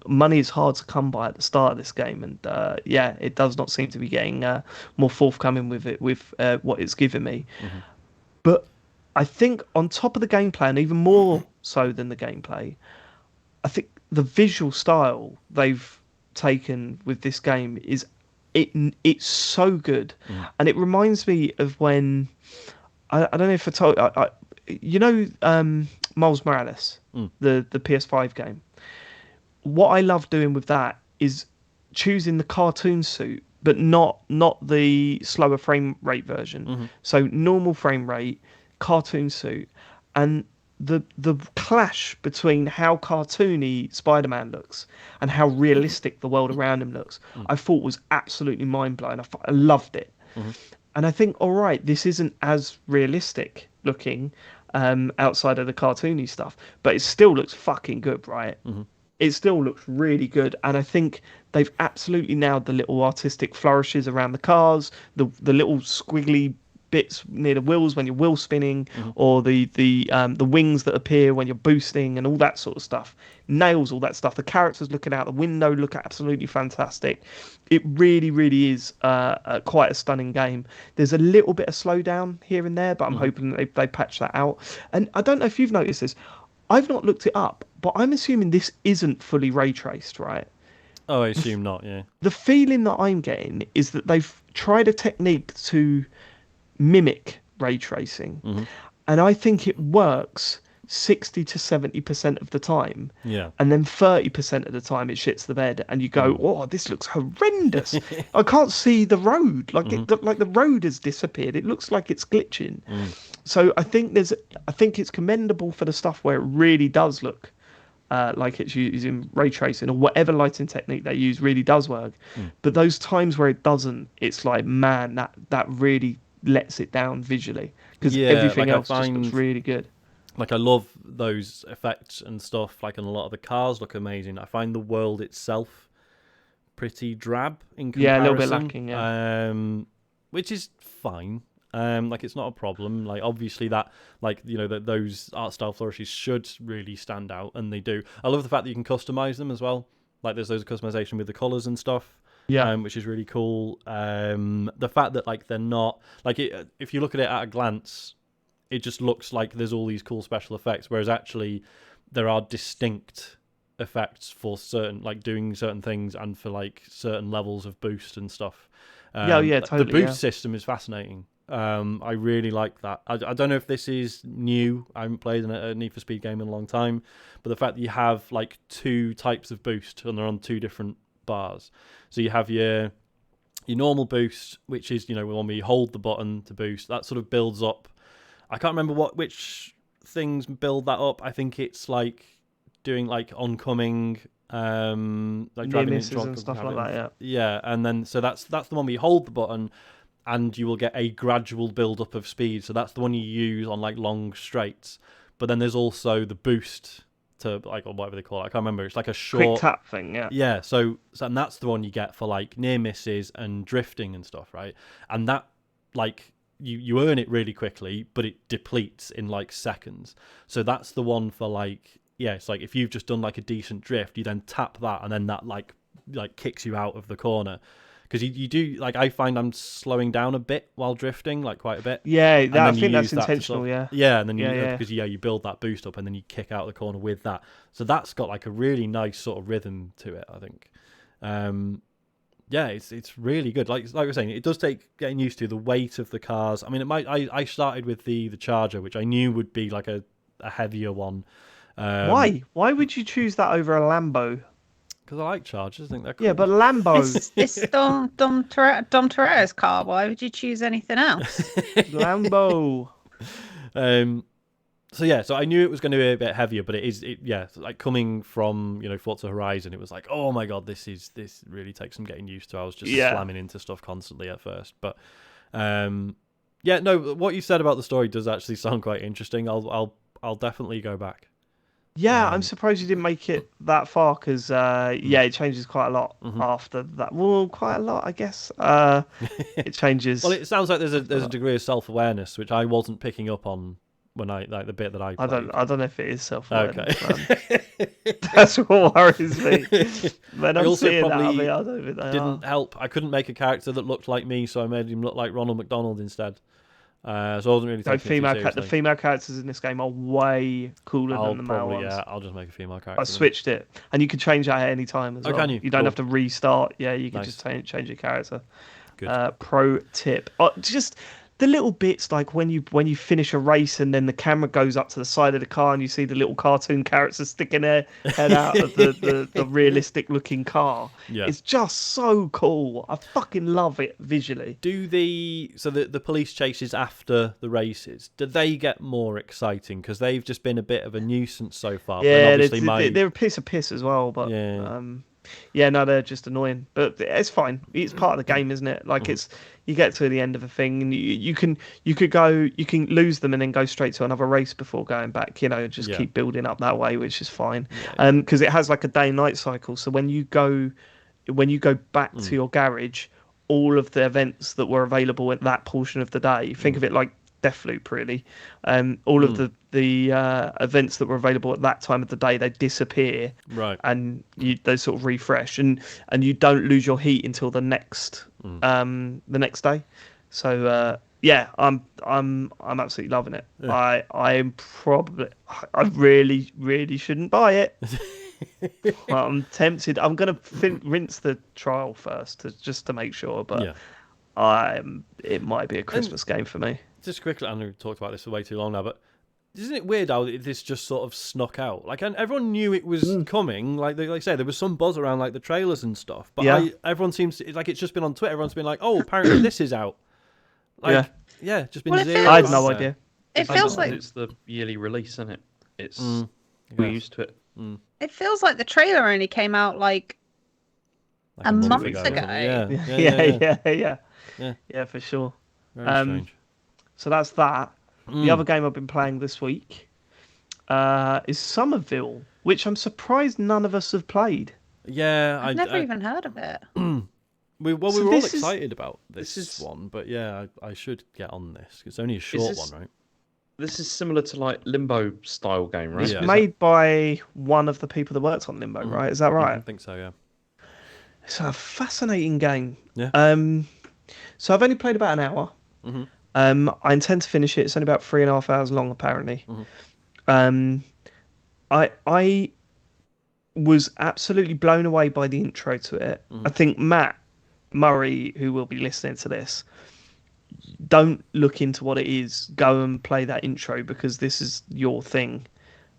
Money is hard to come by at the start of this game, and it does not seem to be getting more forthcoming with it, with what it's given me. But I think on top of the gameplay, and even more so than the gameplay, I think the visual style they've taken with this game is it's so good. And it reminds me of when I don't know if I told Miles Morales, the PS5 game. What I love doing with that is choosing the cartoon suit, but not the slower frame rate version. So normal frame rate, cartoon suit, and the clash between how cartoony Spider-Man looks and how realistic the world around him looks, I thought was absolutely mind-blowing. I loved it. And I think, all right, this isn't as realistic looking outside of the cartoony stuff, but it still looks fucking good, right? It still looks really good. And I think they've absolutely nailed the little artistic flourishes around the cars, the little squiggly bits near the wheels when you're wheel spinning, or the wings that appear when you're boosting, and all that sort of stuff. Nails all that stuff. The characters looking out the window look absolutely fantastic. It really, really is quite a stunning game. There's a little bit of slowdown here and there, but I'm hoping they patch that out. And I don't know if you've noticed this. I've not looked it up, but I'm assuming this isn't fully ray traced, right?
Oh, I assume not, yeah.
The feeling that I'm getting is that they've tried a technique to mimic ray tracing, and I think it works 60 to 70% of the time, and then 30% of the time it shits the bed, and you go, oh, this looks horrendous. I can't see the road, like the road has disappeared, it looks like it's glitching. So I think it's commendable for the stuff where it really does look like it's using ray tracing, or whatever lighting technique they use really does work. But those times where it doesn't, it's like, man, that really lets it down visually, because everything else just looks really good.
Like, I love those effects and stuff, like, and a lot of the cars look amazing. I find the world itself pretty drab in comparison.
Yeah, a little bit lacking,
which is fine. Like, it's not a problem. Like, obviously that, like, that those art style flourishes should really stand out, and they do. I love the fact that you can customize them as well. Like, there's those customization with the colors and stuff. Which is really cool. The fact that, like, they're not like if you look at it at a glance, it just looks like there's all these cool special effects, whereas actually there are distinct effects for certain, like, doing certain things and for, like, certain levels of boost and stuff.
Totally.
The boost system is fascinating. I really like that. I don't know if this is new. I haven't played a Need for Speed game in a long time, but the fact that you have, like, two types of boost and they're on two different bars. So you have your normal boost, which is, when we hold the button to boost, that sort of builds up. I can't remember which things build that up. I think it's like doing, like, oncoming, like driving
misses and stuff like that.
Yeah, and then so that's the one where you hold the button, and you will get a gradual build up of speed. So that's the one you use on, like, long straights. But then there's also the boost to, like, or whatever they call it. I can't remember. It's like a short
quick tap thing,
Yeah, so and that's the one you get for, like, near misses and drifting and stuff, right? And that, like, you earn it really quickly, but it depletes in, like, seconds. So that's the one for, like, it's like if you've just done, like, a decent drift, you then tap that, and then that like kicks you out of the corner. Because you do, like, I find I'm slowing down a bit while drifting, like, quite a bit.
Yeah, I think that's intentional,
Yeah, and then because you build that boost up, and then you kick out of the corner with that. So that's got, like, a really nice sort of rhythm to it, I think. It's really good. Like I was saying, it does take getting used to the weight of the cars. I mean, I started with the Charger, which I knew would be, like, a heavier one.
Why would you choose that over a Lambo?
Because I like Chargers. I think they're cool.
Yeah, but Lambo.
It's Dom Toretto's car. Why would you choose anything else?
Lambo.
So I knew it was going to be a bit heavier, but like coming from Forza Horizon, it was like, oh my god, this really takes some getting used to. I was just slamming into stuff constantly at first, but what you said about the story does actually sound quite interesting. I'll definitely go back.
Yeah, I'm surprised you didn't make it that far because it changes quite a lot after that. Well, quite a lot, I guess. It changes.
Well, it sounds like there's a degree of self-awareness which I wasn't picking up on when I the bit that I played.
I don't know if it is self-awareness.
Okay.
That's what worries me. When I'm
also
seeing that,
probably
I don't think they
didn't
are.
help. I couldn't make a character that looked like me, so I made him look like Ronald McDonald instead. So I wasn't really taking
The female characters in this game are way cooler than the male ones.
Yeah, I'll just make a female character.
I switched it, and you can change that at any time as well.
Can you?
You don't
Cool.
have to restart. Yeah, you can
Nice.
just change your character.
Good.
Pro tip: just the little bits like when you finish a race and then the camera goes up to the side of the car and you see the little cartoon characters sticking their head out of the realistic looking car.
Yeah.
It's just so cool. I fucking love it visually.
Do the police chases after the races, do they get more exciting? Because they've just been a bit of a nuisance so far.
Yeah,
but obviously
they're a piece of piss as well, but they're just annoying. But it's fine. It's part of the game, isn't it? Like you get to the end of a thing, and you can lose them and then go straight to another race before going back. Keep building up that way, which is fine. Because it has like a day and night cycle. So when you go back to your garage, all of the events that were available at that portion of the day, think of it like Deathloop, really. All of the events that were available at that time of the day, they disappear,
right?
And they sort of refresh, and you don't lose your heat until the next day. So I'm absolutely loving it. Yeah. I really shouldn't buy it. I'm tempted. I'm gonna rinse the trial first just to make sure, but it might be a Christmas game for me.
Just quickly, I know we've talked about this for way too long now, but isn't it weird how this just sort of snuck out? Like, everyone knew it was coming. Like I say, there was some buzz around like the trailers and stuff. But everyone seems to, like, it's just been on Twitter. Everyone's been like, "Oh, apparently this is out." Like, just been zero.
I had no idea.
It feels like
it's the yearly release, isn't it? It's we're used to it.
It feels like the trailer only came out like a month ago.
Yeah, for sure.
Very strange.
So that's that. The other game I've been playing this week is Somerville, which I'm surprised none of us have played.
Yeah,
I've never even heard of it.
We were all excited about this one, but I should get on this. It's only a short one, right?
This is similar to like Limbo style game, right?
It's made by one of the people that worked on Limbo, right? Is that right?
I think so, yeah.
It's a fascinating game.
Yeah.
So I've only played about an hour.
Mm-hmm.
I intend to finish it. It's only about 3.5 hours long, apparently.
Mm-hmm.
I was absolutely blown away by the intro to it.
Mm-hmm.
I think Matt Murray, who will be listening to this, don't look into what it is. Go and play that intro because this is your thing.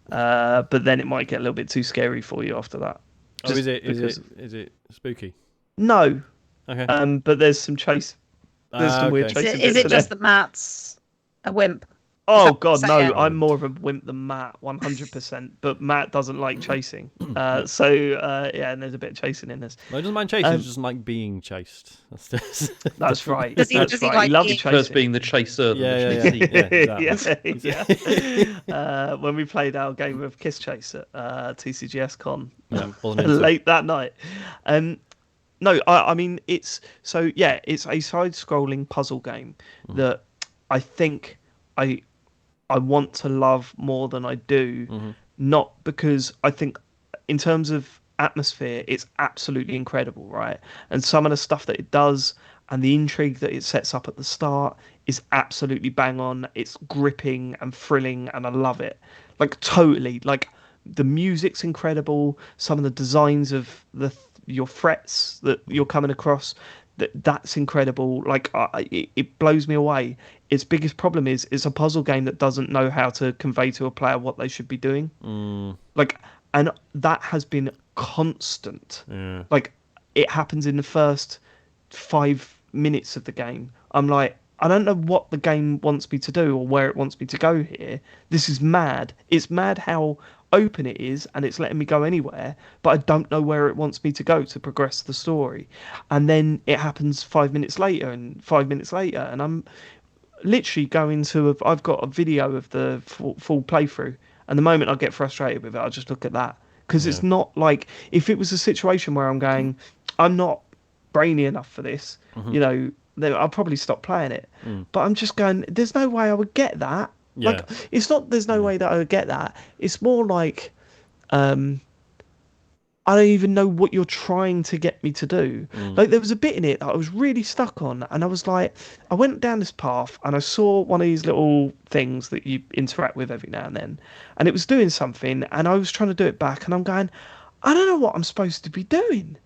But then it might get a little bit too scary for you after that.
Is it spooky?
No.
Okay.
But there's some chase. There's some weird chasing.
Is it just that Matt's a wimp?
Oh God, no! I'm more of a wimp than Matt, 100%. But Matt doesn't like chasing, and there's a bit of chasing in this.
No, he doesn't mind chasing. He doesn't like being chased.
That's right.
Does he like
he loves chasing.
First being the chaser.
Yeah. When we played our game of Kiss Chase at TCGS Con late that night. No, I mean it's a side-scrolling puzzle game that I think I want to love more than I do, not because I think in terms of atmosphere, it's absolutely incredible, right? And some of the stuff that it does and the intrigue that it sets up at the start is absolutely bang on. It's gripping and thrilling, and I love it. Like, totally. Like, the music's incredible. Some of the designs of your threats that you're coming across, that's incredible. Like it blows me away. Its biggest problem is it's a puzzle game that doesn't know how to convey to a player what they should be doing. Like, and that has been constant. Like, it happens in the first 5 minutes of the game. I'm like, I don't know what the game wants me to do or where it wants me to go here. This is mad. It's mad how open it is, and it's letting me go anywhere, but I don't know where it wants me to go to progress the story. And then it happens 5 minutes later and 5 minutes later, and I'm literally going to I've got a video of the full playthrough, and the moment I get frustrated with it, I just look at that, because it's not like, if it was a situation where I'm going, I'm not brainy enough for this, you know, then I'll probably stop playing it. But I'm just going, there's no way I would get that. Like, it's not there's no way that I would get that. It's more like, I don't even know what you're trying to get me to do. Like, there was a bit in it that I was really stuck on, and I was like, I went down this path and I saw one of these little things that you interact with every now and then, and it was doing something, and I was trying to do it back, and I'm going, I don't know what I'm supposed to be doing.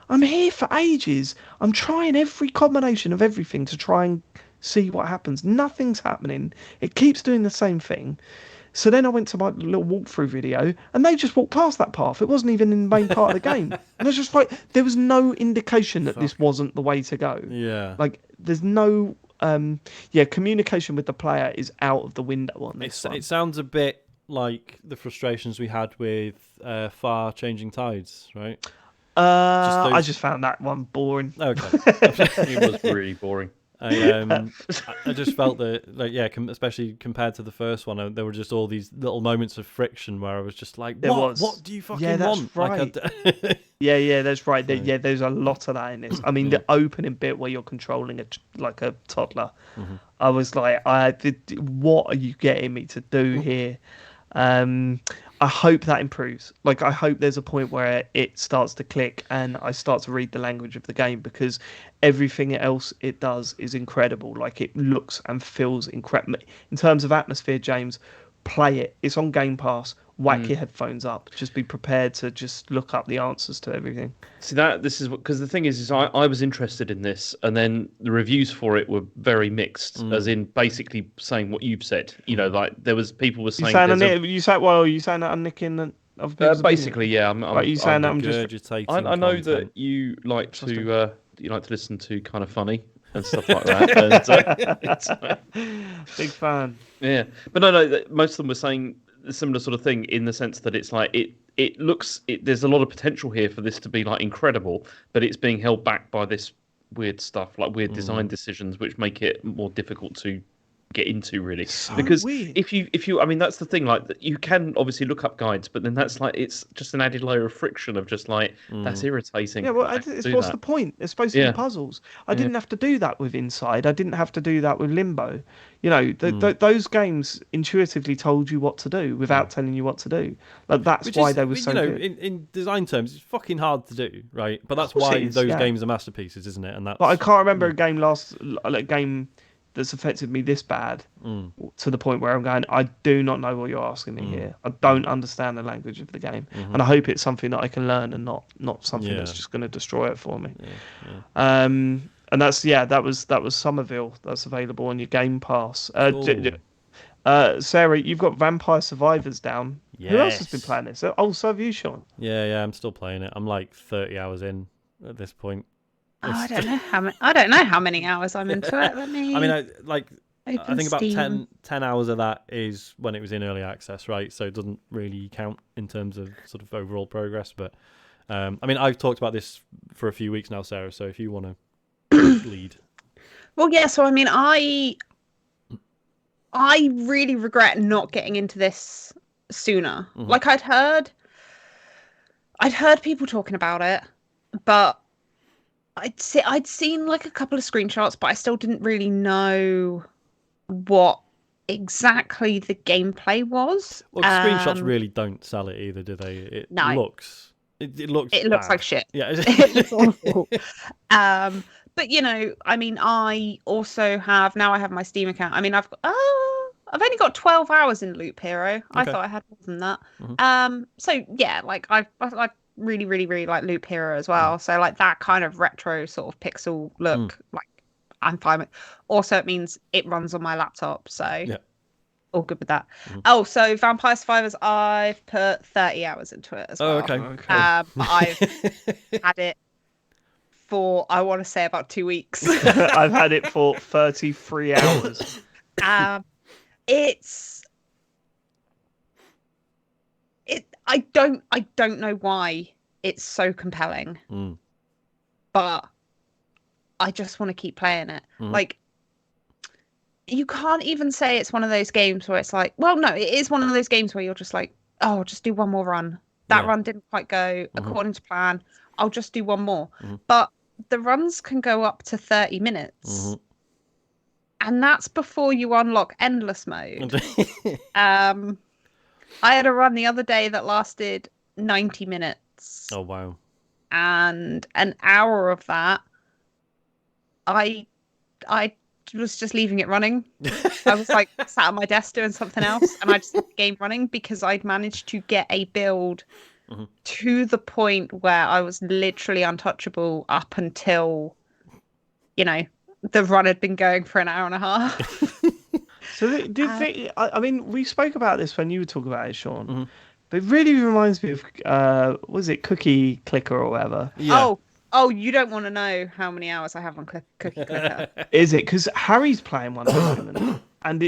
I'm here for ages. I'm trying every combination of everything to try and see what happens. Nothing's happening. It keeps doing the same thing. So then I went to my little walkthrough video, and they just walked past that path. It wasn't even in the main part of the game. And I was just like, there was no indication that this wasn't the way to go.
Yeah.
Like, there's no, communication with the player is out of the window on this one.
It sounds a bit like the frustrations we had with Far Changing Tides, right?
I just found that one boring.
Okay.
It was really boring.
I just felt that, like, especially compared to the first one, there were just all these little moments of friction where I was just like, what do you fucking want?
Right.
Like,
that's right. There's a lot of that in this. I mean, the opening bit where you're controlling a toddler, I was like, what are you getting me to do here? I hope that improves. Like, I hope there's a point where it starts to click and I start to read the language of the game, because everything else it does is incredible. Like, it looks and feels incredible. In terms of atmosphere, James, play it. It's on Game Pass. Whack your headphones up. Just be prepared to just look up the answers to everything.
See, this is because the thing is I was interested in this, and then the reviews for it were very mixed, as in basically saying what you've said. You know, like there was people were saying
you saying that I'm nicking of
basically, yeah.
You saying that I'm just
I know that you like to listen to kind of funny and stuff like that.
Big fan.
Yeah, but no, most of them were saying a similar sort of thing, in the sense that it's like it looks there's a lot of potential here for this to be like incredible, but it's being held back by this weird stuff, like weird design decisions, which make it more difficult to get into, really. Because
weird.
if you I mean, that's the thing, like, you can obviously look up guides, but then that's like, it's just an added layer of friction of just like, that's irritating.
Yeah, well, what's the point? It's supposed to be puzzles. I didn't have to do that with Inside. I didn't have to do that with Limbo. You know, those games intuitively told you what to do without telling you what to do. Like, that's why they were so good.
In design terms, it's fucking hard to do, right? But that's why those games are masterpieces, isn't it? And that's.
But I can't remember a game that's affected me this bad, to the point where I'm going, I do not know what you're asking me here. I don't understand the language of the game, and I hope it's something that I can learn, and not something that's just going to destroy it for me. And that was Somerville. That's available on your Game Pass. Sarah, you've got Vampire Survivors down.
Yes.
Who else has been playing this? Oh, so have you, Sean?
Yeah, I'm still playing it. I'm like 30 hours in at this point.
I don't know how many hours I'm into it.
I think about 10 hours of that is when it was in early access, right? So it doesn't really count in terms of sort of overall progress. But I've talked about this for a few weeks now, Sarah. So if you want to lead.
Well, yeah. So I really regret not getting into this sooner. Like, I'd heard people talking about it, but I'd seen like a couple of screenshots, but I still didn't really know what exactly the gameplay was.
Well, screenshots really don't sell it either, do they? It looks
like shit.
Yeah,
it looks awful. But I also have my Steam account. I mean, I've only got 12 hours in Loop Hero. I thought I had more than that. So yeah, like I really, really, really like Loop Hero as well. So like that kind of retro sort of pixel look, like I'm fine with. Also, it means it runs on my laptop, so all good with that. Oh, so Vampire Survivors, I've put 30 hours into it as well.
Okay.
I've had it for, I want to say, about 2 weeks.
I've had it for 33 hours.
I don't know why it's so compelling, but I just want to keep playing it. Like, you can't even say it's one of those games where it's like, well, no, it is one of those games where you're just like, oh, just do one more run. That run didn't quite go according to plan. I'll just do one more. But the runs can go up to 30 minutes. And that's before you unlock endless mode. I had a run the other day that lasted 90 minutes.
Oh, wow.
And an hour of that, I was just leaving it running. I was like sat at my desk doing something else, and I just left the game running because I'd managed to get a build to the point where I was literally untouchable up until, the run had been going for an hour and a half.
So I mean, we spoke about this when you were talking about it, Sean. But it really reminds me of, was it Cookie Clicker or whatever?
Yeah.
Oh, you don't want to know how many hours I have on Cookie Clicker.
Is it? Because Harry's playing one at the moment, and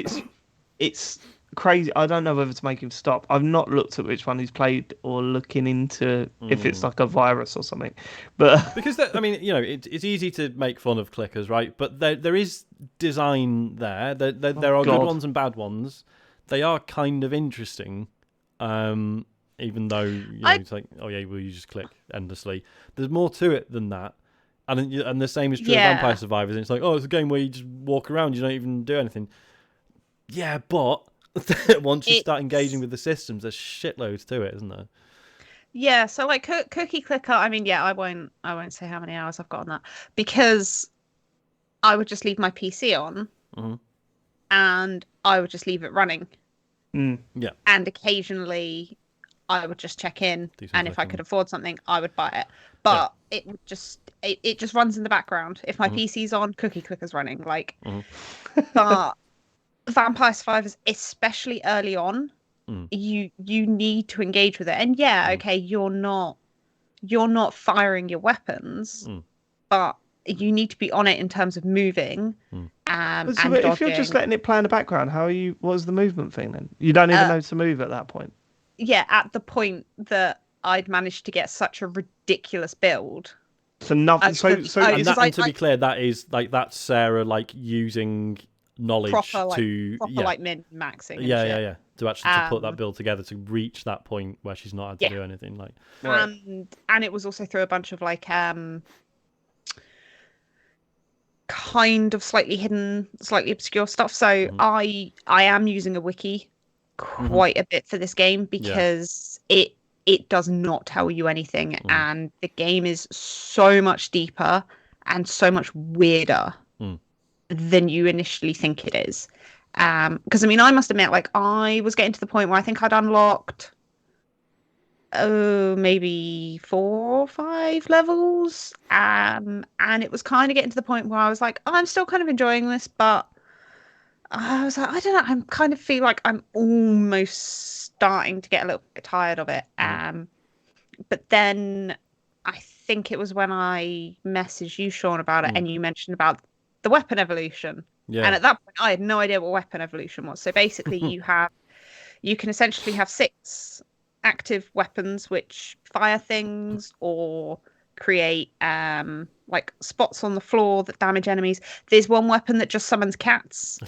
it's crazy. I don't know whether to make him stop. I've not looked at which one he's played or looking into if it's like a virus or something. But
because it's easy to make fun of clickers, right? But there is design there. There are good ones and bad ones. They are kind of interesting, even though it's like, oh yeah, well, you just click endlessly. There's more to it than that. And the same is true of Vampire Survivors. And it's like, oh, it's a game where you just walk around, you don't even do anything. Yeah, but once you start engaging with the systems, there's shitloads to it, isn't there?
Yeah, so like Cookie Clicker, I mean, I won't say how many hours I've got on that, because I would just leave my PC on and I would just leave it running.
Yeah.
And occasionally I would just check in, and if I could afford something, I would buy it. But it would just it just runs in the background. If my PC's on, Cookie Clicker's running. Like, but Vampire Survivors, especially early on, you need to engage with it. And okay, you're not firing your weapons, but you need to be on it in terms of moving. And
if you're just letting it play in the background, what's the movement thing then? You don't even know to move at that point.
Yeah, at the point that I'd managed to get such a ridiculous build.
So nothing.
And to be clear, that is like that's Sarah using knowledge
proper
like
min-maxing.
Yeah. To actually put that build together to reach that point where she's not had to do anything like.
Right. And it was also through a bunch of kind of slightly hidden, slightly obscure stuff. So I am using a wiki quite a bit for this game because it does not tell you anything, and the game is so much deeper and so much weirder than you initially think it is. Because I must admit, I was getting to the point where I think I'd unlocked maybe 4 or 5 levels, and it was kind of getting to the point where I was like, I'm still kind of enjoying this, but I was like, I don't know, I kind of feel like I'm almost starting to get a little bit tired of it. But then I think it was when I messaged you, Sean, about it, and you mentioned about the weapon evolution. Yeah. And at that point, I had no idea what weapon evolution was. So basically, you can essentially have 6 active weapons which fire things or create spots on the floor that damage enemies. There's one weapon that just summons cats.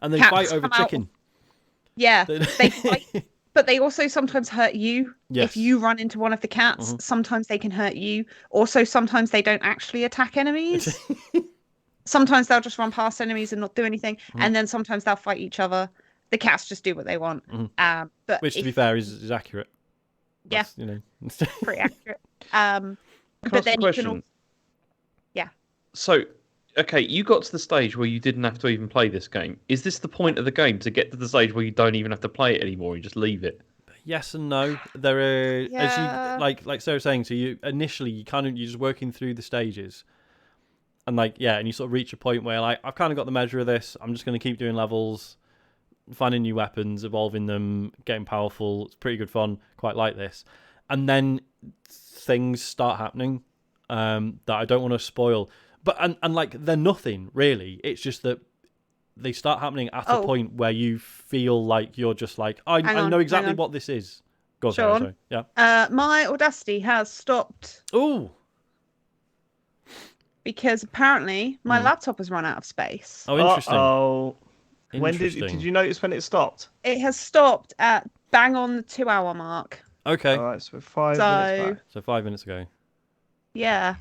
And they fight over chicken.
Yeah, they fight, but they also sometimes hurt you. Yes. If you run into one of the cats, sometimes they can hurt you. Also, sometimes they don't actually attack enemies. Sometimes they'll just run past enemies and not do anything. And then sometimes they'll fight each other. The cats just do what they want. But
which, to be fair, is accurate.
That's, pretty accurate. But then you can.
So, okay, you got to the stage where you didn't have to even play this game. Is this the point of the game, to get to the stage where you don't even have to play it anymore? You just leave it?
Yes and no. There are,
Yeah.
as you like Sarah was saying, so you initially you're just working through the stages, and and you sort of reach a point where I've kind of got the measure of this. I'm just going to keep doing levels, finding new weapons, evolving them, getting powerful. It's pretty good fun. Quite like this, and then things start happening that I don't want to spoil. But and they're nothing really. It's just that they start happening at a point where you feel like you're just I know exactly what this is. Go on, Sarah, sorry. Yeah.
My Audacity has stopped.
Ooh.
Because apparently my laptop has run out of space.
Oh, interesting.
Oh. When did you notice when it stopped?
It has stopped at bang on the 2-hour mark.
Okay.
All right, so 5 minutes back.
So 5 minutes ago.
Yeah.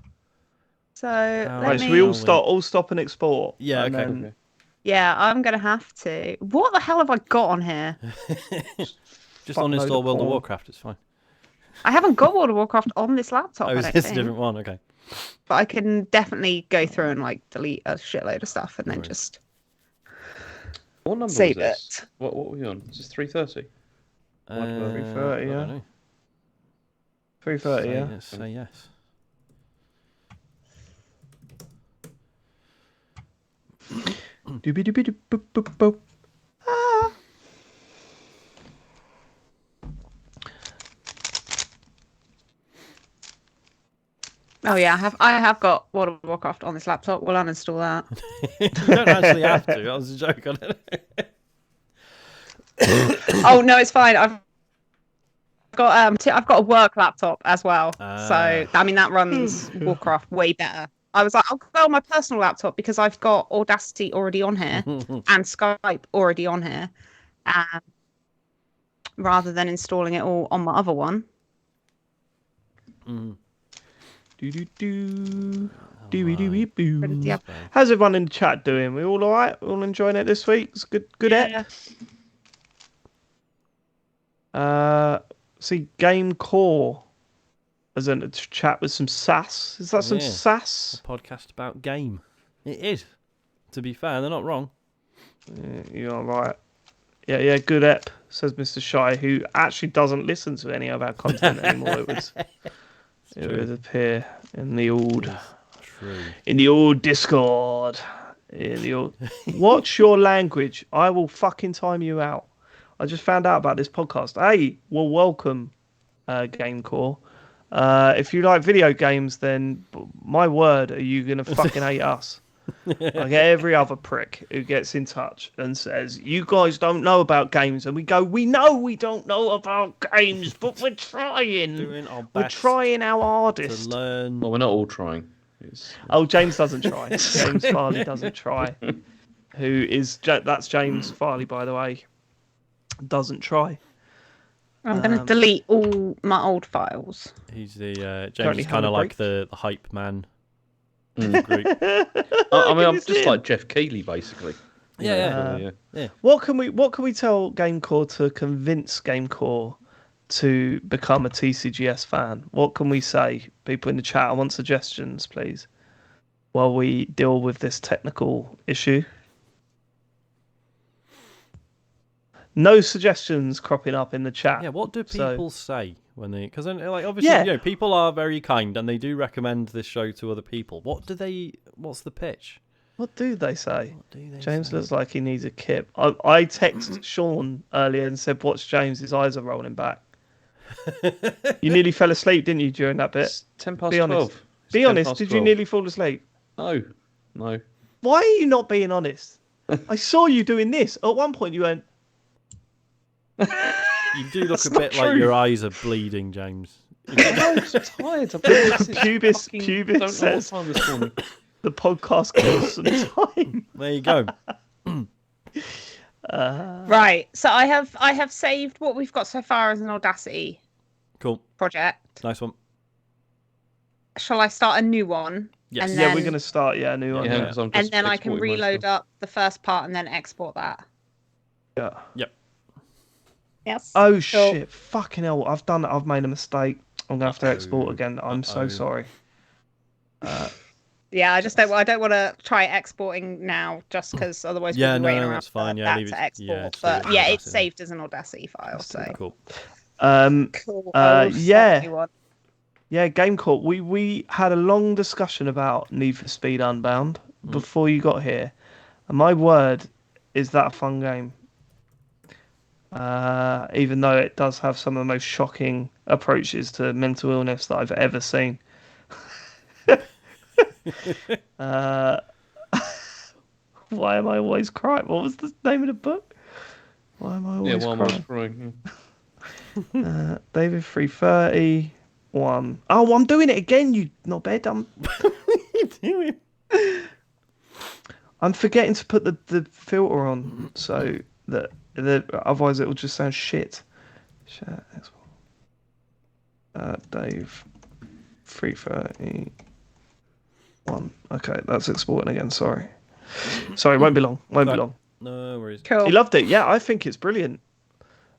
So
Right, so we all stop and export.
Yeah.
And
Okay.
then...
Yeah, I'm gonna have to. What the hell have I got on here?
Just uninstall World of Warcraft. It's fine.
I haven't got World of Warcraft on this laptop.
Oh, is this a different one? Okay.
But I can definitely go through and delete a shitload of stuff and then just
What number
save
was this?
it.
What were we on? Is this 3:30?
3:30, yeah.
I don't know.
3:30, yeah.
Yes, say yes.
Doobie-doobie-doop-boop-boop-boop. Ah.
Oh yeah, I have got World of Warcraft on this laptop. We'll uninstall that.
You don't actually have to. That was a joke on it.
Oh no, it's fine. I've got a work laptop as well. So I mean that runs Warcraft way better. I was like, I'll go on my personal laptop because I've got Audacity already on here and Skype already on here, rather than installing it all on my other one. Yeah.
How's everyone in the chat doing? We all alright? We all enjoying it this week? It's good
Yeah.
See, Game Core as in a chat with some sass. Is that some sass?
A podcast about game. It is. To be fair, they're not wrong.
Yeah, you're right. Yeah, good ep, says Mr. Shy, who actually doesn't listen to any of our content anymore. It would appear in the old Discord. What's your language? I will fucking time you out. I just found out about this podcast. Hey, well, welcome, Gamecore. If you like video games, then my word, are you gonna fucking hate us? Like every other prick who gets in touch and says, "You guys don't know about games," and we go, "We know we don't know about games, but we're trying.
Doing our best
we're trying our hardest
to learn."
Well, we're not all trying.
Oh, James doesn't try. James Farley doesn't try. That's James Farley, by the way. Doesn't try.
I'm going to delete all my old files.
He's the James is kind of like the hype man.
Group. I mean, I'm just like Jeff Keighley, basically.
Yeah.
What can we tell Gamecore to convince Gamecore to become a TCGS fan? What can we say? People in the chat, I want suggestions, please, while we deal with this technical issue. No suggestions cropping up in the chat.
Yeah, what do people say when they? Because obviously, people are very kind and they do recommend this show to other people. What's the pitch?
What do they say? James looks like he needs a kip. I texted Sean earlier and said, "Watch James, his eyes are rolling back." You nearly fell asleep, didn't you, during that bit?
It's 10 past 12.
Be honest, did you nearly fall asleep?
No.
Why are you not being honest? I saw you doing this. At one point you went...
You do look a bit like your eyes are bleeding, James.
I'm so tired.
Pubis says the podcast kills some time.
There you go.
Right, so I have saved what we've got so far as an Audacity project.
Nice one.
Shall I start a new one?
Yes.
And
Yeah,
then,
we're going to start a new one.
Yeah.
And then I can reload up the first part and then export that.
Yeah.
Yep.
Yes.
Oh shit! Fucking hell! I've made a mistake. I'm gonna have to export again. I'm so sorry.
Yeah, I don't want to try exporting now, just because otherwise we'll be waiting around
that's fine.
for
Yeah,
that to export.
But
it's saved as an Audacity file. So
cool.
Cool.
Yeah. Yeah, Game Corp. We had a long discussion about Need for Speed Unbound before you got here, and my word, is that a fun game? Even though it does have some of the most shocking approaches to mental illness that I've ever seen. Why am I always crying? What was the name of the book? Why am I always crying? David 331. Oh, I'm doing it again, you knobhead.
What are you doing?
I'm forgetting to put the filter on so that otherwise it will just sound shit. Dave 331. Okay, that's exporting again. Sorry, won't be long. Won't be long.
No worries.
Cool.
He loved it. Yeah, I think it's brilliant.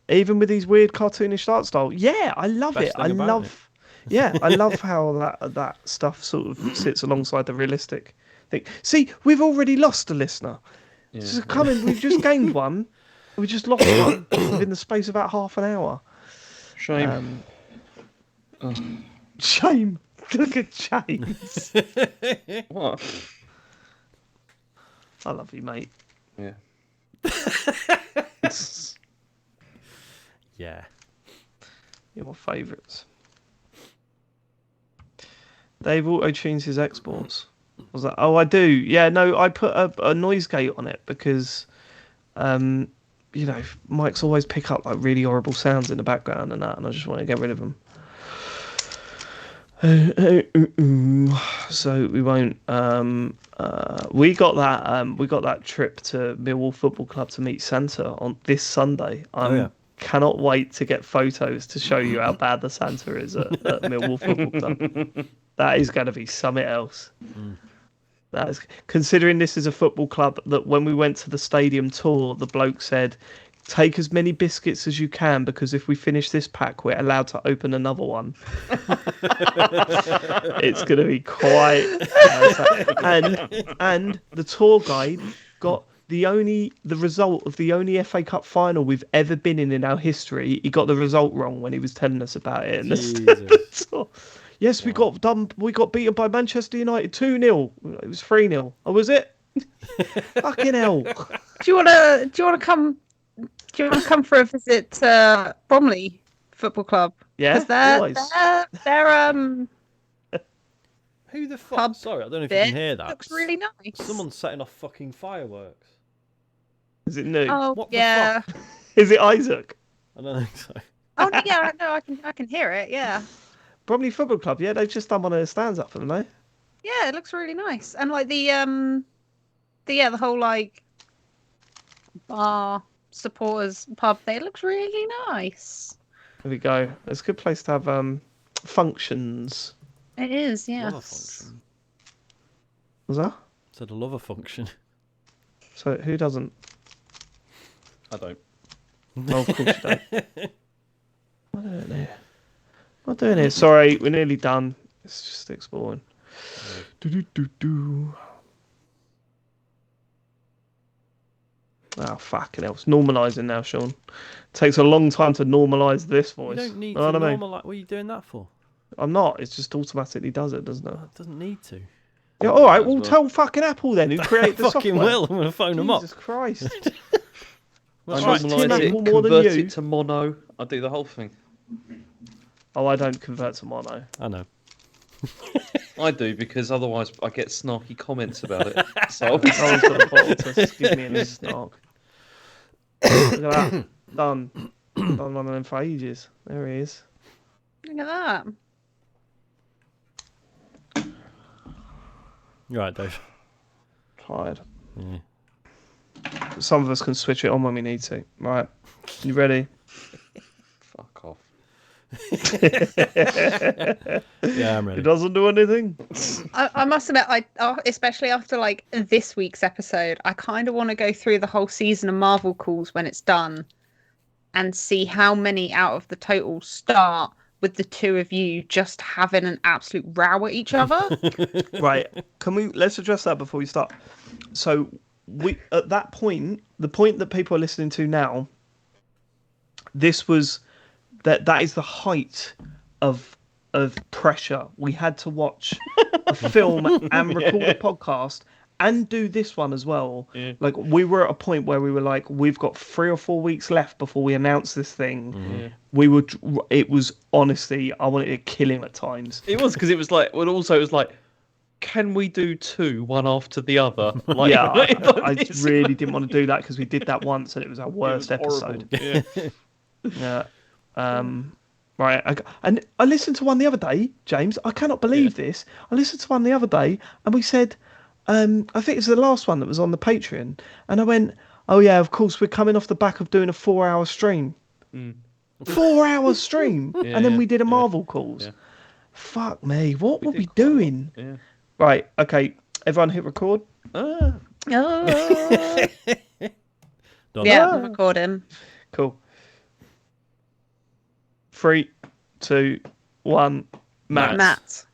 Even with these weird cartoonish art style. Yeah, I love it. I love. Yeah, I love how that stuff sort of sits alongside the realistic thing. See, we've already lost a listener.
Yeah.
Just coming. We've just gained one. We just lost one within the space of about half an hour.
Shame.
Shame. Look at James.
What?
I love you, mate.
Yeah.
Yeah.
You're my favourites. Dave auto-tunes his exports. I was like, oh, I do. Yeah, no, I put a noise gate on it because, mics always pick up like really horrible sounds in the background and that, and I just want to get rid of them. So we won't. We got that trip to Millwall Football Club to meet Santa on this Sunday. Cannot wait to get photos to show you how bad the Santa is at Millwall Football Club. That is going to be something else. That is, considering this is a football club that when we went to the stadium tour, the bloke said, take as many biscuits as you can because if we finish this pack, we're allowed to open another one. It's going to be quite... and the tour guide got the result of the only FA Cup final we've ever been in our history. He got the result wrong when he was telling us about it. Yes, we got beaten by Manchester United 2-0. It was 3-0. Oh, was it? Fucking hell.
Do you want to come for a visit to Bromley Football Club?
Yeah,
they're
Who the fuck?
pub
Sorry, I don't know if you can hear that.
looks really nice.
Someone's setting off fucking fireworks.
Is it new?
Oh
What the
yeah.
fuck?
Is it Isaac?
I don't think so.
Oh no, yeah, no, I can hear it. Yeah.
Bromley Football Club, yeah, they've just done one of the stands up, haven't they?
Yeah, it looks really nice, and like the whole like bar supporters pub thing, it looks really nice.
There we go. It's a good place to have functions.
It is,
Love a
yes.
function.
Was that?
Said a love a function.
So who doesn't?
I don't.
Oh, of course you don't. What am I doing here? What am I doing here? Sorry, we're nearly done. It's just exploring. Oh, fucking hell. It's normalising now, Sean. Takes a long time to normalise this voice.
You don't need
know
to
what I mean?
normalise. What are you doing that for?
I'm not. It just automatically does it, doesn't it?
It doesn't need to.
Yeah, all right.
As
Well,
well.
tell fucking Apple then, who created the
Fucking
software.
will. I'm going to phone them up.
Jesus Christ.
I
Trust Tim
normalise
Apple
it,
more than
convert
you.
it to mono. I do the whole thing.
Oh, I don't convert to mono.
I know.
I do because otherwise I get snarky comments about it. So
I was got a bottle to give me a snark. Look at that. Done. Done one of them for ages. There he is.
Look at that.
You're right, Dave.
Tired.
Yeah.
Some of us can switch it on when we need to. Right. You ready?
fuck off.
Yeah, I'm ready.
It doesn't do anything.
I must admit, especially after like this week's episode, I kind of want to go through the whole season of Marvel calls when it's done, and see how many out of the total start with the two of you just having an absolute row at each other.
Right. Let's address that before we start. So we at that point, the point that people are listening to now, this was that is the height of pressure. We had to watch a film and record a podcast and do this one as well.
Yeah.
Like, we were at a point where we were like, we've got 3 or 4 weeks left before we announce this thing. It was honestly, I wanted to kill him at times.
It was, because it was like, well, also it was like, can we do 2, one after the other? Like,
Yeah, I really didn't want to do that because we did that once and it was our worst episode.
Yeah.
Right, and I listened to one the other day, James. I cannot believe this. I listened to one the other day, and we said, I think it's the last one that was on the Patreon, and I went, oh yeah, of course, we're coming off the back of doing a 4-hour stream. 4-hour stream, and then we did a Marvel calls.
Yeah.
Fuck me, what were we doing?
Yeah.
Right, okay, everyone hit record.
Oh.
Done.
Yeah, I'm recording.
Cool. 3, 2, 1.
Matt.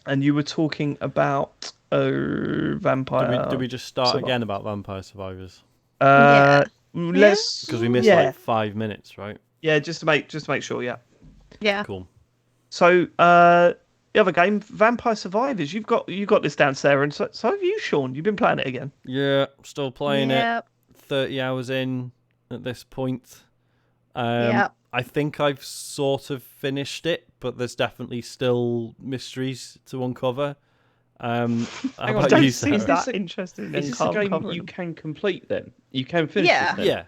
And you were talking about vampire.
Do we just start again about Vampire Survivors?
Let's
Because we missed like 5 minutes, right?
Yeah, just to make sure.
Yeah.
Cool.
So the other game, Vampire Survivors. You've got this down, Sarah, and so have you, Sean. You've been playing it again.
Yeah, still playing
Yep.
it. 30 hours in at this point.
Yep.
I think I've sort of finished it, but there's definitely still mysteries to uncover. How about
Don't
you,
see
Sarah?
that interesting.
Is this a game you can complete then? You can finish
Yeah.
this then?
Yeah.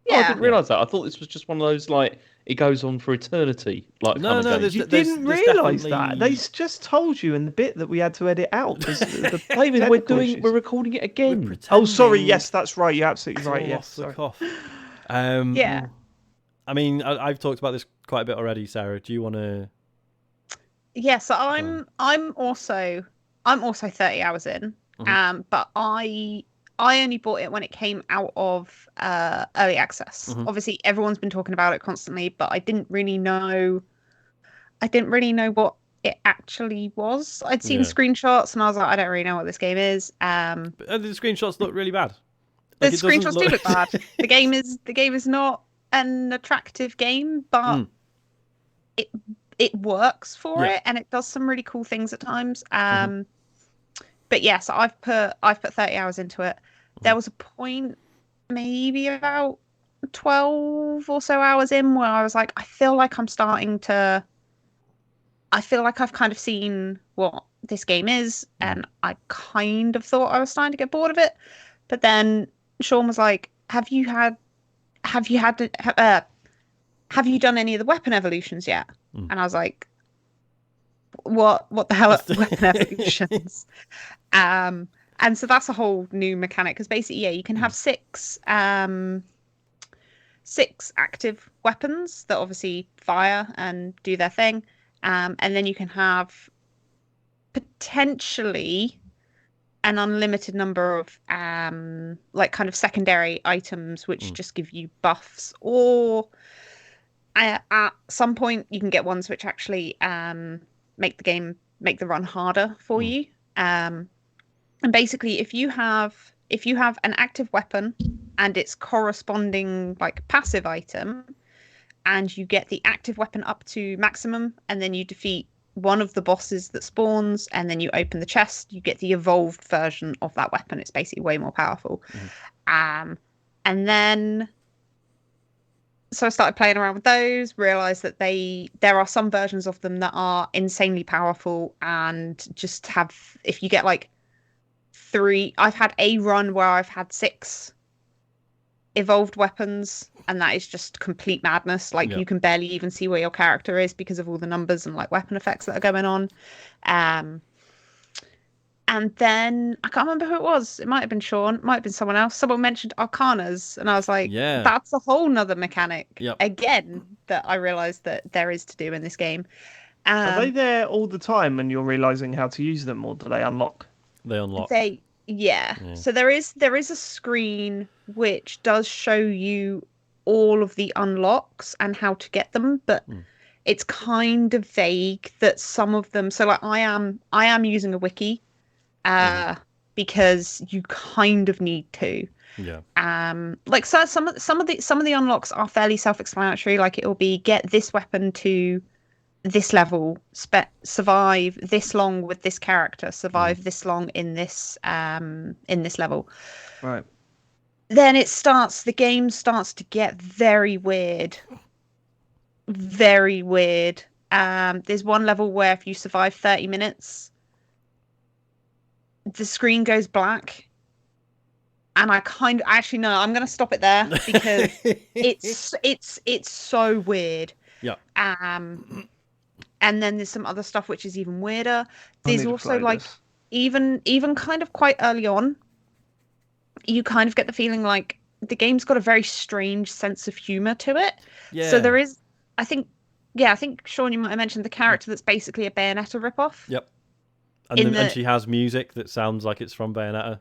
Oh, I
Yeah.
didn't realise that. I thought this was just one of those, like, it goes on for eternity. Like,
No,
kind of
no,
game.
there's-
You didn't realise that.
definitely-
They just told you in the bit that we had to edit out.
David,
technical issues.
we're recording it again.
Oh, sorry.
pretending
Yes, that's right. You're absolutely
it's
right.
all
Yes.
off the
Sorry.
cuff.
Yeah.
I mean, I've talked about this quite a bit already, Sarah. Do you want to?
Yeah, so I'm also 30 hours in. But I only bought it when it came out of early access. Obviously, everyone's been talking about it constantly, but I didn't really know what it actually was. I'd seen screenshots and I was like, I don't really know what this game is.
The screenshots look really bad.
The
Like, it doesn't
screenshots do look bad. The game is not an attractive game, but it works for it, and it does some really cool things at times. But yeah, so I've put 30 hours into it. There was a point, maybe about 12 or so hours in, where I was like, I feel like I've kind of seen what this game is, and I kind of thought I was starting to get bored of it. But then Sean was like, Have you done any of the weapon evolutions yet? And I was like, what the hell are weapon evolutions? And so that's a whole new mechanic, because basically, you can have six active weapons that obviously fire and do their thing. And then you can have potentially an unlimited number of like kind of secondary items which just give you buffs, or at some point you can get ones which actually make the run harder for you. And basically, if you have an active weapon and its corresponding like passive item, and you get the active weapon up to maximum, and then you defeat one of the bosses that spawns, and then you open the chest, you get the evolved version of that weapon. It's basically way more powerful. And then so I started playing around with those, realized that there are some versions of them that are insanely powerful, and just have, if you get like 3, I've had a run where I've had 6 evolved weapons, and that is just complete madness. Like, you can barely even see where your character is because of all the numbers and like weapon effects that are going on. And then I can't remember who it was. It might have been Sean, it might have been someone else. Someone mentioned Arcanas, and I was like, that's a whole nother mechanic again that I realized that there is to do in this game.
Are they there all the time and you're realizing how to use them, or do they unlock?
They unlock.
Yeah. So there is a screen which does show you all of the unlocks and how to get them, but it's kind of vague that some of them. So like I am using a wiki, because you kind of need to.
Yeah.
Like so some of the unlocks are fairly self-explanatory. Like it'll be get this weapon to this level, survive this long with this character, survive this long in this level.
Right.
Then the game starts to get very weird. Very weird. There's one level where if you survive 30 minutes, the screen goes black. And I'm going to stop it there because it's so weird.
Yeah.
And then there's some other stuff which is even weirder. There's also like even kind of quite early on, you kind of get the feeling like the game's got a very strange sense of humor to it.
Yeah.
So there is, I think Sean, you might have mentioned the character that's basically a Bayonetta ripoff.
Yep. And she has music that sounds like it's from Bayonetta.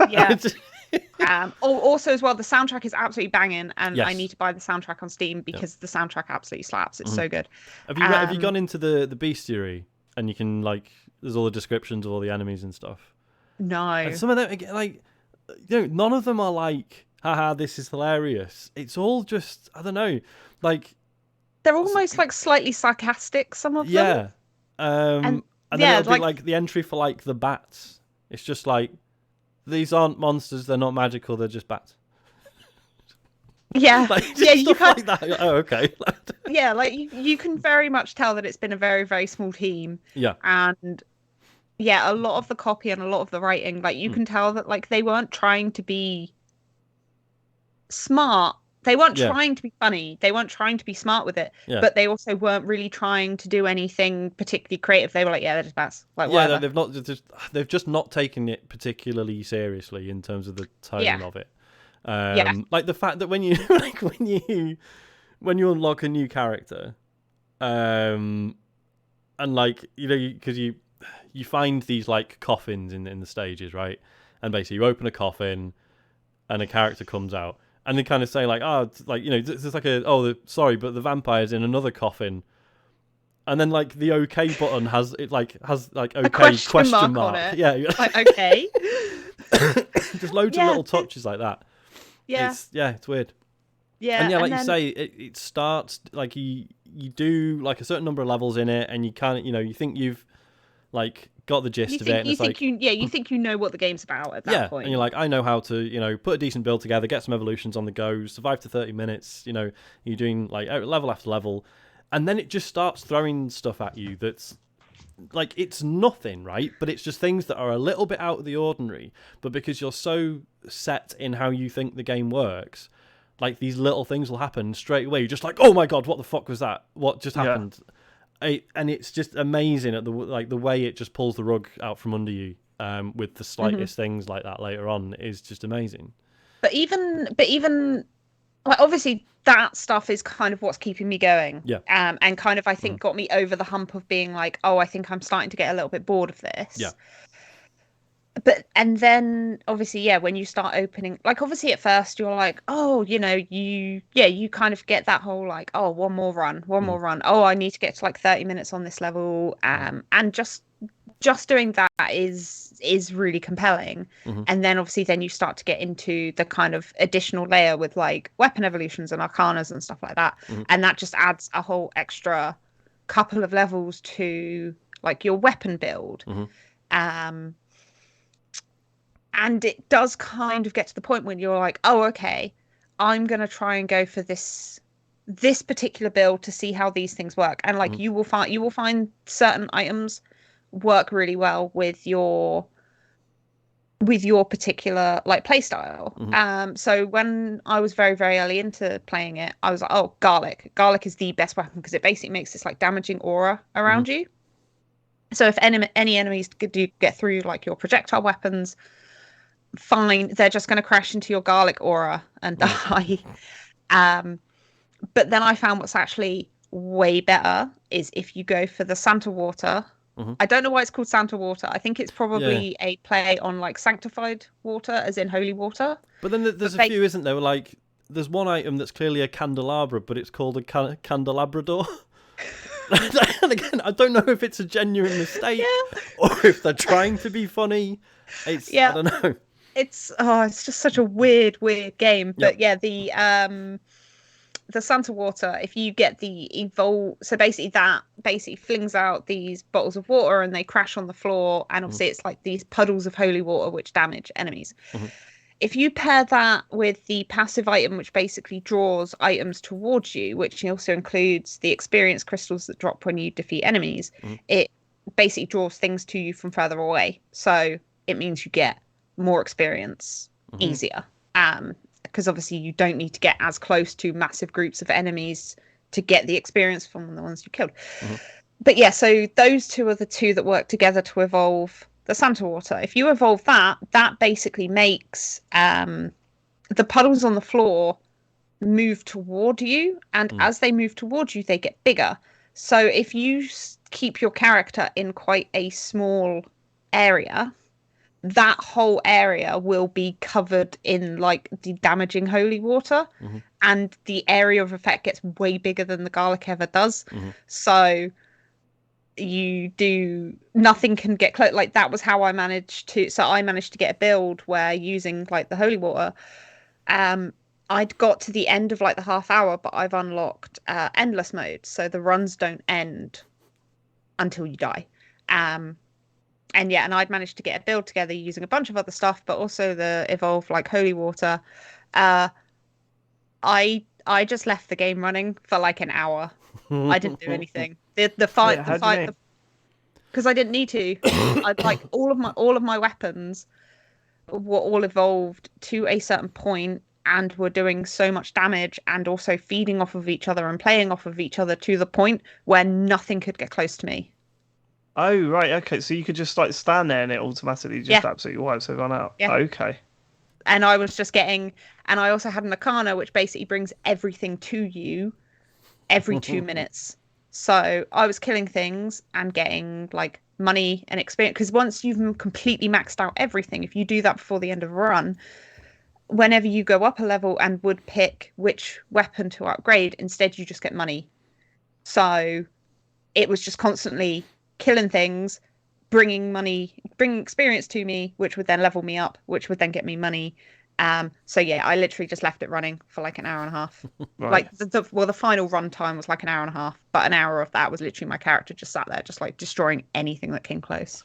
Yeah. Also as well, the soundtrack is absolutely banging, and
yes.
I need to buy the soundtrack on Steam because the soundtrack absolutely slaps. It's so good.
Have you gone into the bestiary and you can like there's all the descriptions of all the enemies and stuff?
No.
And some of them like none of them are like haha this is hilarious. It's all just I don't know like
they're almost like slightly sarcastic. Some of them.
Yeah. And then it'll be like the entry for like the bats. It's just like these aren't monsters. They're not magical. They're just bats.
Yeah,
you can. Like that. Oh, okay.
Yeah, like you can very much tell that it's been a very, very small team.
Yeah,
and a lot of the copy and a lot of the writing, like you can tell that like they weren't trying to be smart. They weren't trying to be funny. They weren't trying to be smart with it.
Yeah.
But they also weren't really trying to do anything particularly creative. They were like, they're just bats. Like, whatever.
They've just not taken it particularly seriously in terms of the tone of it. Like the fact that when you when you unlock a new character, and like because you find these like coffins in the stages, right? And basically you open a coffin, and a character comes out. And they kind of say like, there's like sorry, but the vampire's in another coffin. And then like the OK button has OK question mark
on it.
Yeah,
like, okay.
Just loads of little touches like that.
Yeah,
it's weird.
Yeah,
and like you say, it starts like you do like a certain number of levels in it, and you kind of you think you've like got the gist of it. And
you think you know what the game's about at that point.
And you're like, I know how to put a decent build together, get some evolutions on the go, survive to 30 minutes. You're doing like level after level, and then it just starts throwing stuff at you that's like it's nothing, right? But it's just things that are a little bit out of the ordinary. But because you're so set in how you think the game works, like these little things will happen straight away. You're just like, oh my god, what the fuck was that? What just happened? And it's just amazing at the way it just pulls the rug out from under you with the slightest things like that later on is just amazing. But
even like obviously that stuff is kind of what's keeping me going.
Yeah.
And kind of I think got me over the hump of being like, oh, I think I'm starting to get a little bit bored of this.
Yeah.
And then obviously, when you start opening, like obviously at first you're like, oh, you kind of get that whole like, oh, one more run. Oh, I need to get to like 30 minutes on this level. And just doing that is really compelling. And then obviously then you start to get into the kind of additional layer with like weapon evolutions and arcanas and stuff like that. And that just adds a whole extra couple of levels to like your weapon build. And it does kind of get to the point when you're like, oh, okay, I'm going to try and go for this particular build to see how these things work. And like you will find certain items work really well with your particular like play style. So when I was very, very early into playing it, I was like, oh, garlic is the best weapon because it basically makes this like damaging aura around you. So if any enemies do get through like your projectile weapons, fine, they're just going to crash into your garlic aura and die. But then I found what's actually way better is if you go for the Santa water. I don't know why it's called Santa water. I think it's probably a play on like sanctified water, as in holy water.
But then there's a few, isn't there? Like there's one item that's clearly a candelabra, but it's called a candelabrador. And again, I don't know if it's a genuine mistake or if they're trying to be funny. I don't know.
It's just such a weird game. But the Santa water, if you get the evolve, so basically that flings out these bottles of water and they crash on the floor, and obviously it's like these puddles of holy water which damage enemies. If you pair that with the passive item, which basically draws items towards you, which also includes the experience crystals that drop when you defeat enemies, it basically draws things to you from further away. So it means you get more experience easier. Because obviously you don't need to get as close to massive groups of enemies to get the experience from the ones you killed. But yeah, so those two are the two that work together to evolve the Santa water. If you evolve that basically makes the puddles on the floor move toward you, and as they move towards you, they get bigger. So if you keep your character in quite a small area, that whole area will be covered in like the damaging holy water, and the area of effect gets way bigger than the garlic ever does. So nothing can get close. Like that was how I managed to get a build where using like the holy water, I'd got to the end of like the half hour, but I've unlocked endless mode, so the runs don't end until you die. And I'd managed to get a build together using a bunch of other stuff, but also the evolve like holy water. I just left the game running for like an hour. I didn't do anything. The fight, because I didn't need to. I'd like all of my weapons were all evolved to a certain point and were doing so much damage and also feeding off of each other and playing off of each other to the point where nothing could get close to me.
Oh, right, okay. So you could just like stand there and it automatically just absolutely wipes everyone out. Yeah. Okay.
And I was just and I also had an Arcana, which basically brings everything to you every 2 minutes. So I was killing things and getting like money and experience. Because once you've completely maxed out everything, if you do that before the end of a run, whenever you go up a level and would pick which weapon to upgrade, instead you just get money. So it was just constantly killing things, bringing experience to me, which would then level me up, which would then get me money. So yeah, I literally just left it running for like an hour and a half. Right. Like the final run time was like an hour and a half, but an hour of that was literally my character just sat there, just like destroying anything that came close.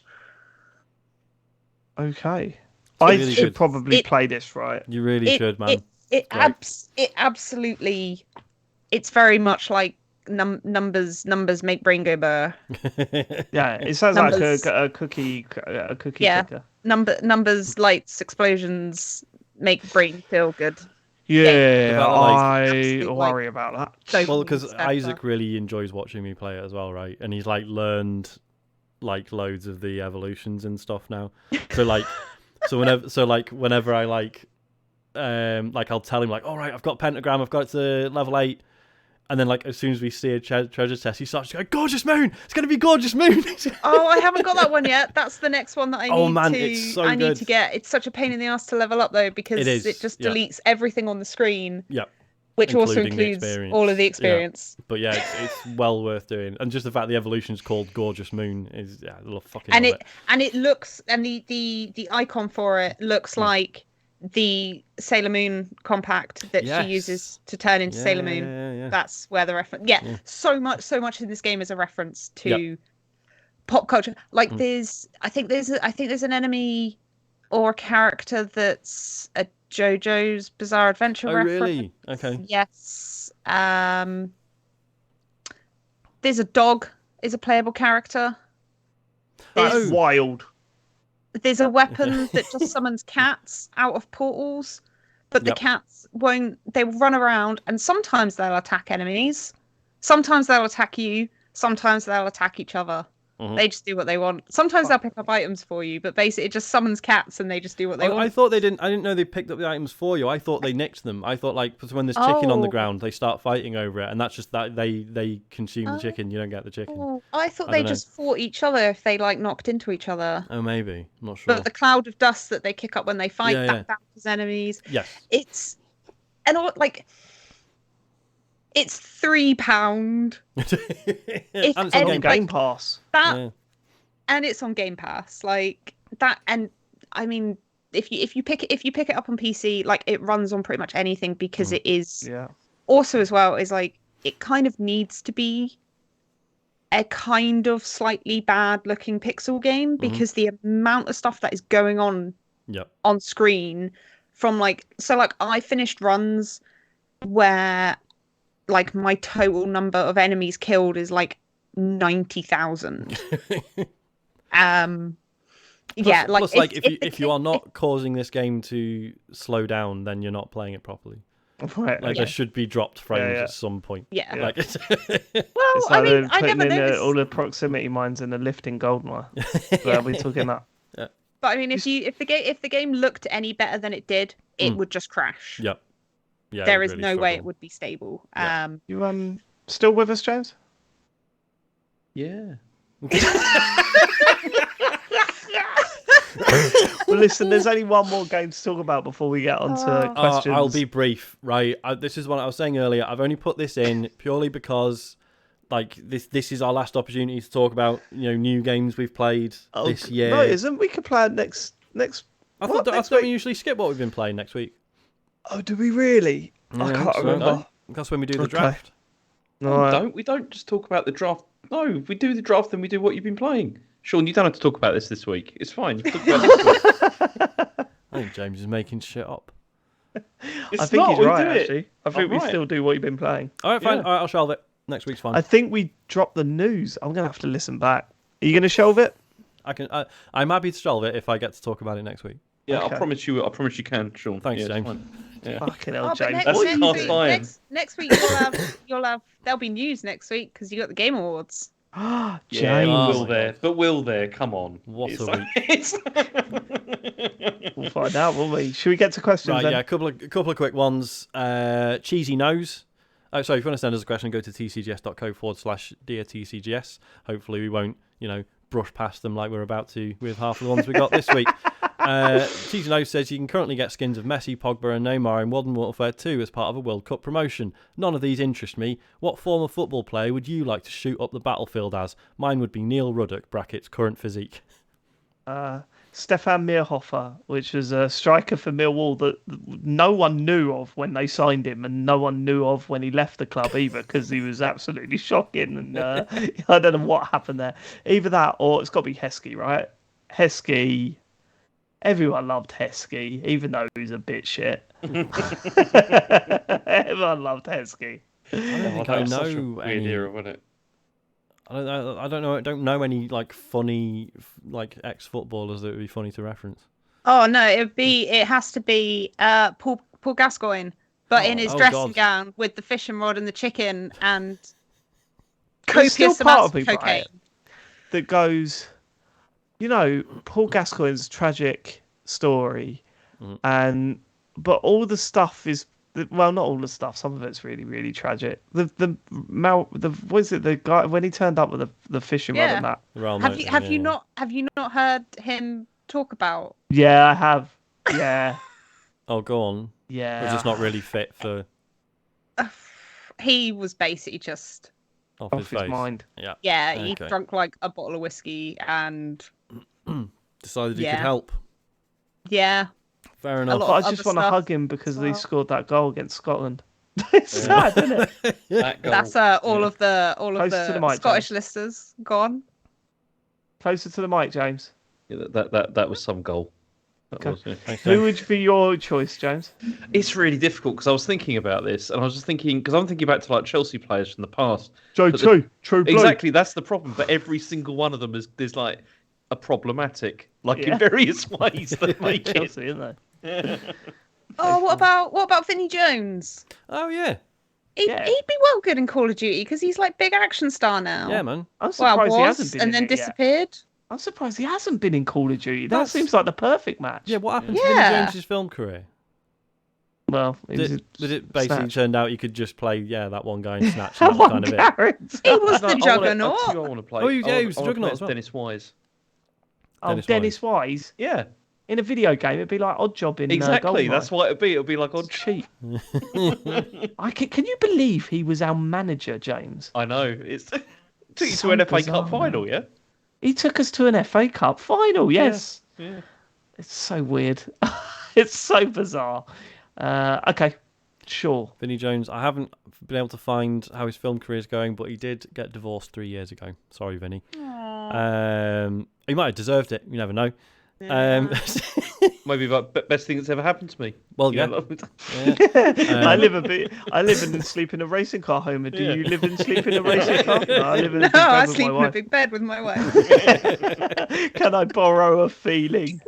Okay, I should probably play this, right?
You really should, man.
It absolutely, it's very much like numbers make brain go burr.
Yeah, it sounds numbers, like a cookie clicker.
Numbers, lights, explosions make brain feel good.
Yeah, I worry about that.
Well, because Isaac really enjoys watching me play it as well, right? And he's like learned like loads of the evolutions and stuff now. So whenever I like I'll tell him like, all right, I've got pentagram, I've got it to level 8. And then, like, as soon as we see a treasure chest, he starts to go, gorgeous moon! It's going to be gorgeous moon!
Oh, I haven't got that one yet. That's the next one that I need to get. It's such a pain in the ass to level up, though, because it just deletes everything on the screen. Yeah. Which also includes all of the experience.
Yeah. But yeah, it's well worth doing. And just the fact the evolution's called Gorgeous Moon is a little fucking
and it looks, and the icon for it looks like the Sailor Moon compact that she uses to turn into Sailor Moon. Yeah. That's where the reference. Yeah, so much in this game is a reference to pop culture. Like I think there's an enemy or a character that's a JoJo's Bizarre Adventure reference.
Really? Okay.
Yes. There's a dog is a playable character.
That's wild.
There's a weapon that just summons cats out of portals, but the cats won't. They will run around, and sometimes they'll attack enemies. Sometimes they'll attack you. Sometimes they'll attack each other. They just do what they want. Sometimes they'll pick up items for you, but basically it just summons cats and they just do what they want.
I thought they didn't. I didn't know they picked up the items for you. I thought they nicked them. I thought like when there's chicken on the ground, they start fighting over it, and that's just that they consume the chicken. You don't get the chicken.
I thought they just fought each other if they like knocked into each other.
Oh, maybe. I'm not sure.
But the cloud of dust that they kick up when they fight that bounces enemies.
Yes.
It's and all like. It's £3.
And
If
it's
On
on
any-
Game Pass.
That
Yeah.
and it's on Game Pass, like that. And I mean, if you pick it up on PC, like it runs on pretty much anything because it is
Yeah.
also as well is like it kind of needs to be a kind of slightly bad looking pixel game because the amount of stuff that is going on
Yep.
on screen from like I finished runs where like my total number of enemies killed is like 90,000. Yeah, like
plus, if you are not causing this game to slow down, then you're not playing it properly.
Right.
Like there should be dropped frames
yeah.
at some point.
yeah.
Like
It's
Well,
like
I mean,
they're
I
putting
never
in
noticed.
all the proximity mines in the lift in Goldeneye. Are we talking that?
But I mean, if the game looked any better than it did, it would just crash.
Yep. Yeah.
There
it
is
really
no way it
struggled.
would be stable.
Yeah.
You still with us, James?
Yeah.
Well, listen, there's only one more game to talk about before we get on to questions.
I'll be brief, right? This is what I was saying earlier. I've only put this in purely because, like, this is our last opportunity to talk about new games we've played this year.
No, it isn't. We could play it next.
I
what,
thought
next
we
week?
usually skip what we've been playing next week.
Oh, do we really? I
Yeah,
can't
so
remember.
That's when we do the
Okay.
draft.
No,
We don't just talk about the draft. No, we do the draft, then we do what you've been playing. Sean, you don't have to talk about this week. It's fine. You can talk about this week.
I think James is making shit up.
It's
I think
not,
he's
we
right,
do it.
actually. I think we
right.
still do what you've been playing.
All right, fine.
Yeah.
All right, I'll shelve it. Next week's fine.
I think we dropped the news. I'm going to have to listen back. Are you going to shelve it?
I'm happy to shelve it if I get to talk about it next week.
Yeah,
Okay.
I promise you can, Sean.
Thanks,
yeah, it's
James.
fine. Yeah.
Fucking hell,
Oh, but
James.
That's
next,
cast
week,
iron.
next week you'll have there'll be news next week because you got the Game Awards.
Yeah,
James.
Oh
Will
my
there.
God.
But Will there, come on.
What
It's
a
like- it's-
We'll find out, won't we? Should we get to questions
Right,
then?
yeah, a couple of quick ones. Cheesy Nose. Oh, sorry, if you want to send us a question, go to tcgs.co/dear TCGS. Hopefully we won't, brush past them like we're about to with half of the ones we got this week. Cheesy Nose says you can currently get skins of Messi, Pogba and Neymar in Modern Warfare 2 as part of a World Cup promotion. None of these interest me. What former football player would you like to shoot up the battlefield as? Mine would be Neil Ruddock, brackets, current physique.
Stefan Meerhofer, which was a striker for Millwall that no one knew of when they signed him, and no one knew of when he left the club either, because he was absolutely shocking. And I don't know what happened there. Either that, or it's got to be Heskey, right? Heskey. Everyone loved Heskey, even though he was a bit shit. Everyone loved Heskey.
I don't think
that
I
was such a
know
weird
any.
era, wasn't it?
I don't know any funny ex-footballers that would be funny to reference.
Oh no, it has to be Paul Gascoigne, but in his dressing
God.
gown with the fishing rod and the chicken and
There's still
copious
part
amounts
of
of
me,
cocaine.
right, that goes, Paul Gascoigne's tragic story, but all the stuff is, well, not all the stuff. Some of it's really, really tragic. The guy when he turned up with the fishing rod
Yeah.
and that?
Have you not heard him talk about?
Yeah, I have. Yeah,
Oh, go on.
yeah.
It's just not really fit for
He was basically just
off
off
his
his
face.
mind.
yeah. He
Okay.
drunk like a bottle of whiskey and
Decided he
Yeah.
could help.
yeah.
Fair
A
enough.
lot
But I
of
just
other
want to
stuff
hug him because
as
he
well.
scored that goal against Scotland. It's sad, isn't it?
That goal.
That's all
Yeah.
of the
Close to the mic,
Scottish listers gone.
Closer to the mic, James.
Yeah, that was some goal. That
Okay.
was, yeah.
Thanks,
Who
James.
would be your choice, James?
It's really difficult because I was thinking about this, and I was just thinking because I'm thinking back to like Chelsea players from the past.
Joe
But the-
True Blue.
Exactly, that's the problem. But every single one of them there's like a problematic, like
Yeah.
in various ways that make it.
Chelsea, isn't they?
Oh, what about Vinnie Jones?
Oh yeah,
He'd
Yeah.
be well good in Call of Duty because he's like big action star now.
yeah, man.
I'm
Well,
surprised he hasn't
was
been
and
in
then
it yet.
disappeared.
I'm surprised he hasn't been in Call of Duty. That
That's-
seems like the perfect match.
Yeah, what happened to
Yeah.
Vinnie Jones's film career?
Well, it was
Did
a
it basically
snatch.
turned out you could just play that one guy in Snatch and that was
One
kind of it?
character.
He was the
I
juggernaut.
want to play.
Oh, yeah, he was
I
the
wanna play
Juggernaut
as
as well.
Dennis Wise.
Oh,
Dennis
Dennis Wise.
Yeah,
In a video game, it'd be like Odd Job in
Exactly.
Goldeneye.
That's what it'd be. It'd be like Odd
Cheap. Can you believe he was our manager, James?
I know. It's took you
So
to an FA
bizarre,
Cup final, yeah?
He took us to an FA Cup final. Yes.
Yeah.
It's so weird. It's so bizarre. Okay, sure.
Vinnie Jones, I haven't been able to find how his film career is going, but he did get divorced 3 years ago. Sorry, Vinnie. He might have deserved it. You never know.
Maybe the best thing that's ever happened to me.
Well,
You
yeah.
know,
I live and sleep in a racing car, Homer. Do you live and sleep in a racing car? No, I live in a big bed
I
with
sleep
my
in a
wife.
big bed with my wife.
Can I borrow a feeling?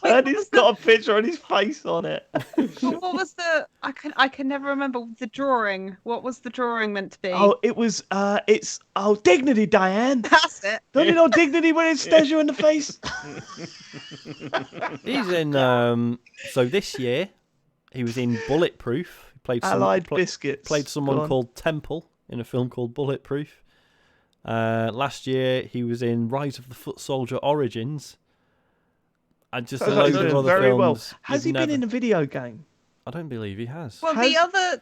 And he's got a picture and his face on it.
But what was the? I can never remember the drawing. What was the drawing meant to be?
Oh, it was. It's dignity, Diane.
That's it.
Don't you know dignity when it stares you in the face?
He's in. So this year, he was in Bulletproof. He played
Allied Biscuits.
Played
Go
someone
on.
called Temple in a film called Bulletproof. Last year, he was in Rise of the Foot Soldier Origins. And just a
Sounds like
load
he's
of
doing
other
very
films.
well. Has
you've
he been
never-
in a video game?
I don't believe he has.
Well,
Has-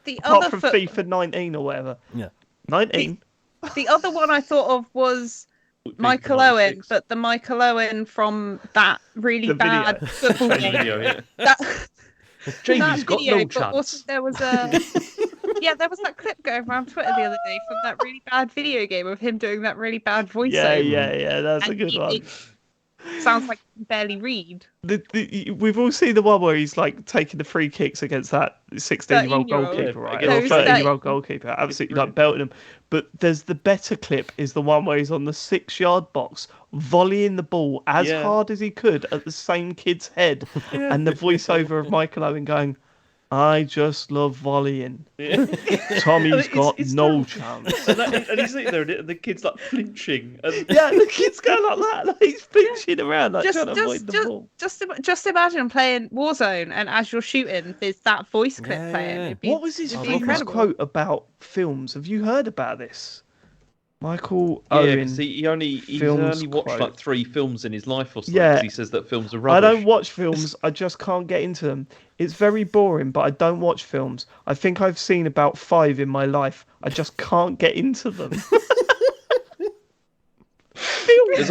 the
Apart
other
from FIFA 19 or whatever.
Yeah.
19?
the other one I thought of was Michael
96.
Owen, but the Michael Owen from that really
The video.
bad football
Same
game.
video, yeah.
That,
Jamie's
that
got
video,
no
but also
chance.
there was a there was that clip going around Twitter the other day from that really bad video game of him doing that really bad voiceover.
Yeah. That's a
And
good one.
it sounds like he can barely read.
We've all seen the one where he's like taking the free kicks against that 16-year-old
13-year-old.
goalkeeper, right?
Yeah,
Or
those
13-year-old goalkeeper, absolutely like
Brilliant.
belting him. But there's the better clip is the one where he's on the 6-yard box, volleying the ball as
Yeah.
hard as he could at the same kid's head, and the voiceover of Michael Owen going, "I just love volleying. Tommy's got
It's
no
terrible.
chance."
And he's sitting there, and the kid's like flinching. And
Yeah, the kid's going like that. Like, he's pinching around, like trying to avoid the ball.
Just imagine playing Warzone and as you're shooting, there's that voice clip
Yeah,
playing.
yeah.
It'd be-
What was his
it'd be
famous
incredible.
quote about films? Have you heard about this? Michael
yeah,
Owen.
because he's only
films
watched
quote.
like 3 films in his life or something.
Yeah.
'Cause he says that films are
I
rubbish.
don't watch films. I just can't get into them. It's very boring, but I don't watch films. I think I've seen about 5 in my life. I just can't get into them.
There's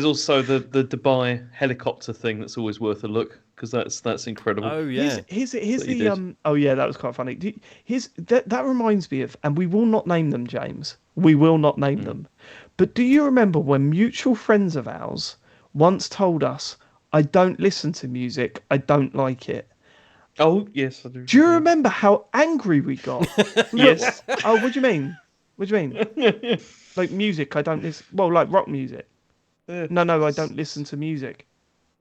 also the Dubai helicopter thing that's always worth a look because that's incredible.
Oh, yeah.
Here's
That
the
you did.
Oh yeah, that was quite funny. That reminds me of, and we will not name them, James. We will not name them. But do you remember when mutual friends of ours once told us, "I don't listen to music. I don't like it."
Oh yes, I do.
Do you remember how angry we got?
Yes.
Oh, what do you mean? What do you mean? Like music, I don't listen. Well, like rock music.
Yeah.
No, I don't listen to music.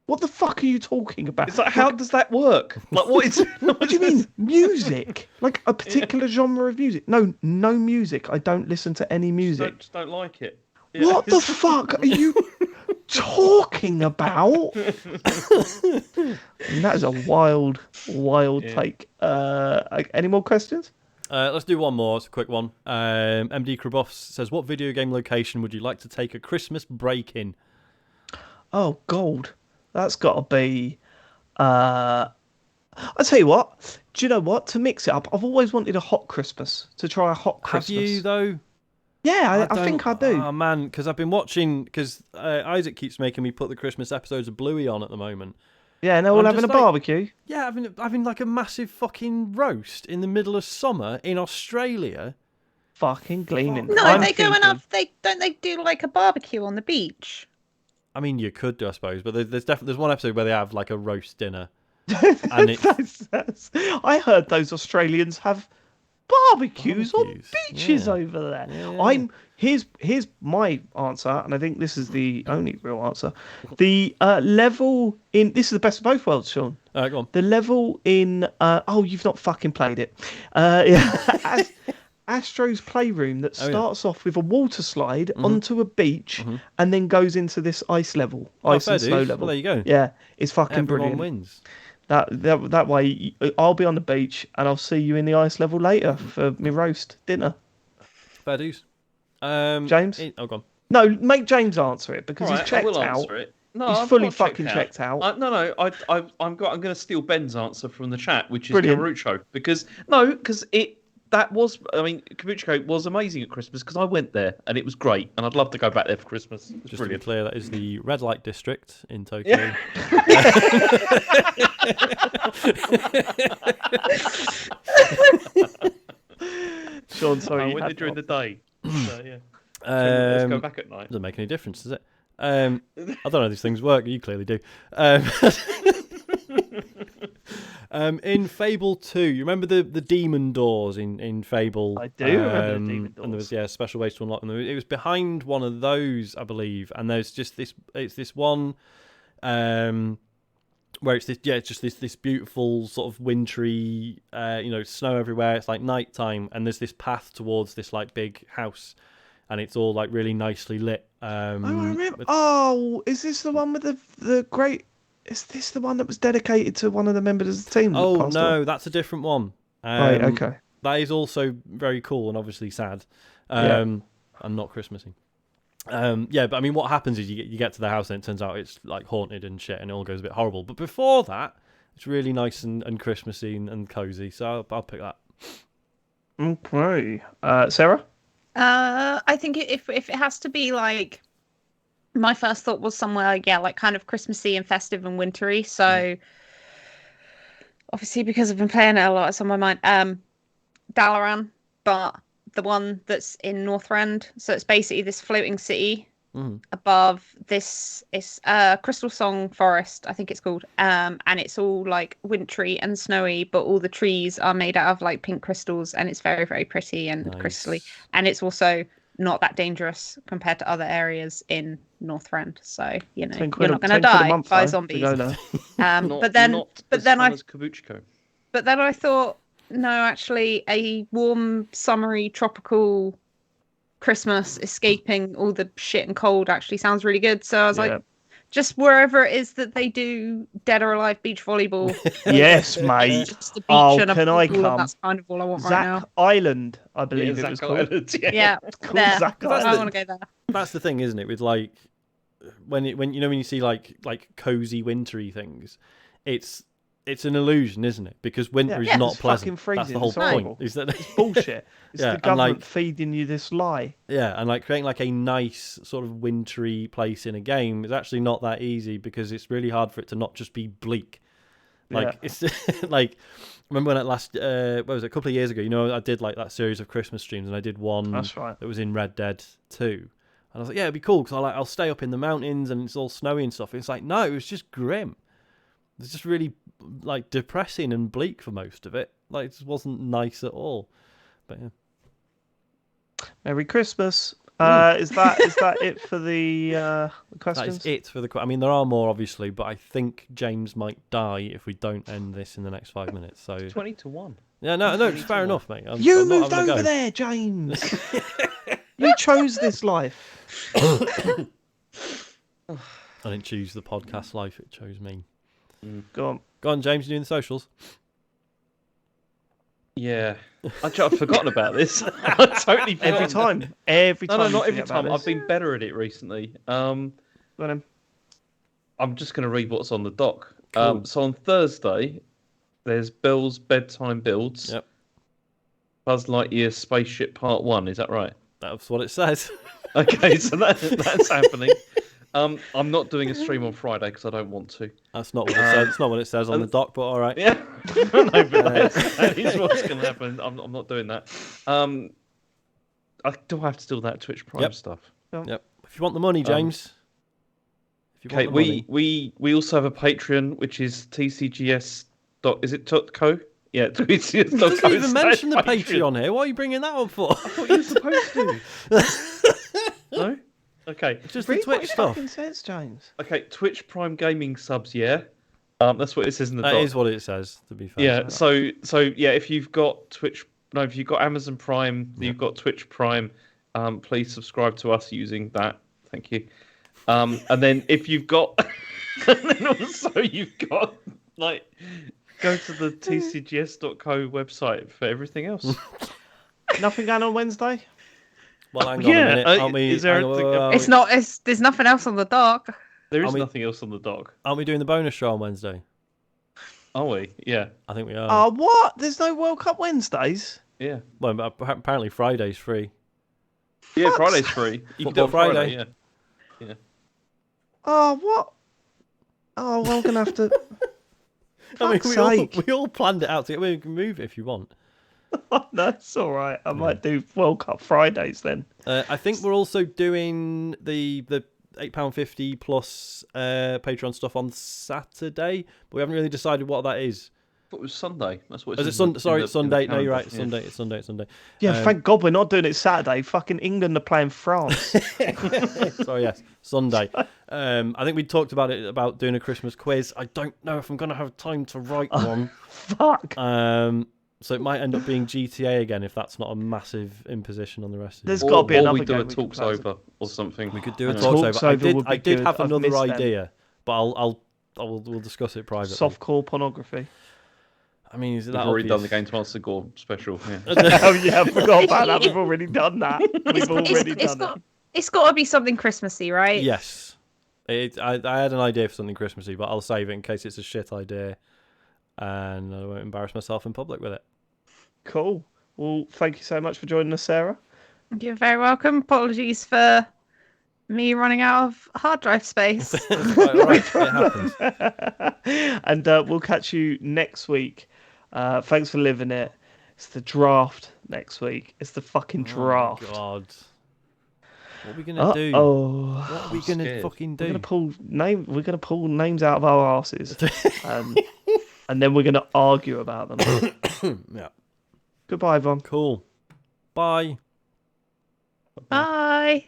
What the fuck are you talking about?
It's like, how does that work? Like, what is?
What do you mean music? Like a particular genre of music? No music. I don't listen to any music.
Just don't like it. Yeah.
What the fuck are you talking about? I mean, that is a wild
Yeah.
take. Any more questions?
Let's do one more. It's a quick one. MD Kraboff says, "What video game location would you like to take a Christmas break in?"
Oh, gold. That's got to be. I'll tell you what. Do you know what? To mix it up, I've always wanted a hot Christmas. To try a hot Christmas.
Have you though?
Yeah, I
don't-
think I do.
Oh man, because I've been watching. Because Isaac keeps making me put the Christmas episodes of Bluey on at the moment.
Yeah, and they're all
I'm
having a
just like-
barbecue.
Yeah, having like a massive fucking roast in the middle of summer in Australia.
Fucking gleaming.
No,
I'm
they go and
thinking-
have they do like a barbecue on the beach.
I mean, you could do, I suppose, but there's one episode where they have like a roast dinner, and it's
I heard those Australians have barbecues on
Barbecues,
beaches
yeah.
over there.
Yeah.
Here's my answer, and I think this is the only real answer. The level in this is the best of both worlds, Sean.
go on.
The level in you've not fucking played it. Yeah, Astro's Playroom that
Oh, yeah.
starts off with a water slide onto a beach and then goes into this ice level, ice
fair
and snow
dues.
level.
Well, there you go.
Yeah, it's fucking
Everyone
brilliant.
wins.
That way, I'll be on the beach and I'll see you in the ice level later for my roast dinner.
Fair dues.
James?
Go on.
No, make James answer it because
Alright,
he's checked
I will
out.
answer it. No,
He's
I've
fully
got
fucking checked out.
No. I'm going to steal Ben's answer from the chat, which is
Brilliant.
Kamurocho, because Kamurocho was amazing at Christmas because I went there and it was great, and I'd love to go back there for Christmas. It was
Just
brilliant.
to be clear, that is the red light district in Tokyo.
Yeah.
Sean, sorry.
I
you
went
had
there during
to-
the day. So, yeah. Let's go back at night.
Doesn't make any difference, does it? I don't know how these things work. You clearly do. In Fable 2, you remember the demon doors in Fable?
I do remember the demon
And there was
doors.
special ways to unlock them. It was behind one of those, I believe. And there's just this. It's this one, where it's just this beautiful sort of wintry, snow everywhere. It's like nighttime, and there's this path towards this like big house, and it's all like really nicely lit.
I remember. Oh, is this the one with the great? Is this the one that was dedicated to one of the members of the team? that
Oh
passed
no,
on?
that's a different one.
Right. Okay.
That is also very cool and obviously sad,
Yeah.
and not Christmassy. But I mean, what happens is you get to the house and it turns out it's like haunted and shit, and it all goes a bit horrible. But before that, it's really nice and Christmassy and cozy. So I'll pick that.
Okay. Sarah.
I think if it has to be like, my first thought was somewhere, like kind of Christmassy and festive and wintry. So obviously, because I've been playing it a lot, it's on my mind. Dalaran, but the one that's in Northrend. So it's basically this floating city above this is Crystal Song Forest, I think it's called. And it's all like wintry and snowy, but all the trees are made out of like pink crystals, and it's very, very pretty and crystally. And it's also not that dangerous compared to other areas in Northrend. So, you're not going to die by zombies. But then I thought, no, actually, a warm, summery, tropical Christmas, escaping all the shit and cold actually sounds really good. So I was like, just wherever it is that they do Dead or Alive beach volleyball.
Yes, mate.
Just the beach and a
can I
pool,
come?
and that's kind of all I want
Zack
right now.
Island, I believe it was called.
Island,
Yeah,
called
there.
Zack
I
Island.
want to go there.
That's the thing, isn't it? With like when you see like cozy wintry things, it's an illusion, isn't it? Because winter is not
it's
pleasant.
fucking freezing.
That's the whole
It's
point.
horrible.
Is that
It's bullshit. It's
Yeah,
the
and,
government
like-
feeding you this lie.
Yeah, and like creating like a nice sort of wintry place in a game is actually not that easy, because it's really hard for it to not just be bleak. Like it's like, remember when it last what was it, a couple of years ago? I did like that series of Christmas streams, and I did one
That's right.
that was in Red Dead 2, and I was like, yeah, it'd be cool because I'll stay up in the mountains and it's all snowy and stuff. It's like, no, it was just grim. It's just really like depressing and bleak for most of it. Like, it just wasn't nice at all. But yeah.
Merry Christmas. Is that it for the questions?
That is it for the. I mean, there are more obviously, but I think James might die if we don't end this in the next 5 minutes. So
20-1.
yeah, no, it's fair enough, mate. I'm
You
not
moved
having a
over
go.
there, James. You chose this life.
I didn't choose the podcast life; it chose me.
Go
Go on, James. You doing the socials?
Yeah, I've forgotten about this. I totally
on.
forgotten.
Every time.
No,
you
not every
forget about
time. I've
this.
been better at it recently.
Go on, then.
I'm just going to read what's on the doc.
Cool.
So on Thursday, there's Bill's bedtime builds.
Yep.
Buzz Lightyear Spaceship Part 1. Is that right?
That's what it says.
Okay, so that's happening. I'm not doing a stream on Friday because I don't want to.
That's not what it says. It's not what it says on the doc, but all right.
Yeah, no, but that is what's going to happen. I'm not doing that. I do have to do that Twitch Prime stuff.
Yep. If you want the money, James. If you
Okay,
want the money.
we also have a Patreon, which is TCGS. Is it .co? Yeah, TCGS.co.
You doesn't even mention the Patreon here. What are you bringing that up for?
I thought you were supposed to. No. Okay.
Just
Read
the Twitch
what it
stuff.
fucking says, James.
Okay. Twitch Prime Gaming subs. Yeah. That's what it says in the
That
doc.
is what it says, to be fair.
Yeah. So yeah, if you've got if you've got Amazon Prime, you've got Twitch Prime, please subscribe to us using that. Thank you. And then if you've got, and then also you've got like, go to the tcgs.co website for everything else.
Nothing going on Wednesday?
Well, hang on a minute. Aren't we?
is there
hang on,
anything-
whoa, whoa, whoa.
It's not. There's nothing else on the dock.
There is
Are we-
nothing else on the dock.
Aren't we doing the bonus show on Wednesday?
Are we? Yeah.
I think we are.
Oh, what? There's no World Cup Wednesdays?
Yeah.
Well, but apparently Friday's free.
Yeah,
Fuck's
Friday's free. You can do
Football
it on Friday.
Friday.
Yeah.
Oh, what? Oh, well, I'm going to have to...
I mean,
Fuck's sake.
we all planned it out. We can move it if you want.
No, that's all right. I might do World Cup Fridays then.
I think we're also doing the £8.50 plus Patreon stuff on Saturday, but we haven't really decided what that is.
I thought it was Sunday. That's what.
Is it Sunday? Sorry, it's Sunday. No, you're right. It's Sunday. It's Sunday. It's Sunday.
Yeah, thank God we're not doing it Saturday. Fucking England are playing France.
Sorry, yes, Sunday. I think we talked about doing a Christmas quiz. I don't know if I'm going to have time to write one.
Fuck.
So it might end up being GTA again if that's not a massive imposition on the rest of
There's
you.
got to be
or
another
we do
game
a
we can
talks
play.
over or something.
We could do a
Yeah.
talks
Talks
over.
over would be
I did
good.
have
I've
another
missed them.
idea, but we'll discuss it privately.
Softcore pornography.
I mean, is
We've
that
already done the
obvious?
Game Master Gore special. Yeah.
Oh yeah, I forgot about that. We've already done that. We've already done that.
It's got to be something Christmassy, right?
Yes. I had an idea for something Christmassy, but I'll save it in case it's a shit idea, and I won't embarrass myself in public with it.
Cool. Well, thank you so much for joining us, Sarah.
You're very welcome. Apologies for me running out of hard drive space.
Right, it happens.
And we'll catch you next week. Thanks for living it. It's the draft next week. It's the fucking draft.
Oh, God. What are we gonna do?
Oh,
What are we gonna
scared.
fucking
we're
do?
gonna pull names out of our asses, and then we're gonna argue about them.
Yeah.
Goodbye, Yvonne.
Cool. Bye.
Bye.